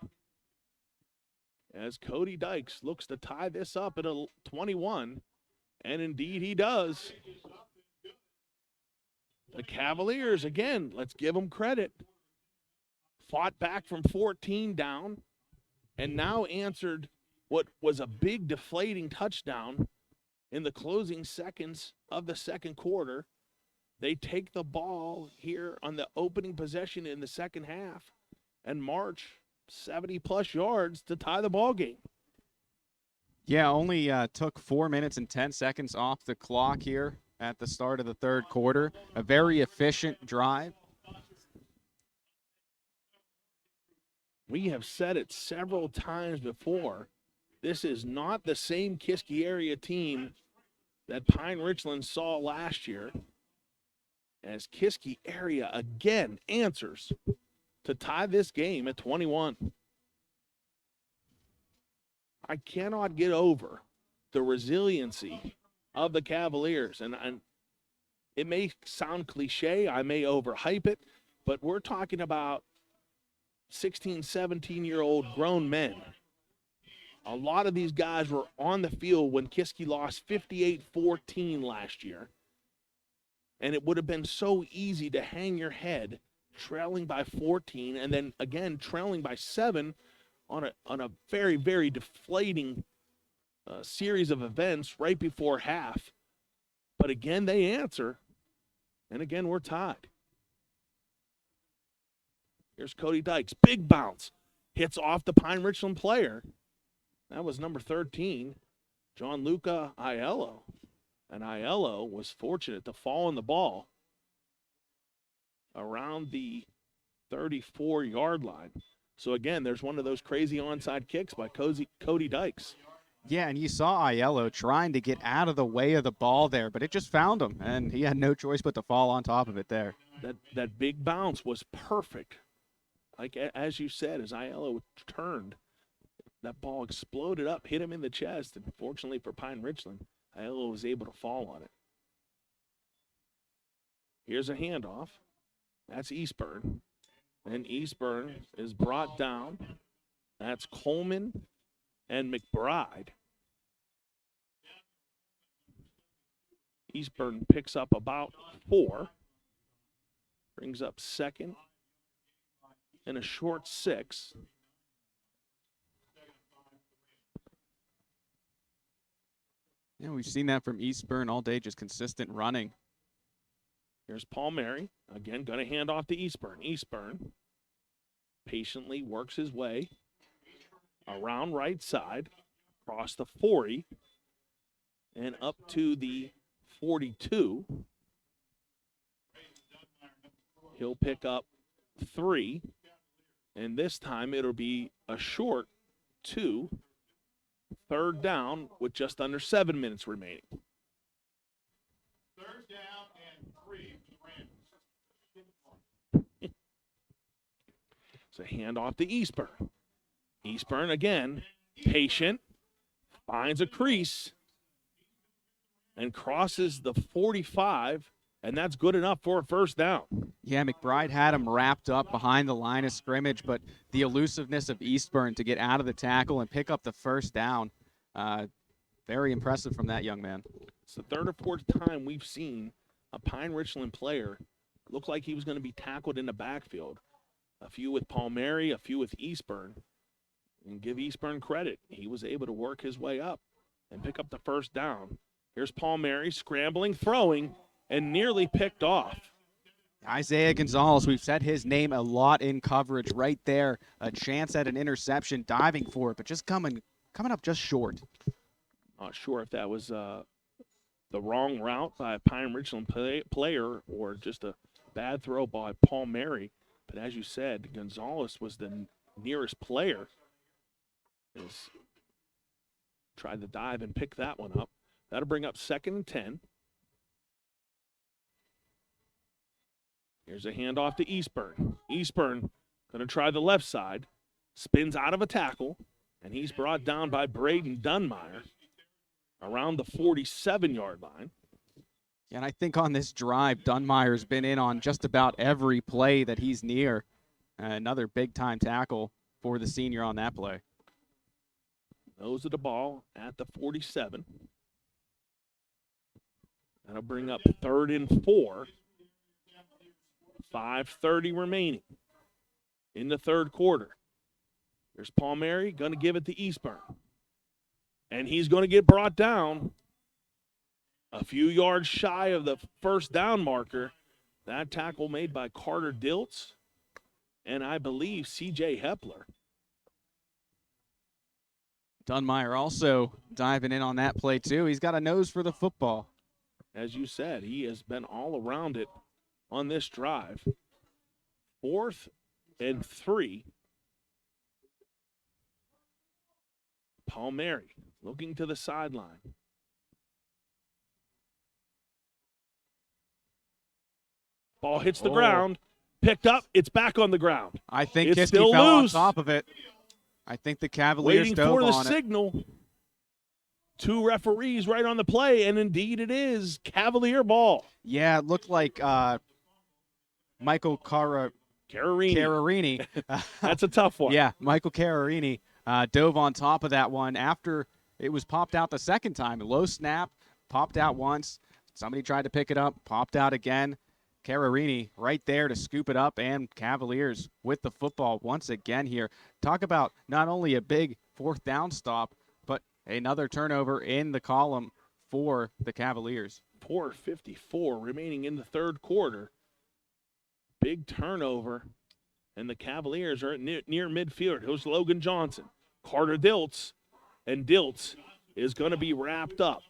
as Cody Dykes looks to tie this up at a 21, and indeed he does. The Cavaliers, again, let's give them credit, fought back from 14 down and now answered what was a big deflating touchdown in the closing seconds of the second quarter. They take the ball here on the opening possession in the second half and march 70-plus yards to tie the ball game. Yeah, only took 4 minutes and 10 seconds off the clock here at the start of the third quarter. A very efficient drive. We have said it several times before. This is not the same Kiski area team that Pine-Richland saw last year, as Kiski area again answers to tie this game at 21. I cannot get over the resiliency of the Cavaliers. And it may sound cliche, I may overhype it, but we're talking about 16, 17-year-old grown men. A lot of these guys were on the field when Kiski lost 58-14 last year. And it would have been so easy to hang your head trailing by 14 and then again trailing by 7 on a very, very deflating series of events right before half. But again, they answer, and again, we're tied. Here's Cody Dykes. Big bounce. Hits off the Pine-Richland player. That was number 13, Gianluca Aiello. And Aiello was fortunate to fall on the ball around the 34-yard line. So, again, there's one of those crazy onside kicks by Cody Dykes. Yeah, and you saw Aiello trying to get out of the way of the ball there, but it just found him, and he had no choice but to fall on top of it there. That big bounce was perfect. Like, as you said, as Aiello turned, that ball exploded up, hit him in the chest, and fortunately for Pine-Richland, Aiello was able to fall on it. Here's a handoff. That's Eastburn. And Eastburn is brought down. That's Coleman and McBride. Eastburn picks up about 4. Brings up second and a short 6. Yeah, we've seen that from Eastburn all day, just consistent running. Here's Paul Mary. Again, going to hand off to Eastburn. Eastburn patiently works his way around right side, across the 40, and up to the 42. He'll pick up 3, and this time it'll be a short 2. Third down with just under 7 minutes remaining. Third down and 3 for It's a handoff to Eastburn. Eastburn again, patient, finds a crease, and crosses the 45, and that's good enough for a first down. Yeah, McBride had him wrapped up behind the line of scrimmage, but the elusiveness of Eastburn to get out of the tackle and pick up the first down, very impressive from that young man. It's the third or fourth time we've seen a Pine-Richland player look like he was going to be tackled in the backfield. A few with Palmieri, a few with Eastburn. And give Eastburn credit. He was able to work his way up and pick up the first down. Here's Palmieri scrambling, throwing, and nearly picked off. Isaiah Gonzalez, we've said his name a lot in coverage right there. A chance at an interception, diving for it, but just coming up just short. Not sure if that was the wrong route by a Pine-Richland player or just a bad throw by Palmieri. But as you said, Gonzalez was the nearest player. He's tried to dive and pick that one up. That'll bring up 2nd and 10. Here's a handoff to Eastburn. Eastburn going to try the left side. Spins out of a tackle, and he's brought down by Braden Dunmeyer around the 47-yard line. And I think on this drive, Dunmeyer's been in on just about every play that he's near. Another big-time tackle for the senior on that play. Nose of the ball at the 47. That'll bring up 3rd and 4. 5:30 remaining in the third quarter. There's Palmieri going to give it to Eastburn. And he's going to get brought down a few yards shy of the first down marker. That tackle made by Carter Diltz and I believe C.J. Hepler. Dunmeyer also diving in on that play too. He's got a nose for the football. As you said, he has been all around it on this drive. 4th and 3. Palmieri looking to the sideline. Ball hits the ground. Picked up. It's back on the ground. I think it's Kiski still fell loose. on top of it. I think the Cavaliers waiting dove for the on it. signal. 2 referees right on the play, and indeed it is Cavalier ball. Yeah, it looked like Michael Cararini. That's a tough one. Yeah, Michael Cararini dove on top of that one after it was popped out the second time. A low snap, popped out once. Somebody tried to pick it up, popped out again. Cararini right there to scoop it up, and Cavaliers with the football once again here. Talk about not only a big fourth down stop, but another turnover in the column for the Cavaliers. 4:54 remaining in the third quarter. Big turnover, and the Cavaliers are near midfield. Here's Logan Johnson, Carter Diltz, and Diltz is going to be wrapped up.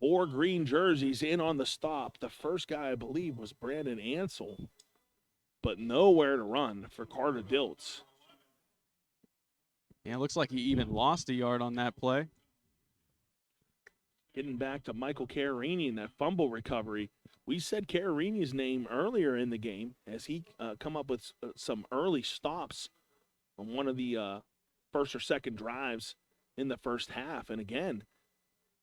4 green jerseys in on the stop. The first guy, I believe, was Brandon Ansel, but nowhere to run for Carter Diltz. Yeah, it looks like he even lost a yard on that play. Getting back to Michael Cararini in that fumble recovery. We said Cararini's name earlier in the game as he come up with some early stops on one of the first or second drives in the first half. And again,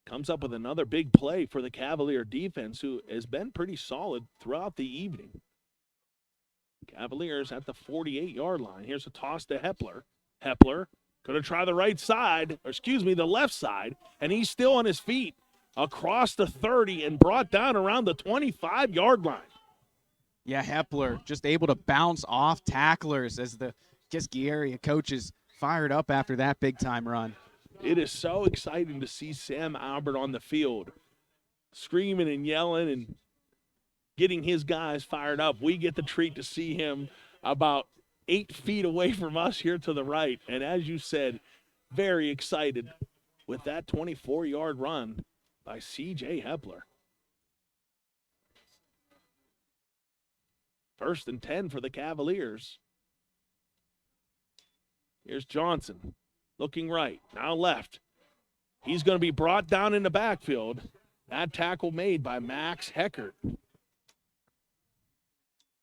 comes up with another big play for the Cavalier defense, who has been pretty solid throughout the evening. Cavaliers at the 48-yard line. Here's a toss to Hepler. Hepler going to try the the left side, and he's still on his feet across the 30 and brought down around the 25-yard line. Yeah, Hepler just able to bounce off tacklers as the Kiski area coaches fired up after that big-time run. It is so exciting to see Sam Albert on the field, screaming and yelling and getting his guys fired up. We get the treat to see him about 8 feet away from us here to the right. And as you said, very excited with that 24-yard run by C.J. Hepler. 1st and 10 for the Cavaliers. Here's Johnson. Looking right, now left. He's going to be brought down in the backfield. That tackle made by Max Heckert.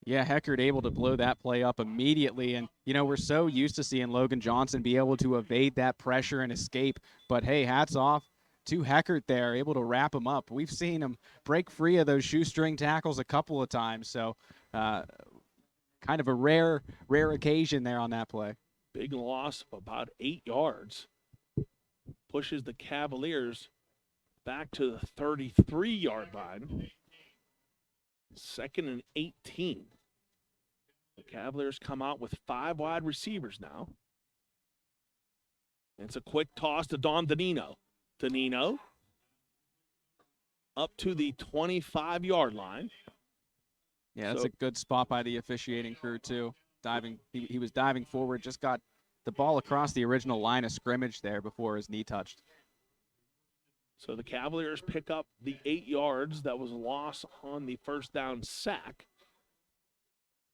Yeah, Heckert able to blow that play up immediately. And, we're so used to seeing Logan Johnson be able to evade that pressure and escape. But, hey, hats off to Heckert there, able to wrap him up. We've seen him break free of those shoestring tackles a couple of times. So, kind of a rare occasion there on that play. Big loss of about 8 yards. Pushes the Cavaliers back to the 33-yard line. 2nd and 18. The Cavaliers come out with 5 wide receivers now. It's a quick toss to Don Danino. Danino up to the 25-yard line. Yeah, that's a good spot by the officiating crew, too. He was diving forward, just got the ball across the original line of scrimmage there before his knee touched. So the Cavaliers pick up the 8 yards that was lost on the first down sack.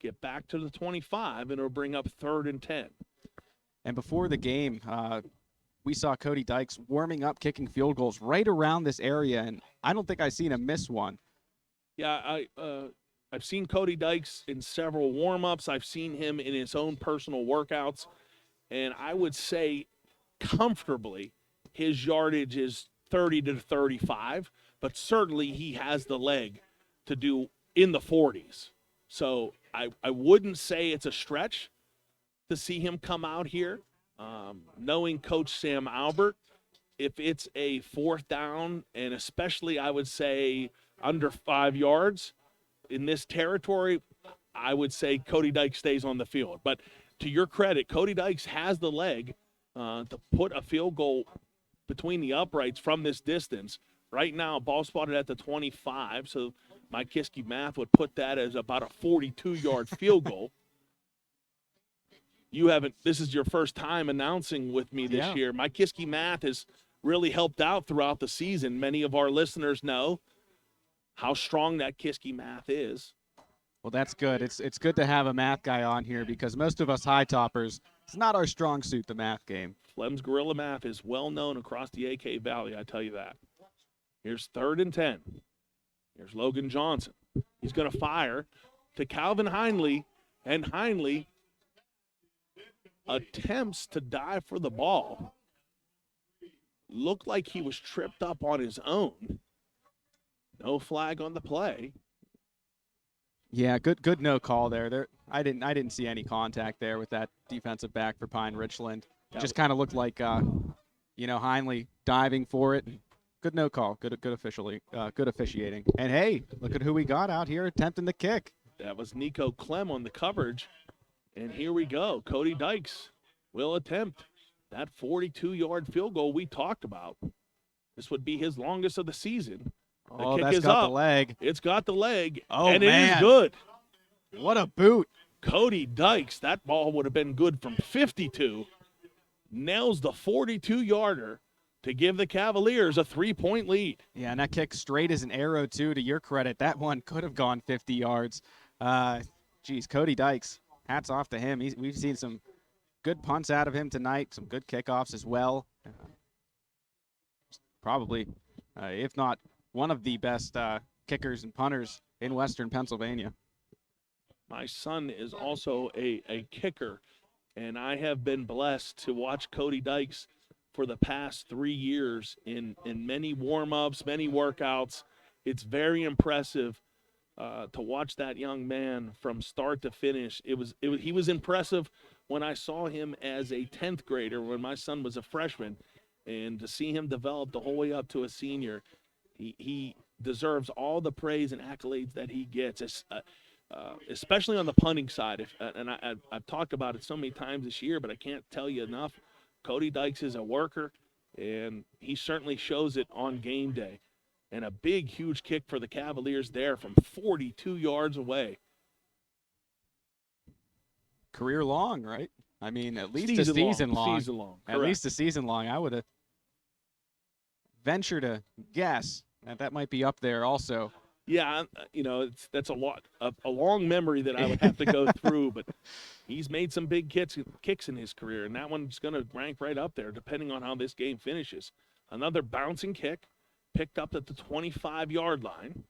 Get back to the 25, and it'll bring up 3rd and 10. And before the game, we saw Cody Dykes warming up, kicking field goals right around this area, and I don't think I've seen him miss one. Yeah, I've seen Cody Dykes in several warm-ups. I've seen him in his own personal workouts. And I would say comfortably his yardage is 30 to 35, but certainly he has the leg to do in the 40s. So I wouldn't say it's a stretch to see him come out here. Knowing Coach Sam Albert, if it's a 4th down, and especially I would say under 5 yards, in this territory, I would say Cody Dykes stays on the field. But to your credit, Cody Dykes has the leg to put a field goal between the uprights from this distance. Right now, ball spotted at the 25, so my Kiski math would put that as about a 42-yard field goal. This is your first time announcing with me this year. My Kiski math has really helped out throughout the season. Many of our listeners know how strong that Kiski math is. Well, that's good. It's good to have a math guy on here because most of us high toppers, it's not our strong suit, the math game. Flem's Gorilla Math is well known across the AK Valley, I tell you that. Here's 3rd and 10. Here's Logan Johnson. He's going to fire to Calvin Heinley, and Heinley attempts to dive for the ball. Looked like he was tripped up on his own. No flag on the play. Yeah, good no call there. I didn't see any contact there with that defensive back for Pine-Richland. Just kind of looked like Heinley diving for it. Good no call. Good good officiating. And hey, look at who we got out here attempting the kick. That was Nico Clem on the coverage. And here we go. Cody Dykes will attempt that 42-yard field goal we talked about. This would be his longest of the season. The Oh, kick that's is got up. the leg. It's got the leg. Oh, and man. it is good. What a boot. Cody Dykes, that ball would have been good from 52. Nails the 42-yarder to give the Cavaliers a 3-point lead. Yeah, and that kick straight as an arrow, too, to your credit. That one could have gone 50 yards. Geez, Cody Dykes, hats off to him. We've seen some good punts out of him tonight, some good kickoffs as well. Probably, if not one of the best kickers and punters in Western Pennsylvania. My son is also a kicker, and I have been blessed to watch Cody Dykes for the past 3 years in many warm-ups, many workouts. It's very impressive to watch that young man from start to finish. He was impressive when I saw him as a 10th grader when my son was a freshman, and to see him develop the whole way up to a senior, he deserves all the praise and accolades that he gets, especially on the punting side. I've talked about it so many times this year, but I can't tell you enough. Cody Dykes is a worker, and he certainly shows it on game day. And a big, huge kick for the Cavaliers there from 42 yards away. Career long, right? I mean, at least Season a season long. Season long. At least a season long. I would have ventured to guess that might be up there also. Yeah, that's a long memory that I would have to go through, but he's made some big kicks in his career, and that one's going to rank right up there depending on how this game finishes. Another bouncing kick, picked up at the 25-yard line.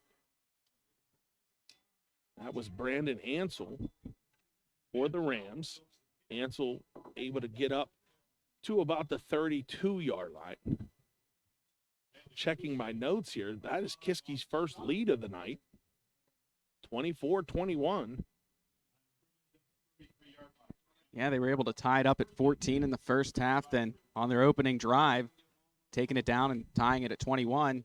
That was Brandon Ansel for the Rams. Ansel able to get up to about the 32-yard line. Checking my notes here, that is Kiski's first lead of the night. 24-21. Yeah, they were able to tie it up at 14 in the first half. Then on their opening drive, taking it down and tying it at 21.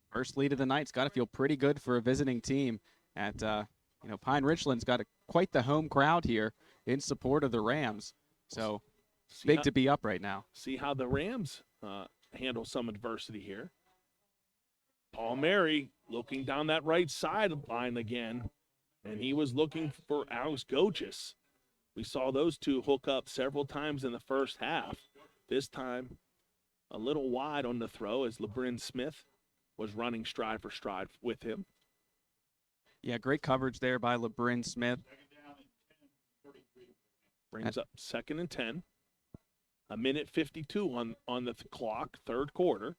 First lead of the night's got to feel pretty good for a visiting team. At Pine-Richland's got quite the home crowd here in support of the Rams. So big to be up right now. See how the Rams handle some adversity here. Paul Mary looking down that right sideline again, and he was looking for Alex Gochis. We saw those two hook up several times in the first half. This time, a little wide on the throw as LeBrin Smith was running stride for stride with him. Yeah, great coverage there by LeBrin Smith. Brings up 2nd and 10. A minute 52 on the clock, third quarter.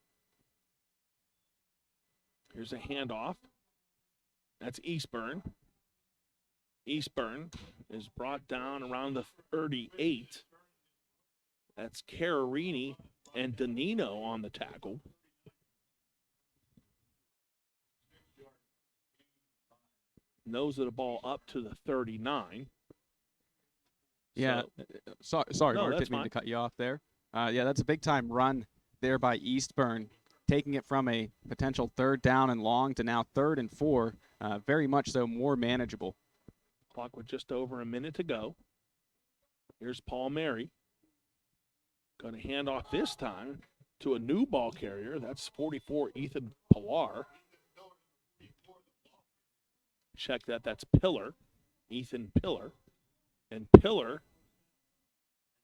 Here's a handoff. That's Eastburn. Eastburn is brought down around the 38. That's Cararini and Danino on the tackle. Nose of the ball up to the 39. Yeah, sorry, No, Mark, that's didn't mean fine. to cut you off there. Yeah, that's a big-time run there by Eastburn, taking it from a potential 3rd down and long to now 3rd and 4, very much so more manageable. Clock with just over a minute to go. Here's Paul Mary. Going to hand off this time to a new ball carrier. That's 44, Ethan Pillar. Check that. That's Pillar, Ethan Pillar. And Pillar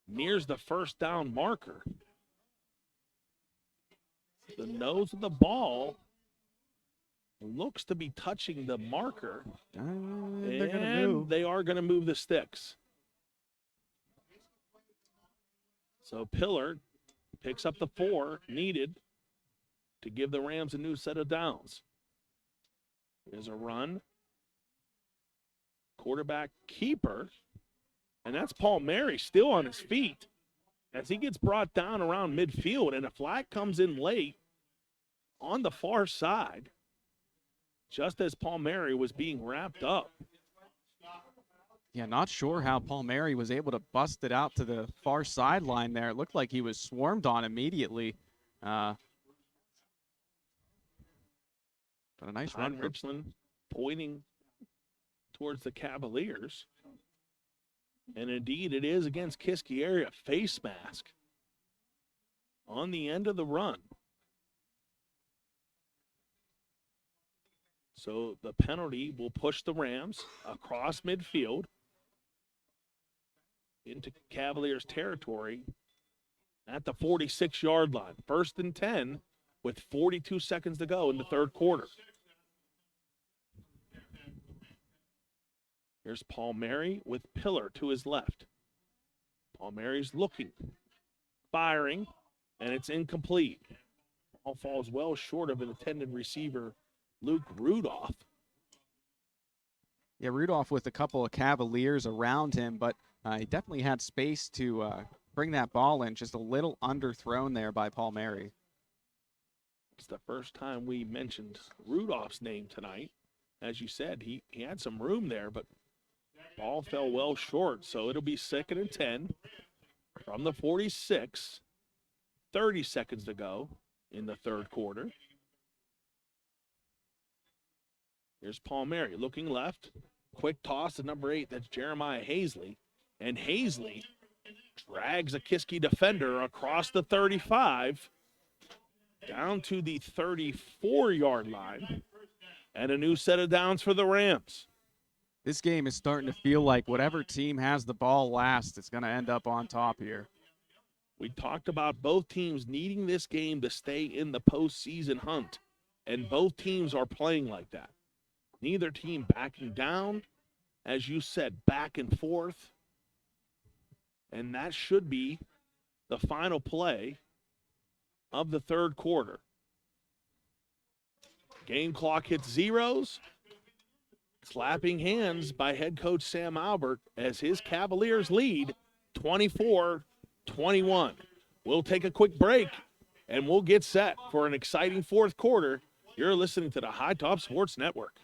nears the first down marker. The nose of the ball looks to be touching the marker. They're gonna And move. they are going to move the sticks. So Pillar picks up the 4 needed to give the Rams a new set of downs. There's a run. Quarterback keeper. And that's Paul Mary still on his feet as he gets brought down around midfield, and a flag comes in late on the far side just as Paul Mary was being wrapped up. Yeah, not sure how Paul Mary was able to bust it out to the far sideline there. It looked like he was swarmed on immediately. But a nice run for Pine-Richland pointing towards the Cavaliers. And indeed, it is against Kiski area. Face mask on the end of the run. So the penalty will push the Rams across midfield into Cavaliers territory at the 46-yard line. 1st and 10 with 42 seconds to go in the third quarter. Here's Paul Mary with Pillar to his left. Paul Mary's looking, firing, and it's incomplete. Ball falls well short of an intended receiver, Luke Rudolph. Yeah, Rudolph with a couple of Cavaliers around him, but he definitely had space to bring that ball in. Just a little underthrown there by Paul Mary. It's the first time we mentioned Rudolph's name tonight. As you said, he had some room there, but ball fell well short, so it'll be 2nd and 10 from the 46. 30 seconds to go in the third quarter. Here's Paul Mary looking left. Quick toss to number 8. That's Jeremiah Hazley. And Hazley drags a Kiski defender across the 35 down to the 34-yard line. And a new set of downs for the Rams. This game is starting to feel like whatever team has the ball last is going to end up on top here. We talked about both teams needing this game to stay in the postseason hunt, and both teams are playing like that. Neither team backing down, as you said, back and forth. And that should be the final play of the third quarter. Game clock hits zeros. Clapping hands by head coach Sam Albert as his Cavaliers lead 24-21. We'll take a quick break, and we'll get set for an exciting fourth quarter. You're listening to the High Top Sports Network.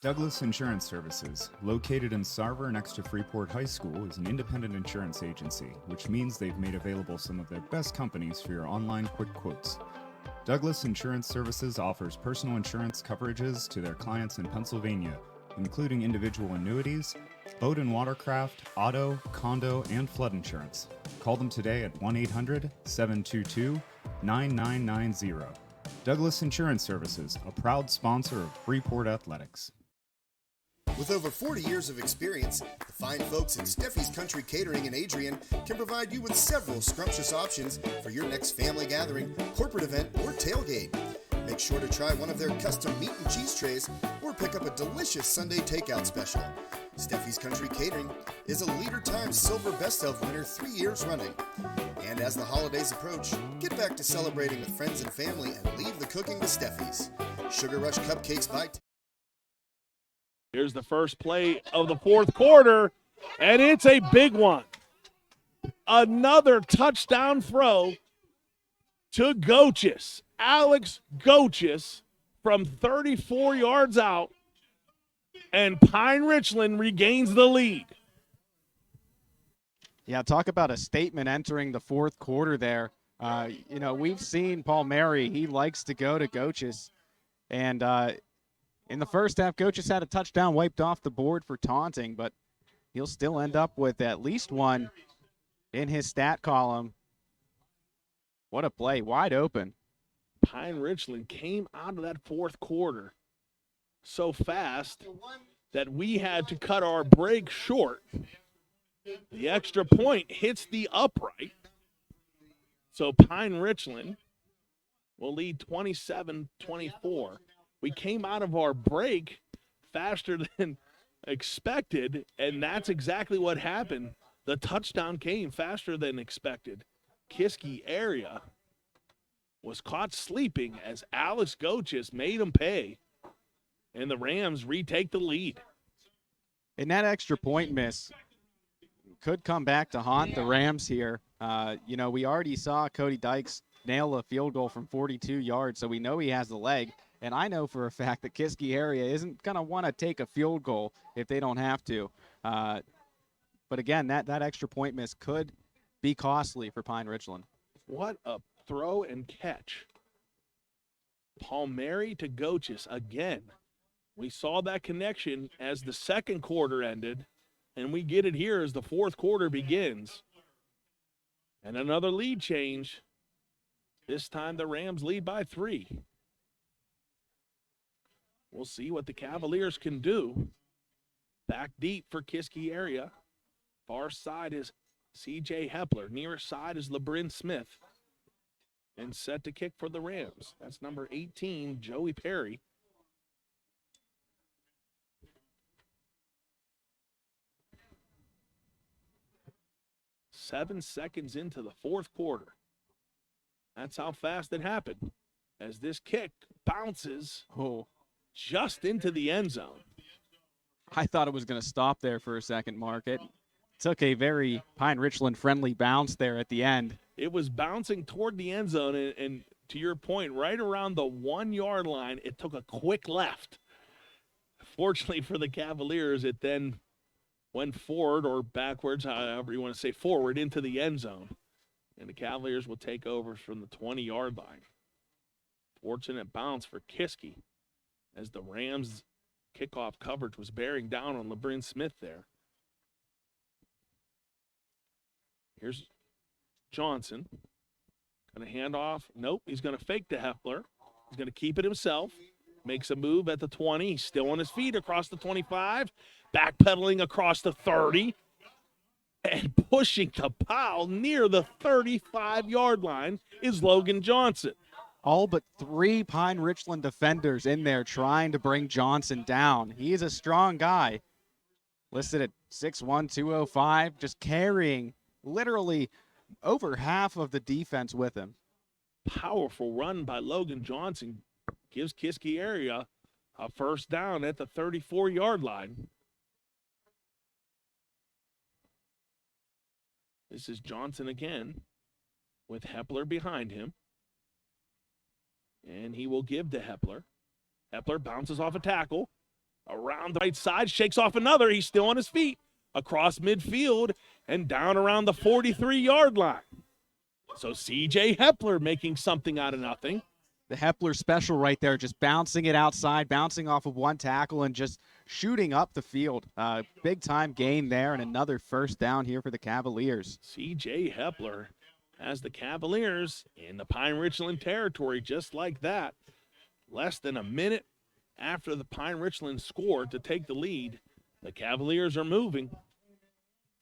Douglas Insurance Services, located in Sarver next to Freeport High School, is an independent insurance agency, which means they've made available some of their best companies for your online quick quotes. Douglas Insurance Services offers personal insurance coverages to their clients in Pennsylvania, including individual annuities, boat and watercraft, auto, condo, and flood insurance. Call them today at 1-800-722-9990. Douglas Insurance Services, a proud sponsor of Freeport Athletics. With over 40 years of experience, the fine folks at Steffi's Country Catering in Adrian can provide you with several scrumptious options for your next family gathering, corporate event, or tailgate. Make sure to try one of their custom meat and cheese trays or pick up a delicious Sunday takeout special. Steffi's Country Catering is a Leader Times Silver Best of winner 3 years running. And as the holidays approach, get back to celebrating with friends and family and leave the cooking to Steffi's. Sugar Rush Cupcakes by Here's the first play of the fourth quarter, and it's a big one. Another touchdown throw to Goches. Alex Goches from 34 yards out, and Pine-Richland regains the lead. Yeah, talk about a statement entering the fourth quarter there. We've seen Paul Mary. He likes to go to Goches. And in the first half, Goches had a touchdown wiped off the board for taunting, but he'll still end up with at least one in his stat column. What a play, wide open. Pine-Richland came out of that fourth quarter so fast that we had to cut our break short. The extra point hits the upright. So Pine-Richland will lead 27-24. We came out of our break faster than expected, and that's exactly what happened. The touchdown came faster than expected. Kiski area was caught sleeping as Alex Goches made him pay, and the Rams retake the lead. And that extra point miss could come back to haunt the Rams here. We already saw Cody Dykes nail a field goal from 42 yards, so we know he has the leg. And I know for a fact that Kiski area isn't going to want to take a field goal if they don't have to. But again, that extra point miss could be costly for Pine-Richland. What a throw and catch. Palmieri to Goches again. We saw that connection as the second quarter ended, and we get it here as the fourth quarter begins. And another lead change. This time the Rams lead by 3. We'll see what the Cavaliers can do. Back deep for Kiski area. Far side is C.J. Hepler. Nearest side is LeBrin Smith. And set to kick for the Rams. That's number 18, Joey Perry. Seven seconds into the fourth quarter. That's how fast it happened. As this kick bounces just into the end zone. I thought it was going to stop there for a second, Mark. It took a very Pine-Richland friendly bounce there at the end. It was bouncing toward the end zone, and to your point, right around the 1 yard line, it took a quick left. Fortunately for the Cavaliers, it then went forward or backwards, however you want to say, forward into the end zone. And the Cavaliers will take over from the 20-yard line. Fortunate bounce for Kiski as the Rams' kickoff coverage was bearing down on LeBrin Smith there. Here's Johnson. Going to hand off. Nope, he's going to fake to Hepler. He's going to keep it himself. Makes a move at the 20. He's still on his feet across the 25. Backpedaling across the 30. And pushing the pile near the 35-yard line is Logan Johnson. All but 3 Pine-Richland defenders in there trying to bring Johnson down. He is a strong guy. Listed at 6'1", 205, just carrying literally over half of the defense with him. Powerful run by Logan Johnson gives Kiski area a first down at the 34-yard line. This is Johnson again with Hepler behind him. And he will give to Hepler. Hepler bounces off a tackle. Around the right side, shakes off another. He's still on his feet. Across midfield and down around the 43-yard line. So C.J. Hepler making something out of nothing. The Hepler special right there, just bouncing it outside, bouncing off of one tackle and just shooting up the field. Big-time gain there and another first down here for the Cavaliers. C.J. Hepler has the Cavaliers in the Pine-Richland territory just like that. Less than a minute after the Pine-Richland scored to take the lead, the Cavaliers are moving.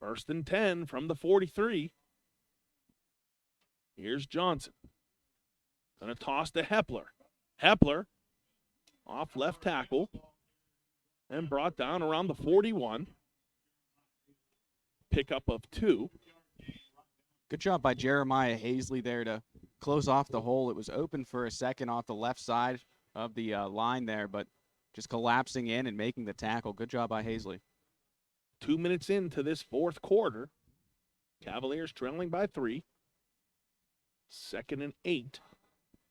1st and 10 from the 43. Here's Johnson. Going to toss to Hepler. Hepler off left tackle and brought down around the 41. Pickup of 2. Good job by Jeremiah Hazley there to close off the hole. It was open for a second off the left side of the line there, but just collapsing in and making the tackle. Good job by Hazley. 2 minutes into this fourth quarter, Cavaliers trailing by 3. 2nd and 8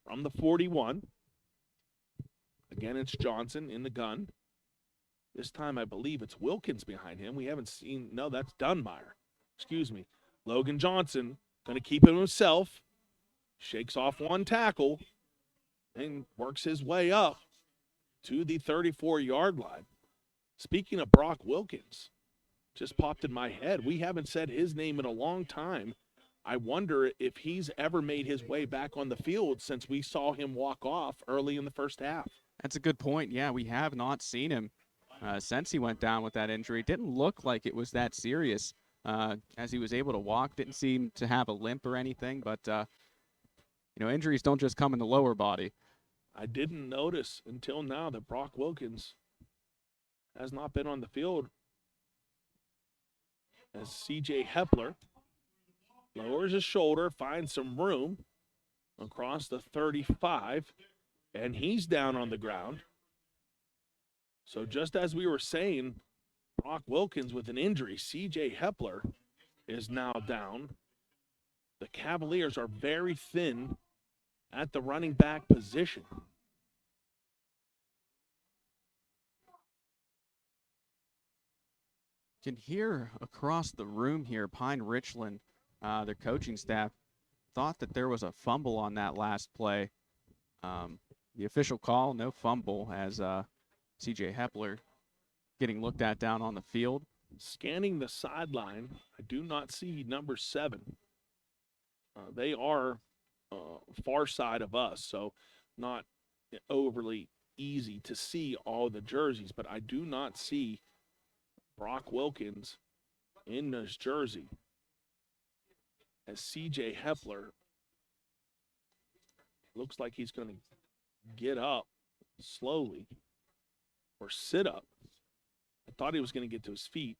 from the 41. Again, it's Johnson in the gun. This time, I believe it's Wilkins behind him. We haven't seen, no, that's Dunmeyer. Excuse me. Logan Johnson going to keep it himself. Shakes off one tackle and works his way up to the 34-yard line. Speaking of Brock Wilkins, just popped in my head. We haven't said his name in a long time. I wonder if he's ever made his way back on the field since we saw him walk off early in the first half. That's a good point. Yeah, we have not seen him since he went down with that injury. Didn't look like it was that serious as he was able to walk. Didn't seem to have a limp or anything, but, injuries don't just come in the lower body. I didn't notice until now that Brock Wilkins has not been on the field as C.J. Hepler lowers his shoulder, finds some room across the 35, and he's down on the ground. So just as we were saying, Brock Wilkins with an injury, C.J. Hepler is now down. The Cavaliers are very thin at the running back position. You can hear across the room here, Pine-Richland their coaching staff thought that there was a fumble on that last play. The official call, no fumble, as C.J. Hepler getting looked at down on the field. Scanning the sideline, I do not see number 7. They are far side of us, so not overly easy to see all the jerseys, but I do not see Brock Wilkins in this jersey, as C.J. Hepler looks like he's going to get up slowly or sit up. I thought he was going to get to his feet.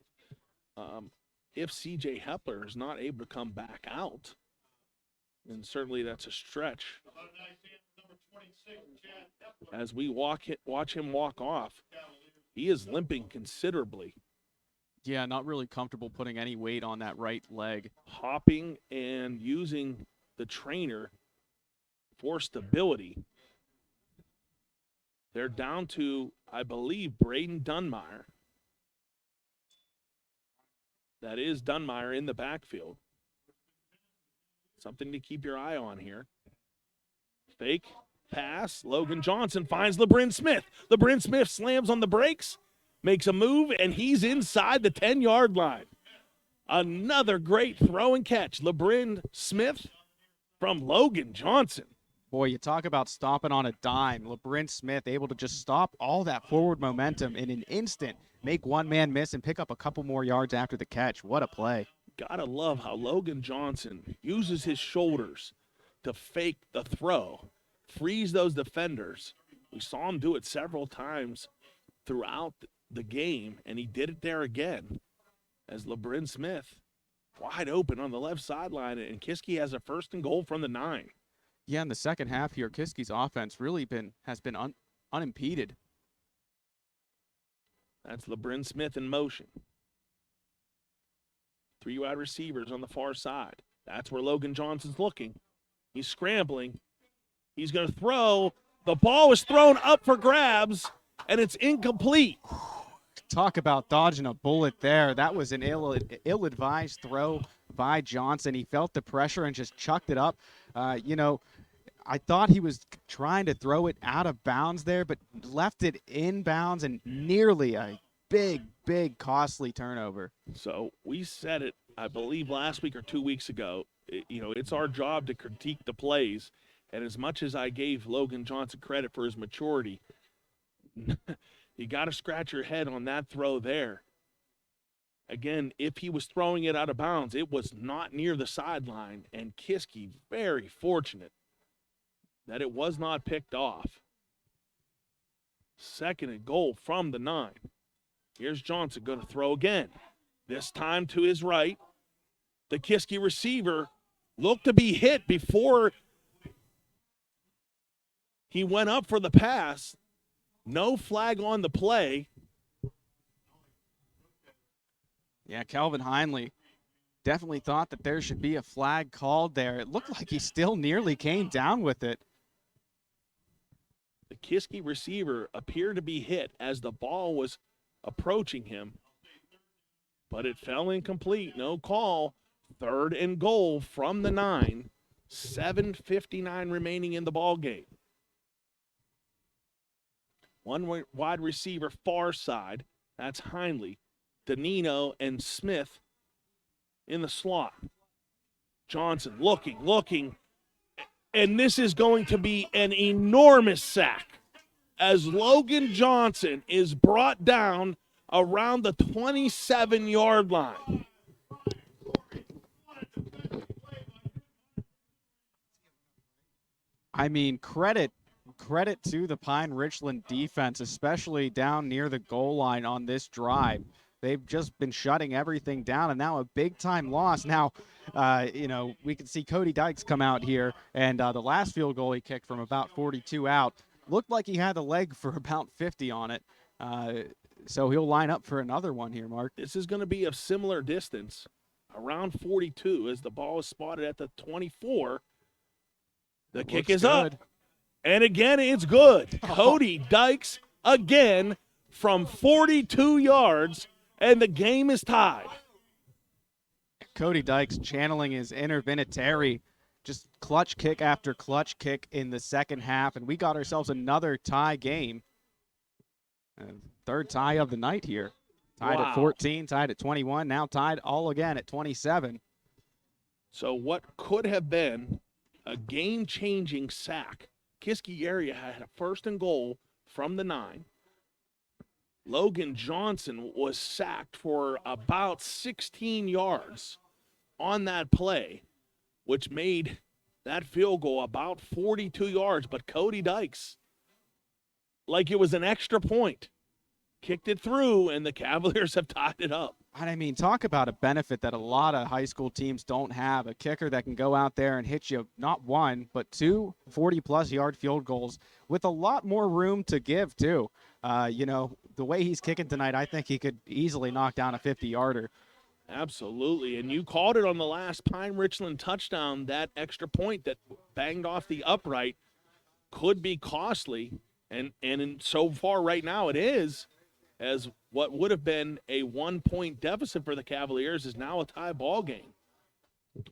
If C.J. Hepler is not able to come back out, then certainly that's a stretch. As we watch him walk off, he is limping considerably. Yeah, not really comfortable putting any weight on that right leg. Hopping and using the trainer for stability. They're down to, I believe, Braden Dunmeyer. That is Dunmeyer in the backfield. Something to keep your eye on here. Fake pass. Logan Johnson finds LeBrin Smith. LeBrin Smith slams on the brakes, makes a move, and he's inside the 10-yard line. Another great throw and catch. LeBrin Smith from Logan Johnson. Boy, you talk about stopping on a dime. LeBrin Smith able to just stop all that forward momentum in an instant, make one man miss, and pick up a couple more yards after the catch. What a play. Gotta love how Logan Johnson uses his shoulders to fake the throw, freeze those defenders. We saw him do it several times throughout the game, and he did it there again as LeBrin Smith wide open on the left sideline, and Kiski has a 1st and goal from the 9. Yeah, in the second half here, Kiski's offense really has been unimpeded. That's LeBrin Smith in motion. 3 wide receivers on the far side. That's where Logan Johnson's looking. He's scrambling. He's going to throw. The ball is thrown up for grabs, and it's incomplete. Talk about dodging a bullet there. That was an ill-advised throw by Johnson. He felt the pressure and just chucked it up. I thought he was trying to throw it out of bounds there, but left it in bounds and nearly a big, costly turnover. So we said it, I believe, last week or 2 weeks ago. It's our job to critique the plays. And as much as I gave Logan Johnson credit for his maturity, you got to scratch your head on that throw there. Again, if he was throwing it out of bounds, it was not near the sideline. And Kiski, very fortunate that it was not picked off. 2nd and goal from the 9. Here's Johnson going to throw again. This time to his right. The Kiski receiver looked to be hit before he went up for the pass. No flag on the play. Yeah, Calvin Heinley definitely thought that there should be a flag called there. It looked like he still nearly came down with it. The Kiski receiver appeared to be hit as the ball was approaching him, but it fell incomplete. No call. 3rd and goal from the 9. 7:59 remaining in the ball game. One wide receiver far side. That's Heinley. Danino and Smith in the slot. Johnson looking. And this is going to be an enormous sack as Logan Johnson is brought down around the 27-yard line. I mean, credit to the Pine-Richland defense, especially down near the goal line on this drive. They've just been shutting everything down, and now a big-time loss. Now, we can see Cody Dykes come out here, and the last field goal he kicked from about 42 out looked like he had the leg for about 50 on it. So he'll line up for another one here, Mark. This is going to be of similar distance, around 42, as the ball is spotted at the 24. The kick is up. And again, it's good. Cody Dykes again from 42 yards, and the game is tied. Cody Dykes channeling his inner Vinatieri, just clutch kick after clutch kick in the second half, and we got ourselves another tie game. Third tie of the night here. Tied at 14, tied at 21, now tied all again at 27. So what could have been a game-changing sack. Kiski area had a 1st and goal from the 9. Logan Johnson was sacked for about 16 yards on that play, which made that field goal about 42 yards. But Cody Dykes, like it was an extra point, kicked it through, and the Cavaliers have tied it up. And I mean, talk about a benefit that a lot of high school teams don't have. A kicker that can go out there and hit you not one, but 2 40-plus yard field goals with a lot more room to give, too. You know, the way he's kicking tonight, I think he could easily knock down a 50-yarder. Absolutely. And you called it on the last Pine-Richland touchdown. That extra point that banged off the upright could be costly. And so far right now it is, as what would have been a 1-point deficit for the Cavaliers is now a tie ball game.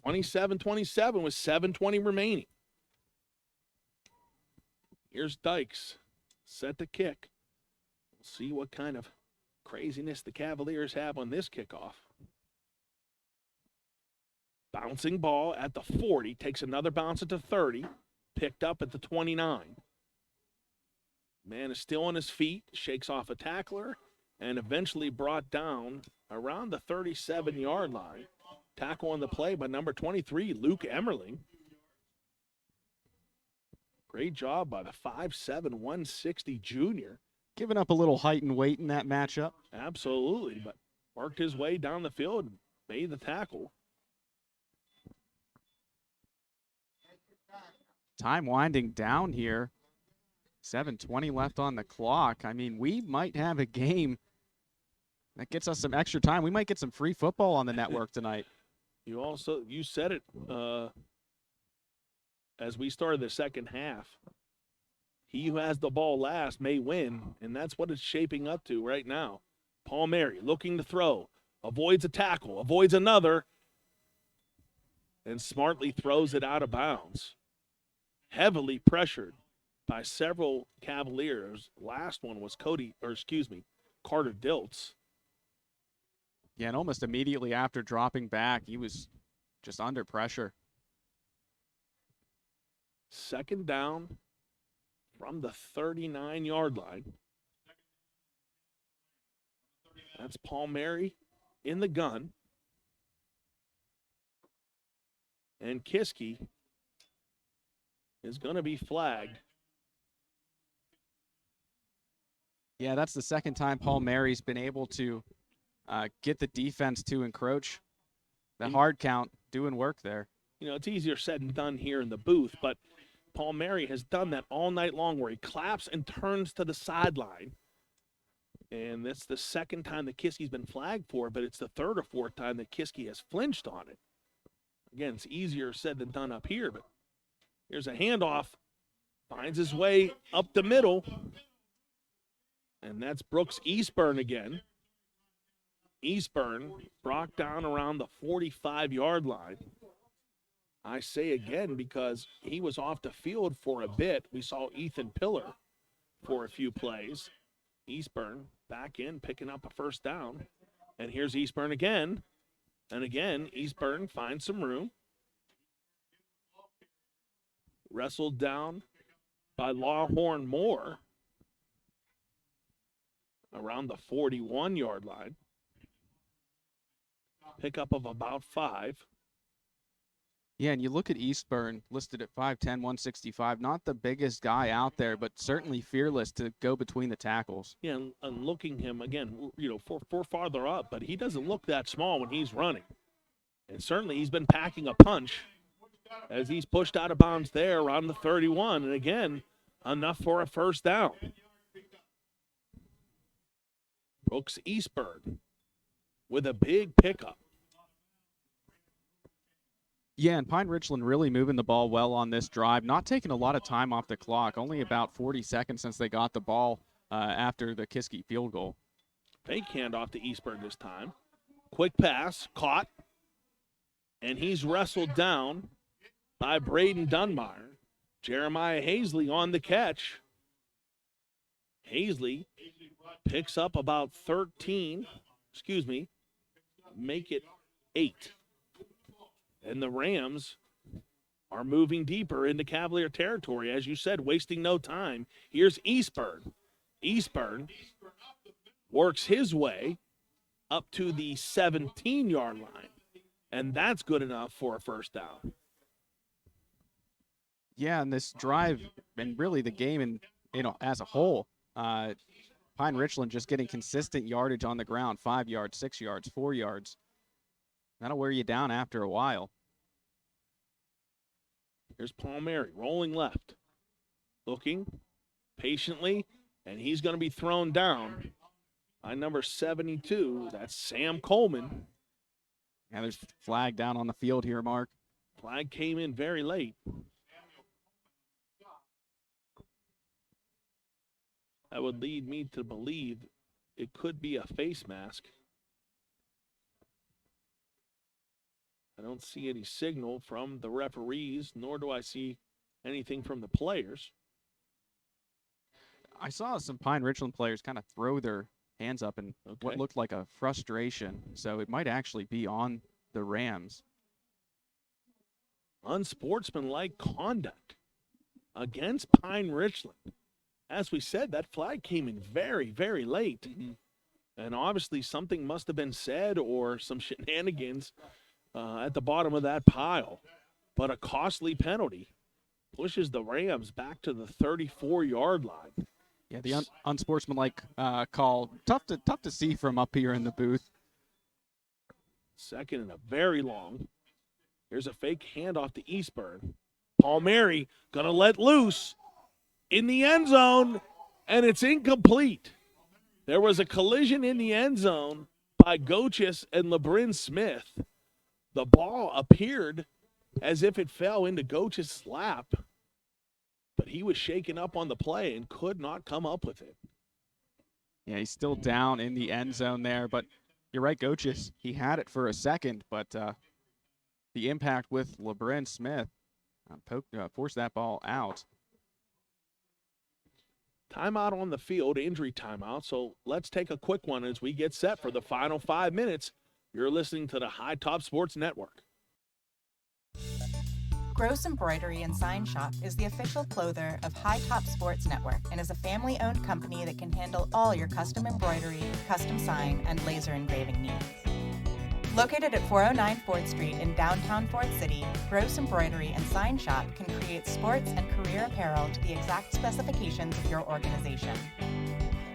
27-27 with 7:20 remaining. Here's Dykes, set to kick. We'll see what kind of craziness the Cavaliers have on this kickoff. Bouncing ball at the 40, takes another bounce at the 30, picked up at the 29. Man is still on his feet, shakes off a tackler, and eventually brought down around the 37-yard line. Tackle on the play by number 23, Luke Emmerling. Great job by the 5'7", 160 junior. Giving up a little height and weight in that matchup. Absolutely, but worked his way down the field and made the tackle. Time winding down here. 7:20 left on the clock. I mean, we might have a game that gets us some extra time. We might get some free football on the network tonight. You said it as we started the second half. He who has the ball last may win, and that's what it's shaping up to right now. Palmieri looking to throw, avoids a tackle, avoids another, and smartly throws it out of bounds. Heavily pressured by several Cavaliers. Last one was Carter Diltz. Yeah, and almost immediately after dropping back, he was just under pressure. Second down from the 39-yard line. That's Palmieri in the gun. And Kiski is going to be flagged. Yeah, that's the second time Palmieri's been able to get the defense to encroach. The hard count doing work there. You know, it's easier said than done here in the booth, but Palmieri has done that all night long where he claps and turns to the sideline. And that's the second time that Kiski's been flagged for, but it's the third or fourth time that Kiski has flinched on it. Again, it's easier said than done up here, but here's a handoff. Finds his way up the middle. And that's Brooks Eastburn again. Eastburn brought down around the 45-yard line. I say again because he was off the field for a bit. We saw Ethan Pillar for a few plays. Eastburn back in, picking up a first down. And here's Eastburn again. And again, Eastburn finds some room. Wrestled down by Lawhorn Moore around the 41-yard line. Pickup of about 5. Yeah, and you look at Eastburn, listed at 5'10", 165. Not the biggest guy out there, but certainly fearless to go between the tackles. Yeah, and looking him, again, you know, for farther up, but he doesn't look that small when he's running. And certainly he's been packing a punch as he's pushed out of bounds there around the 31. And again, enough for a first down. Brooks Eastburn with a big pickup. Yeah, and Pine-Richland really moving the ball well on this drive, not taking a lot of time off the clock, only about 40 seconds since they got the ball after the Kiski field goal. Fake handoff to Eastburn this time. Quick pass, caught. And he's wrestled down by Braden Dunbar. Jeremiah Hazley on the catch. Hazley picks up about 13, make it 8. And the Rams are moving deeper into Cavalier territory, as you said, wasting no time. Here's Eastburn. Eastburn works his way up to the 17-yard line, and that's good enough for a first down. Yeah, and this drive and really the game and as a whole, Pine-Richland just getting consistent yardage on the ground, 5 yards, 6 yards, 4 yards. That'll wear you down after a while. Here's Palmieri rolling left, looking patiently, and he's going to be thrown down by number 72. That's Sam Coleman. Yeah, there's flag down on the field here, Mark. Flag came in very late. That would lead me to believe it could be a face mask. I don't see any signal from the referees, nor do I see anything from the players. I saw some Pine-Richland players kind of throw their hands up in what looked like a frustration, so it might actually be on the Rams. Unsportsmanlike conduct against Pine-Richland. As we said, that flag came in very, very late. And obviously something must have been said or some shenanigans at the bottom of that pile. But a costly penalty pushes the Rams back to the 34-yard line. Yeah, the unsportsmanlike call. Tough to see from up here in the booth. Second and a very long. Here's a fake handoff to Eastburn. Palmieri gonna let loose in the end zone, and it's incomplete. There was a collision in the end zone by Gochis and LeBrin Smith. The ball appeared as if it fell into Gochis' lap, but he was shaken up on the play and could not come up with it. Yeah, he's still down in the end zone there, but you're right, Gochis. He had it for a second, but the impact with LeBrin Smith forced that ball out. Timeout on the field, injury timeout. So let's take a quick one as we get set for the final 5 minutes. You're listening to the High Top Sports Network. Gross Embroidery and Sign Shop is the official clother of High Top Sports Network and is a family-owned company that can handle all your custom embroidery, custom sign, and laser engraving needs. Located at 409 4th Street in downtown Fort City, Gross Embroidery and Sign Shop can create sports and career apparel to the exact specifications of your organization.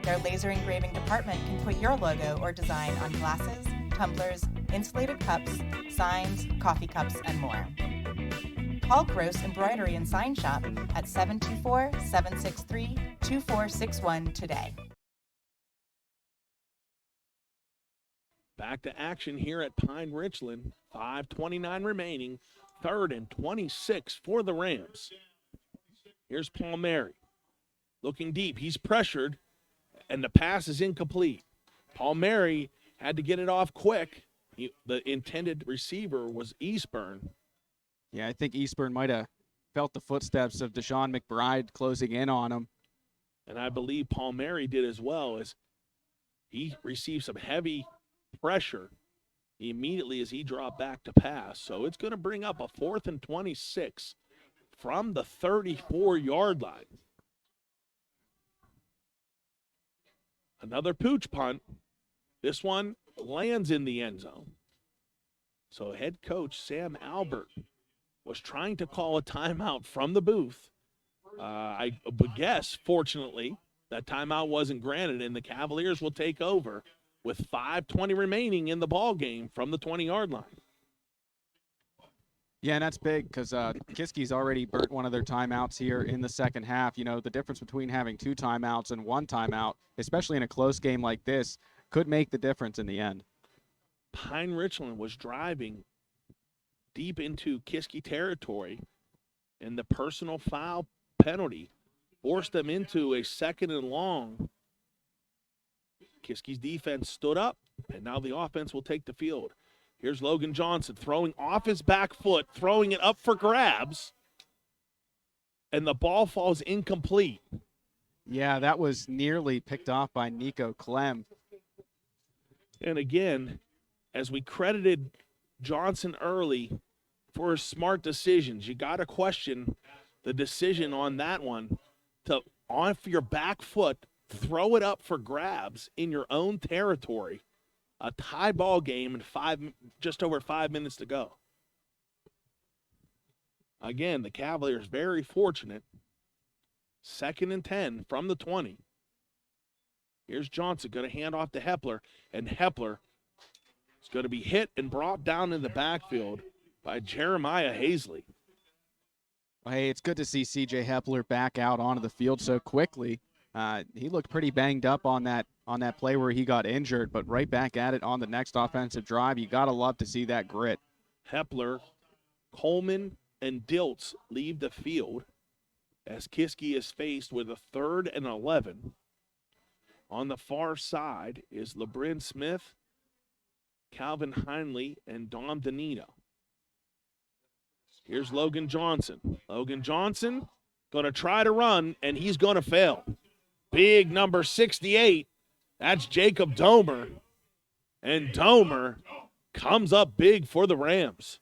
Their laser engraving department can put your logo or design on glasses, tumblers, insulated cups, signs, coffee cups, and more. Call Gross Embroidery and Sign Shop at 724-763-2461 today. Back to action here at Pine-Richland. 5:29 remaining. 3rd and 26 for the Rams. Here's Palmieri. Looking deep. He's pressured, and the pass is incomplete. Palmieri had to get it off quick. The intended receiver was Eastburn. Yeah, I think Eastburn might have felt the footsteps of Deshaun McBride closing in on him. And I believe Palmieri did as well, as he received some heavy pressure immediately as he dropped back to pass. So it's going to bring up a 4th and 26 from the 34-yard line. Another pooch punt. This one lands in the end zone. So head coach Sam Albert was trying to call a timeout from the booth. I would guess, fortunately, that timeout wasn't granted, and the Cavaliers will take over with 5:20 remaining in the ball game from the 20-yard line. Yeah, and that's big because Kiski's already burnt one of their timeouts here in the second half. You know, the difference between having 2 timeouts and 1 timeout, especially in a close game like this, could make the difference in the end. Pine-Richland was driving deep into Kiski territory, and the personal foul penalty forced them into a 2nd and long. Kiski's defense stood up, and now the offense will take the field. Here's Logan Johnson throwing off his back foot, throwing it up for grabs, and the ball falls incomplete. Yeah, that was nearly picked off by Nico Clem. And again, as we credited Johnson early for his smart decisions, you got to question the decision on that one to, off your back foot, throw it up for grabs in your own territory. A tie ball game and just over 5 minutes to go. Again, the Cavaliers very fortunate. 2nd and 10 from the 20. Here's Johnson going to hand off to Hepler, and Hepler is going to be hit and brought down in the backfield by Jeremiah Hazley. Well, hey, it's good to see C.J. Hepler back out onto the field so quickly. He looked pretty banged up on that play where he got injured, but right back at it on the next offensive drive. You got to love to see that grit. Hepler, Coleman, and Diltz leave the field as Kiski is faced with a 3rd and 11. On the far side is LeBrin Smith, Calvin Heinley, and Dom Danino. Here's Logan Johnson. Logan Johnson going to try to run, and he's going to fail. Big number 68, that's Jacob Domer. And Domer comes up big for the Rams.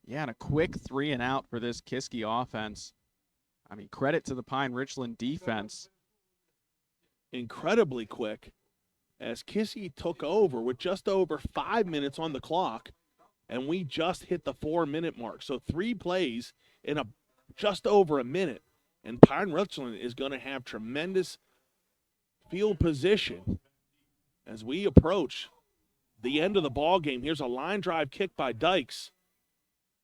Yeah, and a quick 3 and out for this Kiski offense. I mean, credit to the Pine-Richland defense. Incredibly quick as Kiski took over with just over 5 minutes on the clock, and we just hit the 4-minute mark. So 3 plays in just over a minute, and Pine-Richland is going to have tremendous field position as we approach the end of the ball game. Here's a line drive kick by Dykes,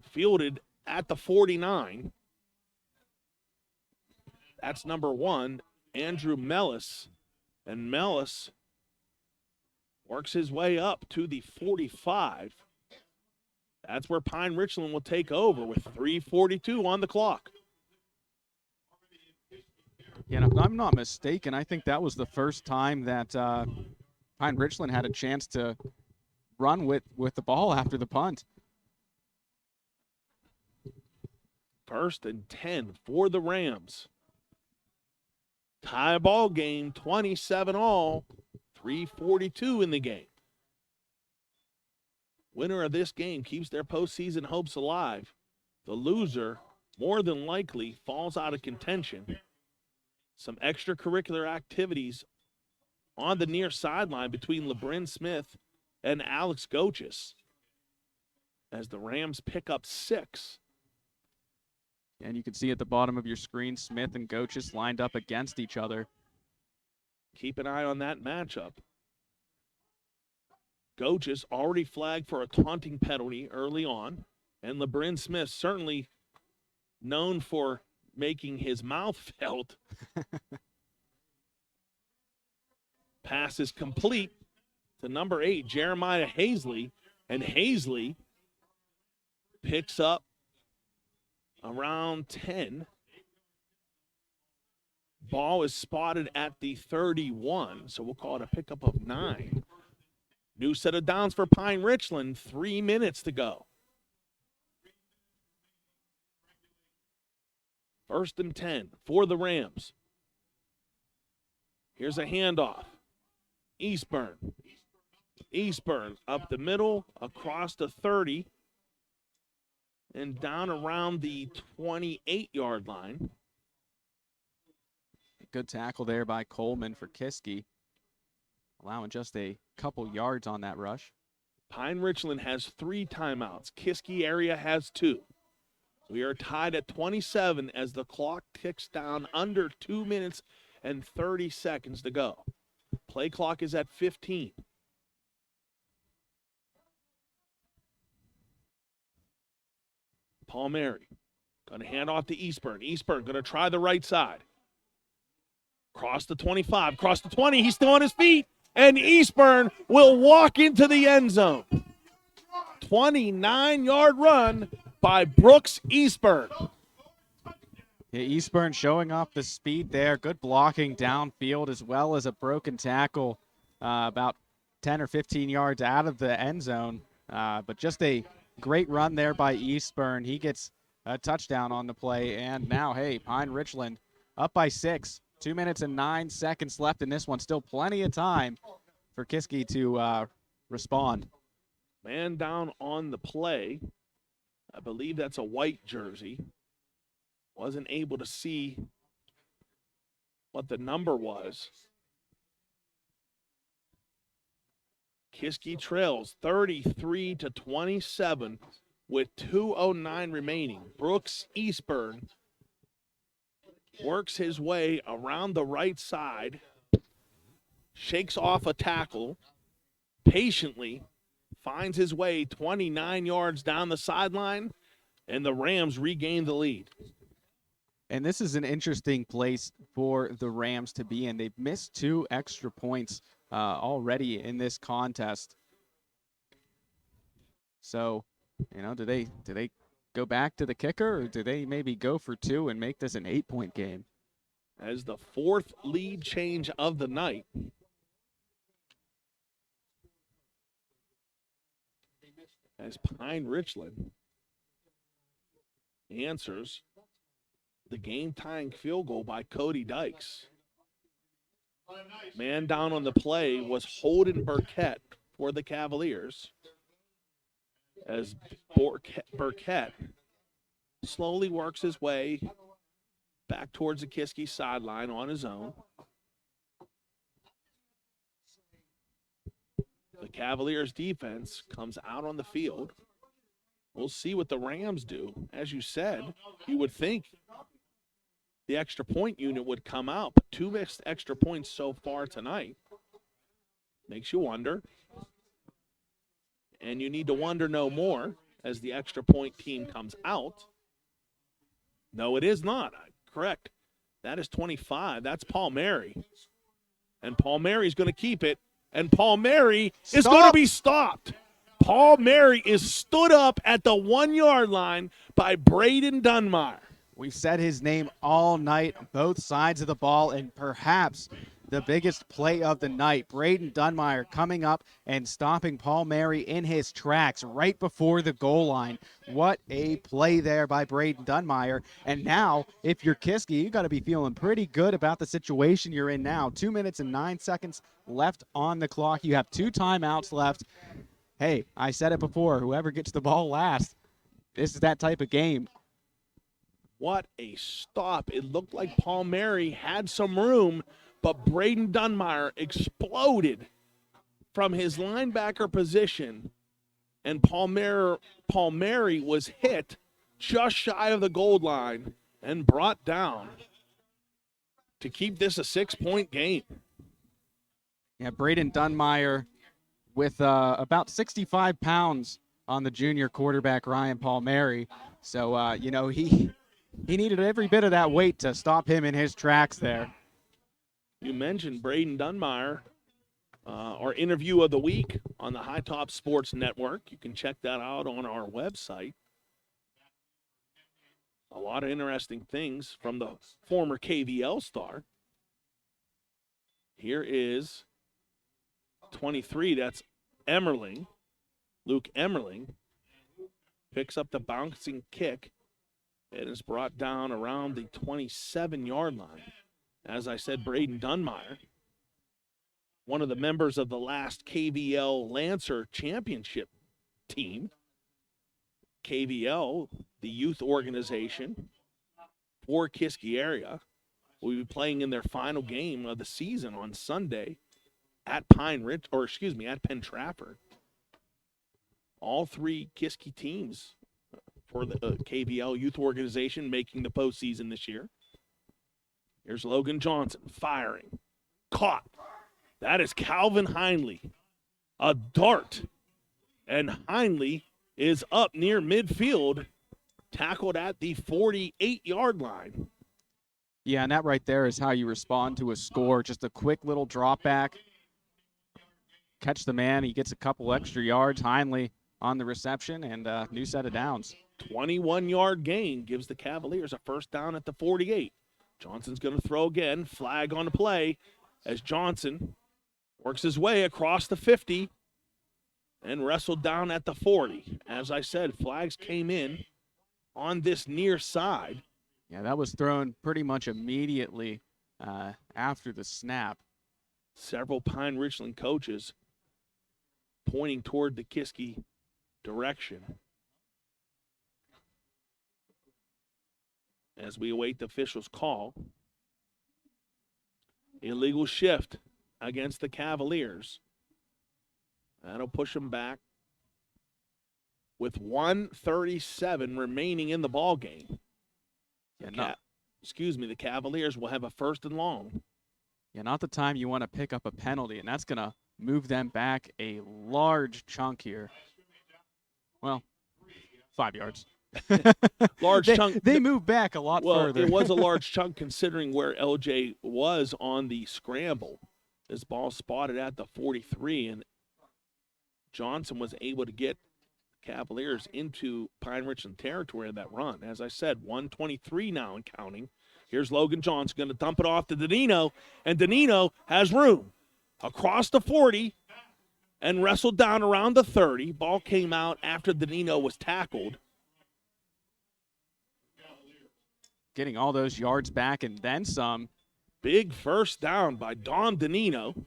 fielded at the 49. That's number 1, Andrew Mellis, and Mellis works his way up to the 45. That's where Pine-Richland will take over with 3:42 on the clock. Yeah, and if I'm not mistaken, I think that was the first time that Pine-Richland had a chance to run with the ball after the punt. 1st and 10 for the Rams. Tie ball game, 27-all, 3:42 in the game. Winner of this game keeps their postseason hopes alive. The loser, more than likely, falls out of contention. Some extracurricular activities on the near sideline between LeBrin Smith and Alex Gochis as the Rams pick up 6. And you can see at the bottom of your screen, Smith and Gochis lined up against each other. Keep an eye on that matchup. Gochis already flagged for a taunting penalty early on, and LeBrin Smith certainly known for making his mouth felt. Pass is complete to number 8, Jeremiah Hazley, and Hazley picks up around 10. Ball is spotted at the 31, so we'll call it a pickup of 9. New set of downs for Pine-Richland, 3 minutes to go. 1st and 10 for the Rams. Here's a handoff. Eastburn. Eastburn up the middle, across the 30, and down around the 28-yard line. Good tackle there by Coleman for Kiski, allowing just a couple yards on that rush. Pine-Richland has 3 timeouts. Kiski area has 2. We are tied at 27 as the clock ticks down under 2 minutes and 30 seconds to go. Play clock is at 15. Palmieri going to hand off to Eastburn. Eastburn going to try the right side. Cross the 25, cross the 20. He's still on his feet, and Eastburn will walk into the end zone. 29-yard run by Brooks Eastburn. Yeah, Eastburn showing off the speed there. Good blocking downfield as well as a broken tackle about 10 or 15 yards out of the end zone. But just a great run there by Eastburn. He gets a touchdown on the play. And now, hey, Pine-Richland up by 6. 2 minutes and 9 seconds left in this one. Still plenty of time for Kiski to respond. Man down on the play. I believe that's a white jersey. Wasn't able to see what the number was. Kiski trails 33-27 with 2:09 remaining. Brooks Eastburn works his way around the right side, shakes off a tackle, patiently finds his way 29 yards down the sideline, and the Rams regain the lead. And this is an interesting place for the Rams to be in. They've missed 2 extra points already in this contest. So, do they go back to the kicker, or do they maybe go for 2 and make this an 8-point game? As the 4th lead change of the night. As Pine-Richland answers the game-tying field goal by Cody Dykes. Man down on the play was Holden Burkett for the Cavaliers. As Burkett slowly works his way back towards the Kiski sideline on his own. The Cavaliers defense comes out on the field. We'll see what the Rams do. As you said, you would think the extra point unit would come out, but 2 missed extra points so far tonight. Makes you wonder. And you need to wonder no more as the extra point team comes out. No, it is not. Correct. That is 25. That's Paul Mary. And Paul Mary's going to keep it. And Paul Mary is going to be stopped. Paul Mary is stood up at the 1-yard line by Braden Dunmire. We've said his name all night, both sides of the ball, and perhaps the biggest play of the night. Braden Dunmire coming up and stopping Paul Mary in his tracks right before the goal line. What a play there by Braden Dunmire. And now, if you're Kiski, you got to be feeling pretty good about the situation you're in now. 2 minutes and 9 seconds left on the clock. You have 2 timeouts left. Hey, I said it before, whoever gets the ball last, this is that type of game. What a stop. It looked like Paul Mary had some room, but Braden Dunmire exploded from his linebacker position, and Paul Mary was hit just shy of the goal line and brought down to keep this a 6-point game. Yeah, Braden Dunmire with about 65 pounds on the junior quarterback, Ryan Paul Mary. So, he needed every bit of that weight to stop him in his tracks there. You mentioned Braden Dunmire, our interview of the week on the High Top Sports Network. You can check that out on our website. A lot of interesting things from the former KVL star. Here is 23, that's Emmerling. Luke Emmerling picks up the bouncing kick. It is brought down around the 27-yard line. As I said, Braden Dunmire, one of the members of the last KVL Lancer championship team. KVL, the youth organization for Kiski area, will be playing in their final game of the season on Sunday at Penn Trafford. All 3 Kiski teams for the KVL youth organization making the postseason this year. Here's Logan Johnson firing. Caught. That is Calvin Heinley. A dart. And Heinley is up near midfield, tackled at the 48-yard line. Yeah, and that right there is how you respond to a score. Just a quick little drop back. Catch the man. He gets a couple extra yards. Heinley on the reception, and new set of downs. 21-yard gain gives the Cavaliers a first down at the 48. Johnson's going to throw again. Flag on the play as Johnson works his way across the 50 and wrestled down at the 40. As I said, flags came in on this near side. Yeah, that was thrown pretty much immediately after the snap. Several Pine-Richland coaches pointing toward the Kiski direction as we await the official's call. Illegal shift against the Cavaliers. That'll push them back with 1:37 remaining in the ball game. The Cavaliers will have a first and long. Yeah, not the time you want to pick up a penalty, and that's going to move them back a large chunk here. Well, 5 yards. Large chunk. They move back a lot further. It was a large chunk considering where LJ was on the scramble. This ball spotted at the 43, and Johnson was able to get Cavaliers into Pine-Richland territory in that run. As I said, 1:23 now and counting. Here's Logan Johnson going to dump it off to Danino, and Danino has room across the 40 and wrestled down around the 30. Ball came out after Danino was tackled. Getting all those yards back and then some. Big first down by Dom Danino,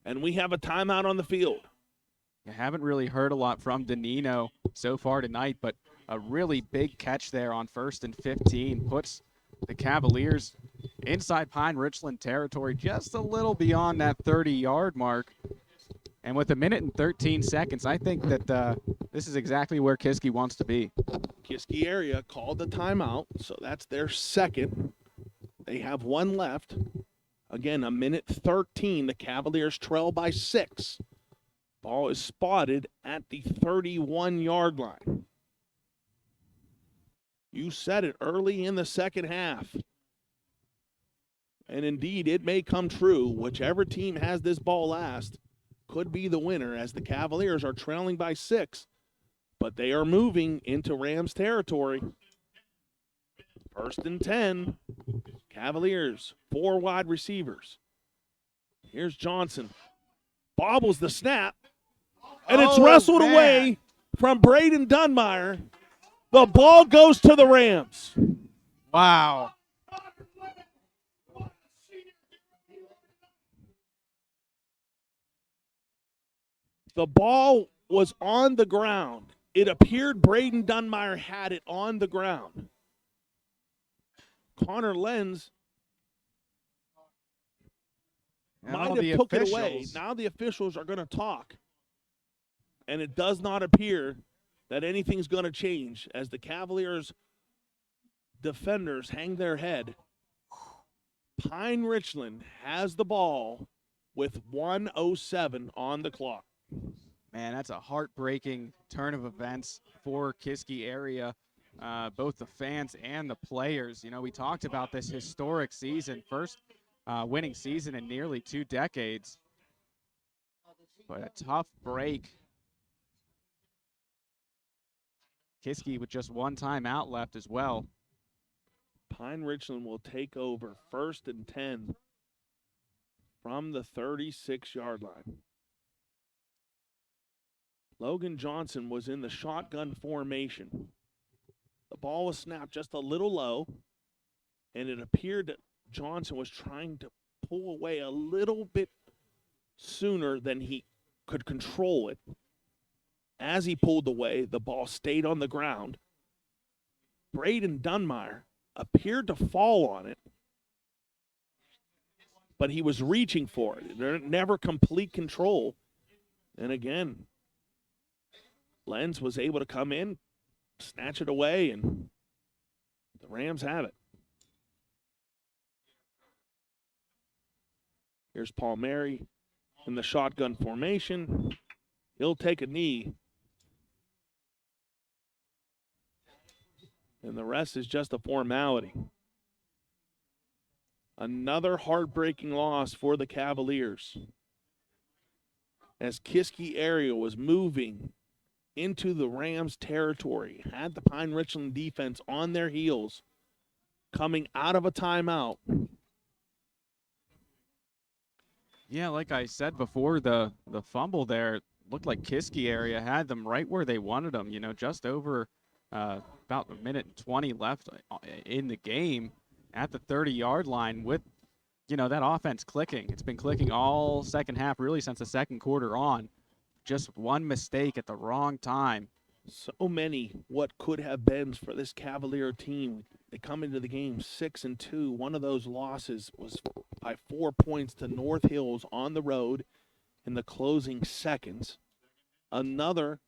and we have a timeout on the field. I haven't really heard a lot from Danino so far tonight, but a really big catch there on 1st and 15 puts the Cavaliers inside Pine-Richland territory just a little beyond that 30-yard mark. And with 1:13 seconds, I think that this is exactly where Kiski wants to be. Kiski area called the timeout, so that's their second. They have one left. Again, 1:13. The Cavaliers trail by 6. Ball is spotted at the 31-yard line. You said it early in the second half. And indeed, it may come true. Whichever team has this ball last could be the winner, as the Cavaliers are trailing by 6. But they are moving into Rams territory. 1st and 10. Cavaliers, 4 wide receivers. Here's Johnson. Bobbles the snap. And it's wrestled away from Braden Dunmeyer. The ball goes to the Rams. Wow. The ball was on the ground. It appeared Braden Dunmeyer had it on the ground. Connor Lenz might have took it away. Now the officials are going to talk. And it does not appear that anything's going to change as the Cavaliers defenders hang their head. Pine-Richland has the ball with 1:07 on the clock. Man, that's a heartbreaking turn of events for Kiski area, both the fans and the players. You know, we talked about this historic season, first winning season in nearly 2 decades. But a tough break. Kiski with just 1 timeout left as well. Pine-Richland will take over 1st and 10 from the 36-yard line. Logan Johnson was in the shotgun formation. The ball was snapped just a little low, and it appeared that Johnson was trying to pull away a little bit sooner than he could control it. As he pulled away, the ball stayed on the ground. Braden Dunmeyer appeared to fall on it, but he was reaching for it. Never complete control. And again, Lenz was able to come in, snatch it away, and the Rams have it. Here's Palmieri in the shotgun formation. He'll take a knee. And the rest is just a formality. Another heartbreaking loss for the Cavaliers, as Kiski area was moving into the Rams' territory, had the Pine-Richland defense on their heels, coming out of a timeout. Yeah, like I said before, the fumble there looked like Kiski area had them right where they wanted them. You know, just over about a minute and 20 left in the game at the 30-yard line with, you know, that offense clicking. It's been clicking all second half, really since the second quarter on. Just one mistake at the wrong time. So many what could have been for this Cavalier team. They come into the game 6-2. One of those losses was by 4 points to North Hills on the road in the closing seconds. Another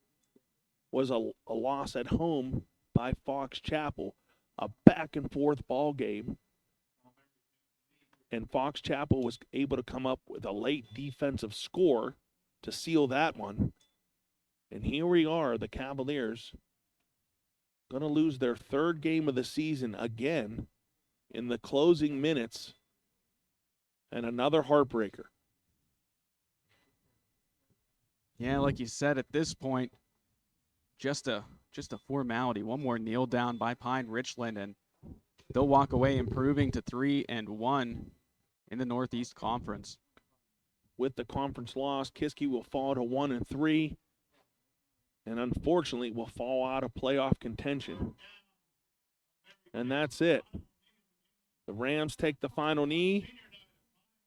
was a loss at home by Fox Chapel, a back-and-forth ball game. And Fox Chapel was able to come up with a late defensive score to seal that one. And here we are, the Cavaliers, going to lose their third game of the season again in the closing minutes, and another heartbreaker. Yeah, like you said, at this point, just a formality. One more kneel down by Pine-Richland, and they'll walk away improving to 3-1 in the Northeast Conference. With the conference loss, Kiski will fall to 1-3. And unfortunately will fall out of playoff contention. And that's it. The Rams take the final knee,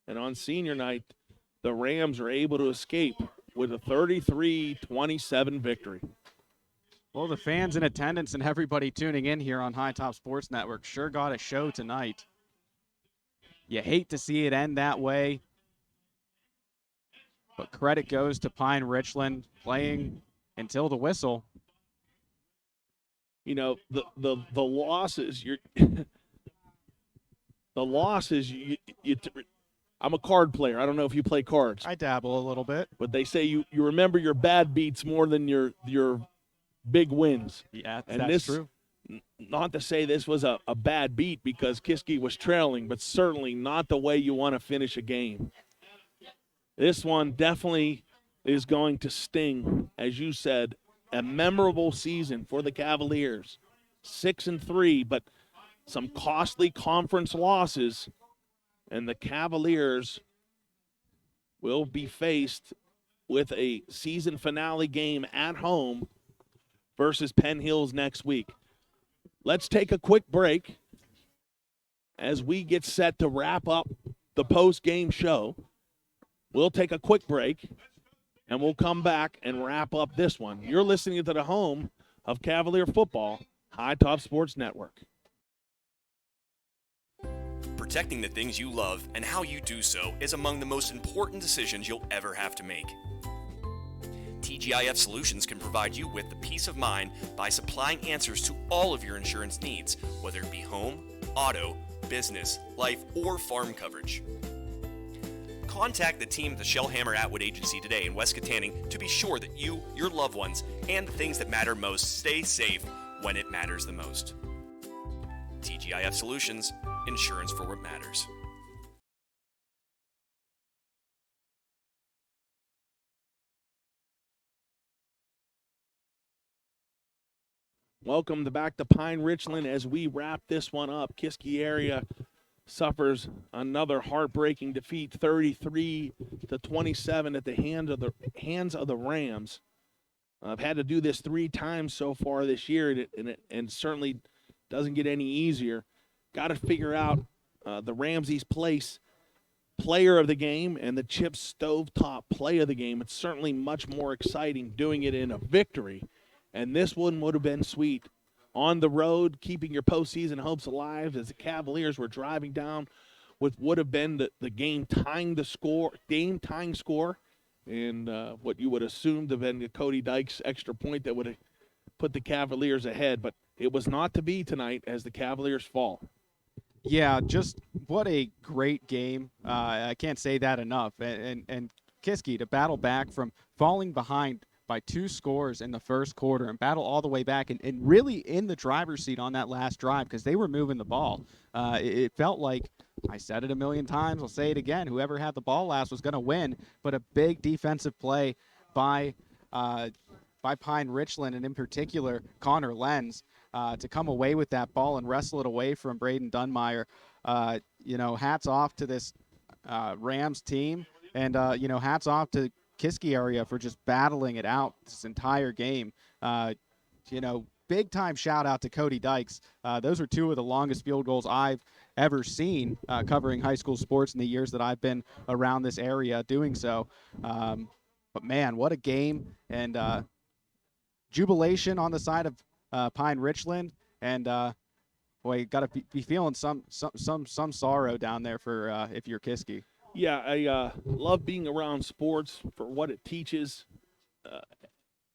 and on senior night, the Rams are able to escape with a 33-27 victory. Well, the fans in attendance and everybody tuning in here on High Top Sports Network sure got a show tonight. You hate to see it end that way, but credit goes to Pine-Richland playing until the whistle. You know, the losses, I'm a card player. I don't know if you play cards. I dabble a little bit. But they say you remember your bad beats more than your big wins. Yeah, and that's true. Not to say this was a bad beat because Kiski was trailing, but certainly not the way you want to finish a game. This one definitely is going to sting, as you said, a memorable season for the Cavaliers. 6-3, but some costly conference losses, and the Cavaliers will be faced with a season finale game at home versus Penn Hills next week. Let's take a quick break as we get set to wrap up the post-game show. We'll take a quick break, and we'll come back and wrap up this one. You're listening to the home of Cavalier football, High Top Sports Network. Protecting the things you love and how you do so is among the most important decisions you'll ever have to make. TGIF Solutions can provide you with the peace of mind by supplying answers to all of your insurance needs, whether it be home, auto, business, life, or farm coverage. Contact the team at the Shellhammer Atwood Agency today in West Katanning to be sure that you, your loved ones, and the things that matter most stay safe when it matters the most. TGIF Solutions, insurance for what matters. Welcome back to Pine-Richland as we wrap this one up. Kiski area suffers another heartbreaking defeat, 33-27 at the hands of the Rams. I've had to do this 3 times so far this year, and certainly doesn't get any easier. Got to figure out the Ramsey's Place player of the game and the Chip Stovetop play of the game. It's certainly much more exciting doing it in a victory, and this one would have been sweet. On the road, keeping your postseason hopes alive as the Cavaliers were driving down with would have been the game-tying score, and what you would assume to have been the Cody Dykes extra point that would have put the Cavaliers ahead. But it was not to be tonight as the Cavaliers fall. Yeah, just what a great game. I can't say that enough. And Kiski to battle back from falling behind by 2 scores in the first quarter and battle all the way back and really in the driver's seat on that last drive because they were moving the ball. It felt like, I said it a million times, I'll say it again, whoever had the ball last was going to win, but a big defensive play by by Pine-Richland, and in particular Connor Lenz, to come away with that ball and wrestle it away from Braden Dunmeyer. Hats off to this Rams team, and hats off to Kiski area for just battling it out this entire game. Big time shout out to Cody Dykes. Those are two of the longest field goals I've ever seen covering high school sports in the years that I've been around this area doing so. But man, what a game, and jubilation on the side of Pine-Richland, and boy, got to be feeling some sorrow down there for if you're Kiski. Yeah, I love being around sports for what it teaches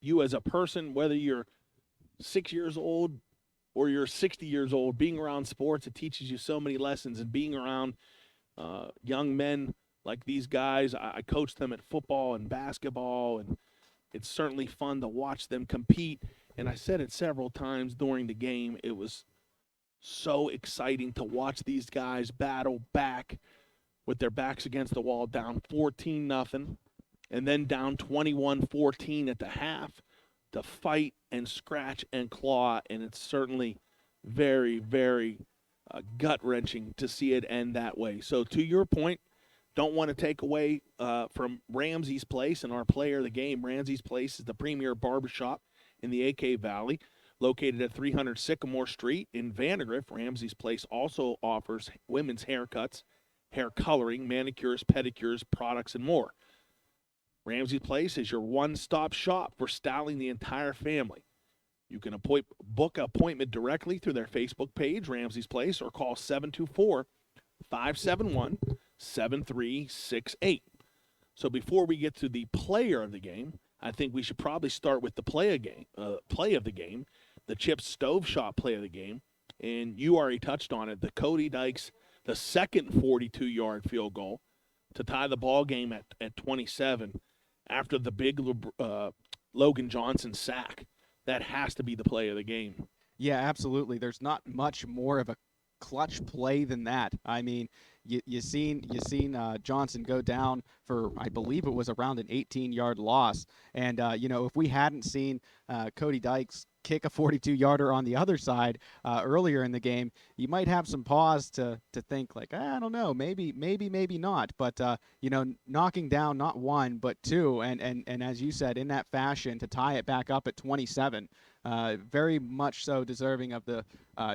you as a person, whether you're 6 years old or you're 60 years old. Being around sports, it teaches you so many lessons, and being around young men like these guys. I coach them at football and basketball, and it's certainly fun to watch them compete. And I said it several times during the game, it was so exciting to watch these guys battle back with their backs against the wall, down 14-0, and then down 21-14 at the half, to fight and scratch and claw. And it's certainly very, very gut-wrenching to see it end that way. So to your point, don't want to take away from Ramsey's Place and our player of the game. Ramsey's Place is the premier barbershop in the AK Valley, located at 300 Sycamore Street in Vandergrift. Ramsey's Place also offers women's haircuts, hair coloring, manicures, pedicures, products, and more. Ramsey's Place is your one-stop shop for styling the entire family. You can book an appointment directly through their Facebook page, Ramsey's Place, or call 724-571-7368. So before we get to the player of the game, I think we should probably start with the play of the game, the Chip Stove Shop play of the game. And you already touched on it, the Cody Dykes, the second 42-yard field goal to tie the ball game at 27 after the big Logan Johnson sack. That has to be the play of the game. Yeah, absolutely. There's not much more of a clutch play than that. I mean, you seen Johnson go down for, I believe it was around an 18-yard loss. And, if we hadn't seen Cody Dykes kick a 42-yarder on the other side earlier in the game, you might have some pause to think like, I don't know, maybe not. But, knocking down not one but two, and as you said, in that fashion to tie it back up at 27, very much so deserving of the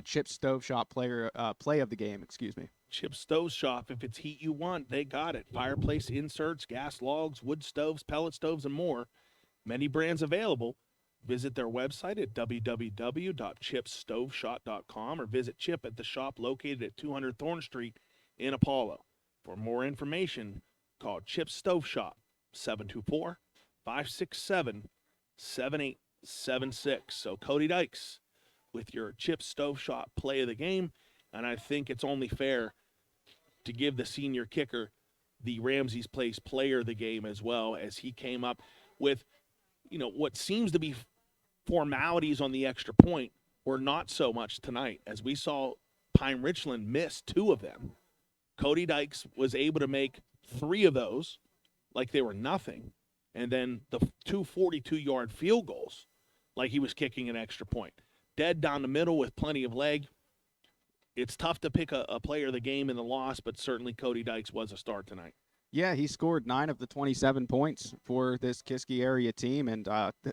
Chip Stove Shop play of the game, excuse me. Chip Stove Shop, if it's heat you want, they got it. Fireplace inserts, gas logs, wood stoves, pellet stoves, and more. Many brands available. Visit their website at www.chipstoveshop.com or visit Chip at the shop located at 200 Thorn Street in Apollo. For more information, call Chip Stove Shop, 724-567-7876. So Cody Dykes with your Chip Stove Shop play of the game, and I think it's only fair to give the senior kicker the Ramsey's Place player of the game as well, as he came up with, what seems to be formalities on the extra point were not so much tonight, as we saw Pine-Richland miss two of them. Cody Dykes was able to make three of those like they were nothing, and then the two 42-yard field goals like he was kicking an extra point. Dead down the middle with plenty of leg. It's tough to pick a player of the game in the loss, but certainly Cody Dykes was a star tonight. Yeah, he scored 9 of the 27 points for this Kiski area team, and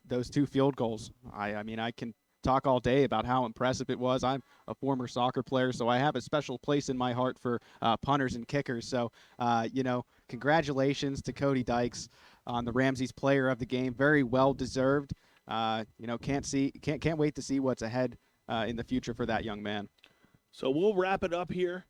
those two field goals. I mean, I can talk all day about how impressive it was. I'm a former soccer player, so I have a special place in my heart for punters and kickers. So, congratulations to Cody Dykes on the Ramsey's player of the game. Very well deserved. Can't wait to see what's ahead in the future for that young man. So we'll wrap it up here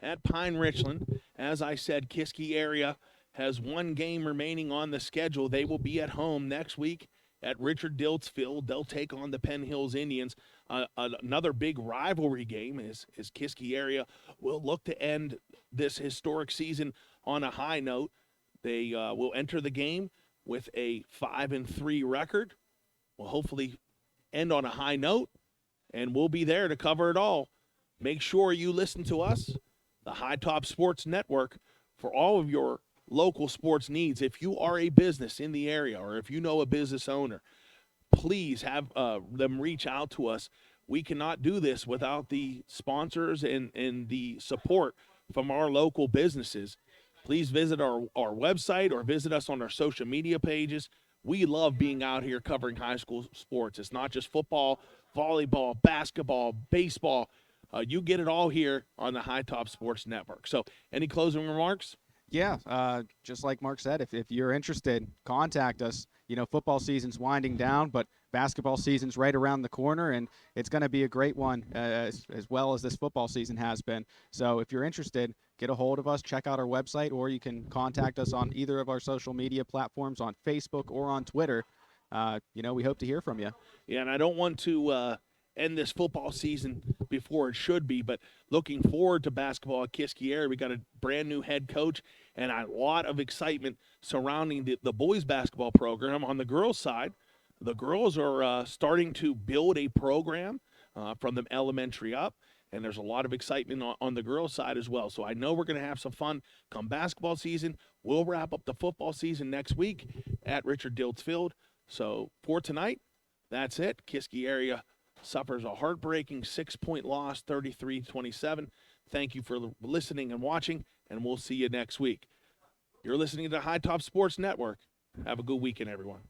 at Pine-Richland. As I said, Kiski area has one game remaining on the schedule. They will be at home next week at Richard Diltz Field. They'll take on the Penn Hills Indians. Another big rivalry game is Kiski area will look to end this historic season on a high note. They will enter the game with a 5-3 record. Will hopefully end on a high note, and we'll be there to cover it all. Make sure you listen to us, the High Top Sports Network, for all of your local sports needs. If you are a business in the area, or if you know a business owner, please have them reach out to us. We cannot do this without the sponsors and the support from our local businesses. Please visit our website or visit us on our social media pages. We love being out here covering high school sports. It's not just football, volleyball, basketball, baseball. You get it all here on the High Top Sports Network. So any closing remarks? Yeah, just like Mark said, if you're interested, contact us. Football season's winding down, but basketball season's right around the corner, and it's going to be a great one as well as this football season has been. So if you're interested, get a hold of us, check out our website, or you can contact us on either of our social media platforms, on Facebook or on Twitter. We hope to hear from you. Yeah, and I don't want to end this football season before it should be, but looking forward to basketball at Kiski area. We got a brand new head coach and a lot of excitement surrounding the boys basketball program. On the girls side, the girls are starting to build a program from the elementary up, and there's a lot of excitement on the girls side as well. So I know we're going to have some fun come basketball season. We'll wrap up the football season next week at Richard Diltz Field. So for tonight, that's it. Kiski area suffers a heartbreaking 6-point loss, 33-27. Thank you for listening and watching, and we'll see you next week. You're listening to the High Top Sports Network. Have a good weekend, everyone.